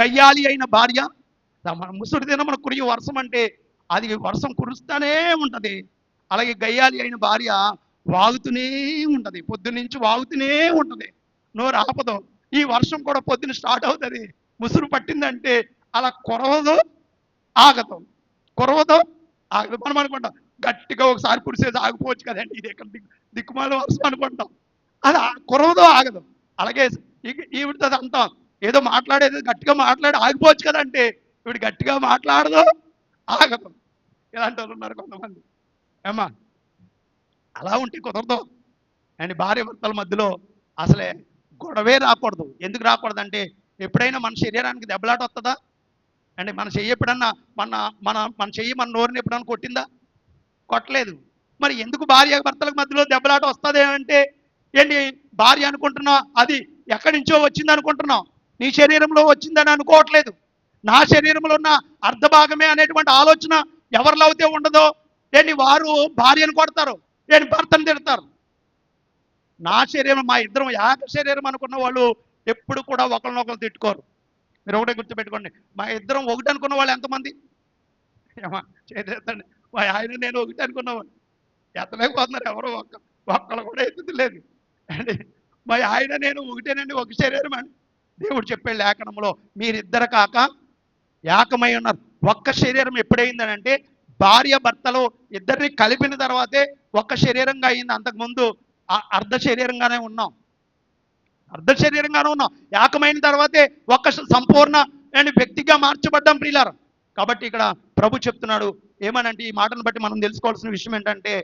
గయ్యాలి అయిన భార్య. ముసురు దినమున కురియు వర్షం అంటే అది వర్షం కురుస్తూనే ఉంటుంది. అలాగే గయ్యాలి అయిన భార్య వాగుతూనే ఉంటుంది, పొద్దున్నుంచి వాగుతూనే ఉంటుంది, నోరు ఆపదు. ఈ వర్షం కూడా పొద్దున్న స్టార్ట్ అవుతుంది, ముసురు పట్టిందంటే అలా కురవదు ఆగదు. మనం అనుకుంటాం గట్టిగా ఒకసారి కురిసేది ఆగిపోవచ్చు కదండి, ఇది ఎక్కడ దిక్కుమాల వర్షం అనుకుంటాం. అది కురవదో ఆగదు. అలాగే ఈవిడితో అంటాం, ఏదో మాట్లాడేది గట్టిగా మాట్లాడి ఆగిపోవచ్చు కదంటే ఈవిడ గట్టిగా మాట్లాడదు ఆగదు. ఇలాంటి వాళ్ళు ఉన్నారు కొంతమంది. ఏమా అలా ఉంటే కుదరదు. అండ్ భార్య భర్తల మధ్యలో అసలే గొడవే రాకూడదు. ఎందుకు రాకూడదంటే ఎప్పుడైనా మన శరీరానికి దెబ్బలాట వస్తుందా అండి? మన చెయ్యి ఎప్పుడన్నా మన చెయ్యి మన నోరుని ఎప్పుడన్నా కొట్టిందా? కొట్టలేదు. మరి ఎందుకు భార్య భర్తలకు మధ్యలో దెబ్బలాట వస్తుంది అంటే ఏంటి, భార్య అనుకుంటున్నావు అది ఎక్కడి నుంచో వచ్చింది అనుకుంటున్నావు, నీ శరీరంలో వచ్చిందని అనుకోవట్లేదు. నా శరీరంలో ఉన్న అర్ధభాగమే అనేటువంటి ఆలోచన ఎవరిలో అయితే ఉండదో ఏంటి వారు భార్యను కొడతారు, ఏంటి భర్తను తిడతారు. నా శరీరం, మా ఇద్దరం ఏక శరీరం అనుకున్న వాళ్ళు ఎప్పుడు కూడా ఒకరినొకరు తిట్టుకోరు. మీరు ఒకటే గుర్తుపెట్టుకోండి, మా ఇద్దరం ఒకటి అనుకున్న వాళ్ళు ఎంతమంది? చేతండి. మా ఆయన నేను ఒకటి అనుకున్నవాళ్ళు ఎత్తలేకపోతున్నారు, ఎవరో ఒక్కళ్ళు కూడా ఎత్తులేదు అండి. మా ఆయన నేను ఒకటేనండి, ఒక శరీరం అండి. దేవుడు చెప్పే లేఖనంలో మీరిద్దరు కాక ఏకమై ఉన్నారు. ఒక్క శరీరం ఎప్పుడైందని అంటే భార్య భర్తలు ఇద్దరిని కలిపిన తర్వాతే ఒక్క శరీరంగా అయింది. అంతకుముందు అర్ధ శరీరంగానే ఉన్నాం. ఏకమైన తర్వాతే ఒక్క సంపూర్ణ వ్యక్తిగా మార్చబడ్డాం ప్రియులారా. కాబట్టి ఇక్కడ ప్రభు చెప్తున్నాడు ఏమనంటే, ఈ మాటను బట్టి మనం తెలుసుకోవాల్సిన విషయం ఏంటంటే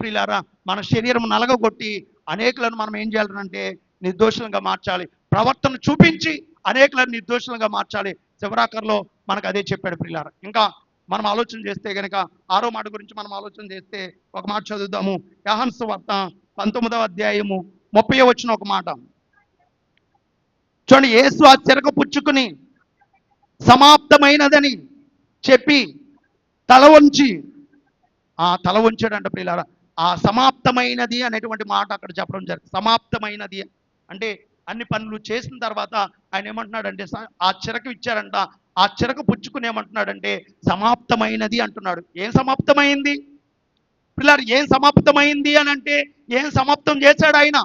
ప్రియులారా, మన శరీరం నలగగొట్టి అనేకులను మనం ఏం చేయాలంటే నిర్దోషులుగా మార్చాలి. ప్రవర్తన చూపించి అనేకులను నిర్దోషులుగా మార్చాలి. శివరాకర్లో మనకు అదే చెప్పాడు ప్రియులారా. ఇంకా మనం ఆలోచన చేస్తే కనుక 6వ మాట గురించి మనం ఆలోచన చేస్తే ఒక మాట చదువుదాము. యోహాను సువార్త 19వ అధ్యాయము 30వ వచనం ఒక మాట చూడండి. యేసు ఆ చెరక పుచ్చుకుని సమాప్తమైనదని చెప్పి తల వంచాడంట ప్రియులారా. ఆ సమాప్తమైనది అనేటువంటి మాట అక్కడ చెప్పడం జరిగింది. సమాప్తమైనది అంటే అన్ని పనులు చేసిన తర్వాత ఆయన ఏమంటున్నాడంటే ఆ చెరకు ఇచ్చారంట, ఆ చెరకు పుచ్చుకుని ఏమంటున్నాడంటే సమాప్తమైనది అంటున్నాడు. ఏం సమాప్తమైంది పిల్లలు? ఏం సమాప్తమైంది అని అంటే ఏం సమాప్తం చేశాడు ఆయన?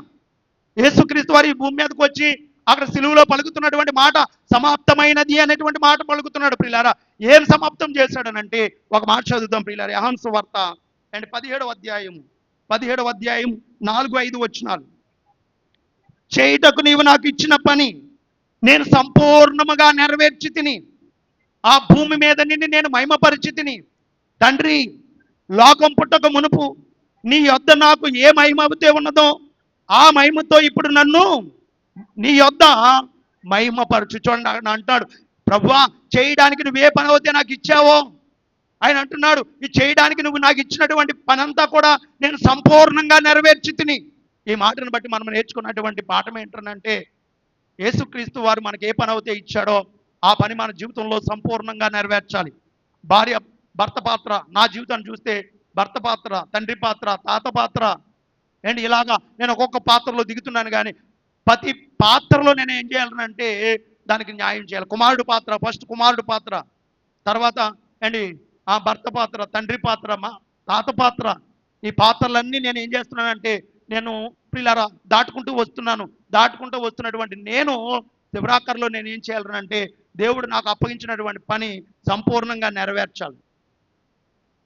యేసుక్రీస్తు వారి భూమి మీదకి వచ్చి అక్కడ సిలువలో పలుకుతున్నటువంటి మాట సమాప్తమైనది అనేటువంటి మాట పలుకుతున్నాడు ప్రియులారా. ఏం సమాప్తం చేశాడనంటే ఒక మాట చదువుతాం ప్రియులారా. యోహాను సువార్త 17వ అధ్యాయం 4-5 వచనాలు. చేయుటకు నీవు నాకు ఇచ్చిన పని నేను సంపూర్ణముగా నెరవేర్చి తిని ఆ భూమి మీద నిన్ను నేను మహిమపరిచితిని. తండ్రి, లోకం పుట్టక మునుపు నీ యొద్ద నాకు ఏ మహిమతే ఉన్నదో ఆ మహిమతో ఇప్పుడు నన్ను నీ యొద్ద మహిమపరచు. చూడండి ఆయన అంటాడు, ప్రభువా, చేయడానికి నువ్వు ఏ పని అయితే నాకు ఇచ్చావో, ఆయన అంటున్నాడు, ఇది చేయడానికి నువ్వు నాకు ఇచ్చినటువంటి పనంతా కూడా నేను సంపూర్ణంగా నెరవేర్చి తిని. ఈ మాటను బట్టి మనం నేర్చుకున్నటువంటి పాఠం ఏంటంటే, యేసుక్రీస్తు వారు మనకి ఏ పని అయితే ఇచ్చాడో ఆ పని మన జీవితంలో సంపూర్ణంగా నెరవేర్చాలి. భార్య భర్త పాత్ర, నా జీవితాన్ని చూస్తే భర్త పాత్ర, తండ్రి పాత్ర, తాత పాత్ర అండ్ ఇలాగా నేను ఒక్కొక్క పాత్రలో దిగుతున్నాను. కానీ ప్రతి పాత్రలో నేను ఏం చేయాలంటే దానికి న్యాయం చేయాలి. కుమారుడు పాత్ర, ఫస్ట్ కుమారుడు పాత్ర, తర్వాత అండి ఆ భర్త పాత్ర, తండ్రి పాత్ర, మా తాత పాత్ర, ఈ పాత్రలన్నీ నేను ఏం చేస్తున్నానంటే నేను పిల్లరా దాటుకుంటూ వస్తున్నటువంటి నేను శివరాకర్లో నేను ఏం చేయాలంటే దేవుడు నాకు అప్పగించినటువంటి పని సంపూర్ణంగా నెరవేర్చాలి.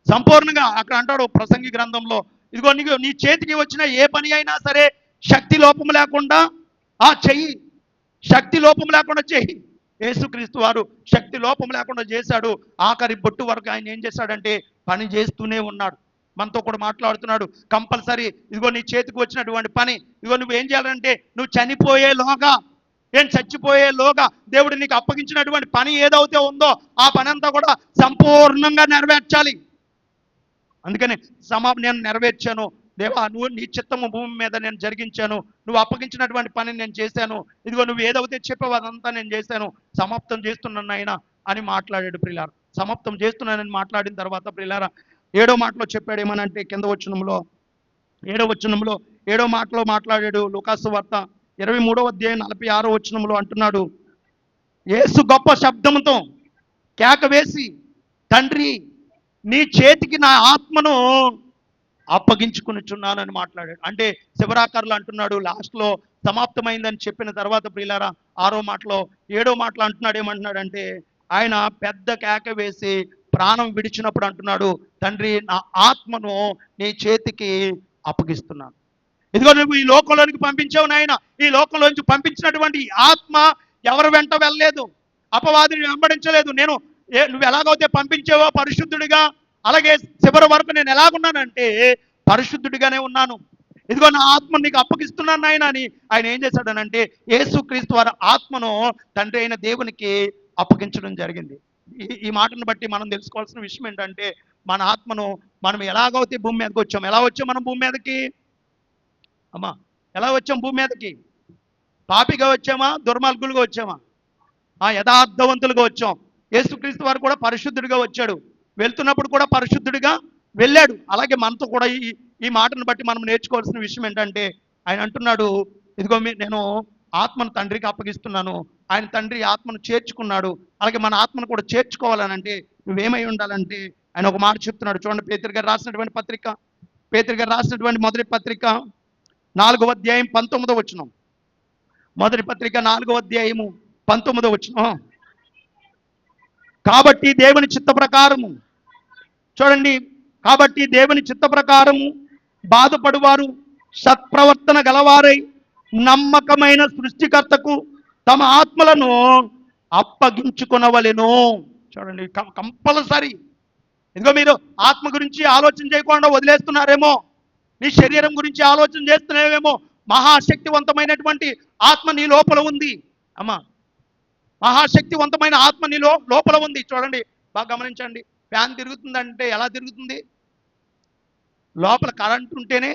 సంపూర్ణంగా అక్కడ అంటాడు ప్రసంగి గ్రంథంలో, ఇదిగో నీకు నీ చేతికి వచ్చిన ఏ పని అయినా సరే శక్తి లోపం లేకుండా చెయ్యి, శక్తి లోపం లేకుండా చెయ్యి. యేసుక్రీస్తు వారు శక్తి లోపం లేకుండా చేశాడు. ఆఖరి బొట్టు వరకు ఆయన ఏం చేశాడంటే పని చేస్తూనే ఉన్నాడు. మనతో కూడా మాట్లాడుతున్నాడు. కంపల్సరీ ఇదిగో నీ చేతికి వచ్చినటువంటి పని, ఇదిగో నువ్వు ఏం చేయాలంటే నువ్వు చచ్చిపోయేలోగా దేవుడు నీకు అప్పగించినటువంటి పని ఏదైతే ఉందో ఆ పని అంతా కూడా సంపూర్ణంగా నెరవేర్చాలి. అందుకని నేను నెరవేర్చాను దేవా, నువ్వు నీ చిత్తము భూమి మీద నేను జరిగించాను, నువ్వు అప్పగించినటువంటి పని నేను చేశాను, ఇదిగో నువ్వు ఏదైతే చెప్పావు అదంతా నేను చేశాను, సమాప్తం చేస్తున్నాను ఆయన అని మాట్లాడాడు ప్రియులారా. సమాప్తం చేస్తున్నానని మాట్లాడిన తర్వాత ప్రియులారా 7వ మాటలో చెప్పాడు ఏమనంటే, కింద వచనంలో 7వ మాటలో మాట్లాడాడు. లూకాసు వార్త 23వ అధ్యాయం 46వ వచనంలో అంటున్నాడు, యేసు గొప్ప శబ్దంతో కేక వేసి, తండ్రి, నీ చేతికి నా ఆత్మను అప్పగించుకునిచున్నానని మాట్లాడాడు. అంటే శివరాకర్లు అంటున్నాడు లాస్ట్లో సమాప్తమైందని చెప్పిన తర్వాత ప్రియులారా 6వ మాటలో 7వ మాటలో అంటున్నాడు, ఏమంటున్నాడంటే ఆయన పెద్ద కేక వేసి ప్రాణం విడిచినప్పుడు అంటున్నాడు, తండ్రి, నా ఆత్మను నీ చేతికి అప్పగిస్తున్నాను. ఇదిగో నువ్వు ఈ లోకంలోనికి పంపించావు నాయన. ఈ లోకంలోంచి పంపించినటువంటి ఆత్మ ఎవరు వెంట వెళ్ళలేదు, అపవాదిని వెంబడించలేదు. నువ్వు ఎలాగైతే పంపించావో పరిశుద్ధుడిగా, అలాగే చివరి వరకు నేను ఎలాగున్నానంటే పరిశుద్ధుడిగానే ఉన్నాను. ఇదిగో నా ఆత్మను నీకు అప్పగిస్తున్నాను నాయన అని ఆయన ఏం చేశాడనంటే యేసుక్రీస్తు వారి ఆత్మను తండ్రి అయిన దేవునికి అప్పగించడం జరిగింది. ఈ మాటను బట్టి మనం తెలుసుకోవాల్సిన విషయం ఏంటంటే, మన ఆత్మను మనం ఎలాగైతే భూమి మీదకి వచ్చాం, ఎలా వచ్చాం మనం భూమి మీదకి అమ్మా, ఎలా వచ్చాం భూమి మీదకి? పాపిగా వచ్చామా, దుర్మార్గులుగా వచ్చామా? యథార్థవంతులుగా వచ్చాం. యేసుక్రీస్తు వారు కూడా పరిశుద్ధుడిగా వచ్చాడు, వెళ్తున్నప్పుడు కూడా పరిశుద్ధుడిగా వెళ్ళాడు. అలాగే మనతో కూడా ఈ మాటను బట్టి మనం నేర్చుకోవాల్సిన విషయం ఏంటంటే, ఆయన అంటున్నాడు, ఇదిగో నేను ఆత్మను తండ్రికి అప్పగిస్తున్నాను. ఆయన తండ్రి ఆత్మను చేర్చుకున్నాడు, అలాగే మన ఆత్మను కూడా చేర్చుకోవాలనంటే నువ్వేమై ఉండాలంటే ఆయన ఒక మాట చెప్తున్నాడు. చూడండి, పేతురు గారు రాసినటువంటి మొదటి పత్రిక 4వ అధ్యాయం 19వ వచనం. మొదటి పత్రిక 4వ అధ్యాయము 19వ వచనం. కాబట్టి దేవుని చిత్త ప్రకారము, చూడండి, కాబట్టి దేవుని చిత్త ప్రకారము బాధపడువారు సత్ప్రవర్తన గలవారై నమ్మకమైన సృష్టికర్తకు తమ ఆత్మలను అప్పగించుకొనవలెను. చూడండి, కంపల్సరీ. ఇదిగో మీరు ఆత్మ గురించి ఆలోచన చేయకుండా వదిలేస్తున్నారేమో, నీ శరీరం గురించి ఆలోచన చేస్తున్నావేమో. మహాశక్తివంతమైనటువంటి ఆత్మ నీ లోపల ఉంది అమ్మా, మహాశక్తివంతమైన ఆత్మ నీ లోపల ఉంది. చూడండి, బాగా గమనించండి. ఫ్యాన్ తిరుగుతుందంటే ఎలా తిరుగుతుంది? లోపల కరెంట్ ఉంటేనే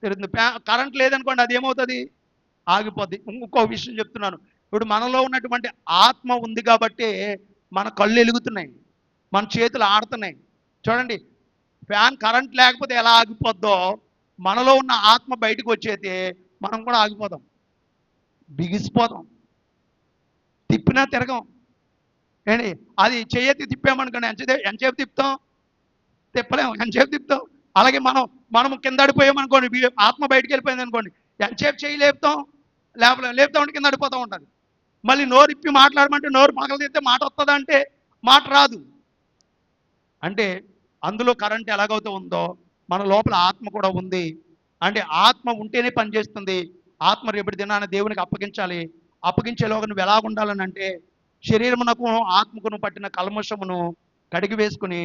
తిరుగుతుంది. కరెంట్ లేదనుకోండి, అది ఏమవుతుంది? ఆగిపోద్ది. ఇంకో విషయం చెప్తున్నాను. ఇప్పుడు మనలో ఉన్నటువంటి ఆత్మ ఉంది కాబట్టి మన కళ్ళు వెలుగుతున్నాయి, మన చేతులు ఆడుతున్నాయి. చూడండి, ఫ్యాన్ కరెంట్ లేకపోతే ఎలా ఆగిపోద్దో మనలో ఉన్న ఆత్మ బయటకు వచ్చేస్తే మనం కూడా ఆగిపోదాం, బిగిసిపోదాం, తిప్పినా తిరగం. ఏంటి అది చేయెత్తి తిప్పామనుకోండి, ఎంతసేపు తిప్పుతాం? తిప్పలేము. ఎంతసేపు తిప్పుతాం? అలాగే మనం కింద అడిపోయామనుకోండి, ఆత్మ బయటికి వెళ్ళిపోయింది అనుకోండి, ఎంతసేపు చేయి లేపుతాం? లేపుతామంటే కింద అడిపోతూ ఉంటుంది. మళ్ళీ నోరు ఇప్పి మాట్లాడమంటే నోరు పగలు తీస్తే మాట వస్తుందా అంటే మాట రాదు. అంటే అందులో కరెంట్ ఎలాగైతే ఉందో మన లోపల ఆత్మ కూడా ఉంది. అంటే ఆత్మ ఉంటేనే పనిచేస్తుంది. ఆత్మ రేపటి దినాన దేవునికి అప్పగించాలి. అప్పగించేలోగా నువ్వు ఎలా ఉండాలని అంటే శరీరమునకు ఆత్మకును పట్టిన కల్మషమును కడిగి వేసుకుని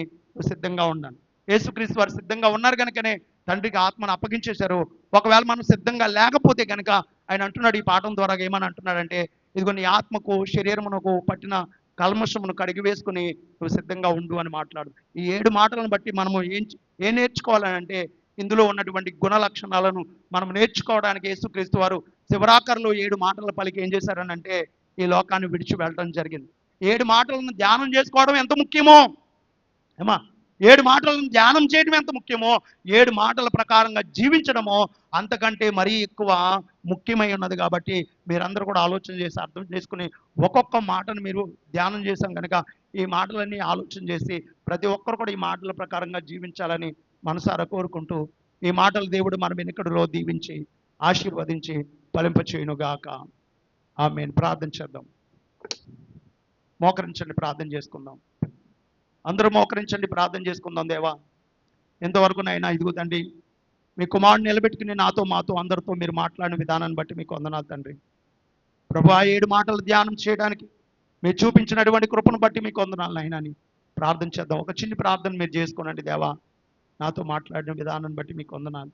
సిద్ధంగా ఉన్నాను. యేసుక్రీస్తు వారు సిద్ధంగా ఉన్నారు కనుకనే తండ్రికి ఆత్మను అప్పగించేశారు. ఒకవేళ మనం సిద్ధంగా లేకపోతే కనుక ఆయన అంటున్నాడు ఈ పాఠం ద్వారా ఏమని అంటున్నాడంటే, ఇదిగో నీ ఆత్మకు శరీరమునకు పట్టిన కల్మషమును కడిగి వేసుకుని నువ్వు సిద్ధంగా ఉండు అని మాట్లాడు. ఈ 7 మాటలను బట్టి మనము ఏం నేర్చుకోవాలని అంటే, ఇందులో ఉన్నటువంటి గుణ లక్షణాలను మనం నేర్చుకోవడానికి యేసుక్రీస్తు వారు శివరాకర్లో 7 మాటలు పలికి ఏం చేశారని అంటే ఈ లోకాన్ని విడిచి వెళ్ళడం జరిగింది. 7 మాటలను ధ్యానం చేసుకోవడం ఎంత ముఖ్యమో, ఏమా 7 మాటలను ధ్యానం చేయడం ఎంత ముఖ్యమో, 7 మాటల ప్రకారంగా జీవించడమో అంతకంటే మరీ ఎక్కువ ముఖ్యమై ఉన్నది. కాబట్టి మీరందరూ కూడా ఆలోచన చేసి అర్థం చేసుకుని ఒక్కొక్క మాటను మీరు ధ్యానం చేశాం కనుక ఈ మాటలన్నీ ఆలోచన చేసి ప్రతి ఒక్కరు కూడా ఈ మాటల ప్రకారంగా జీవించాలని మనసారా కోరుకుంటూ ఈ మాటలు దేవుడు మన వెనుకడిలో దీవించి ఆశీర్వదించి ఫలింపచేయునుగాక. ఆమేన్. ప్రార్థన చేద్దాం. మోకరించండి, ప్రార్థన చేసుకుందాం. అందరూ మోకరించండి, ప్రార్థన చేసుకుందాం. దేవా, ఎంతవరకు నైనా ఇదిగో తండ్రి మీ కుమారుని నిలబెట్టుకుని నాతో మాతో అందరితో మీరు మాట్లాడిన విధానాన్ని బట్టి మీకు వందనాలు తండ్రి. ప్రభు, ఆ 7 మాటలు ధ్యానం చేయడానికి మీరు చూపించినటువంటి కృపను బట్టి మీకు వందనాలు నాయనా అని ప్రార్థన చేద్దాం. ఒక చిన్న ప్రార్థన మీరు చేసుకోనండి. దేవా, నాతో మాట్లాడిన విధానాన్ని బట్టి మీకు వందనాలు.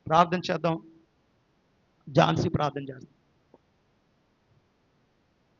ప్రార్థన చేద్దాం. ఝాన్సీ ప్రార్థన చేద్దాం.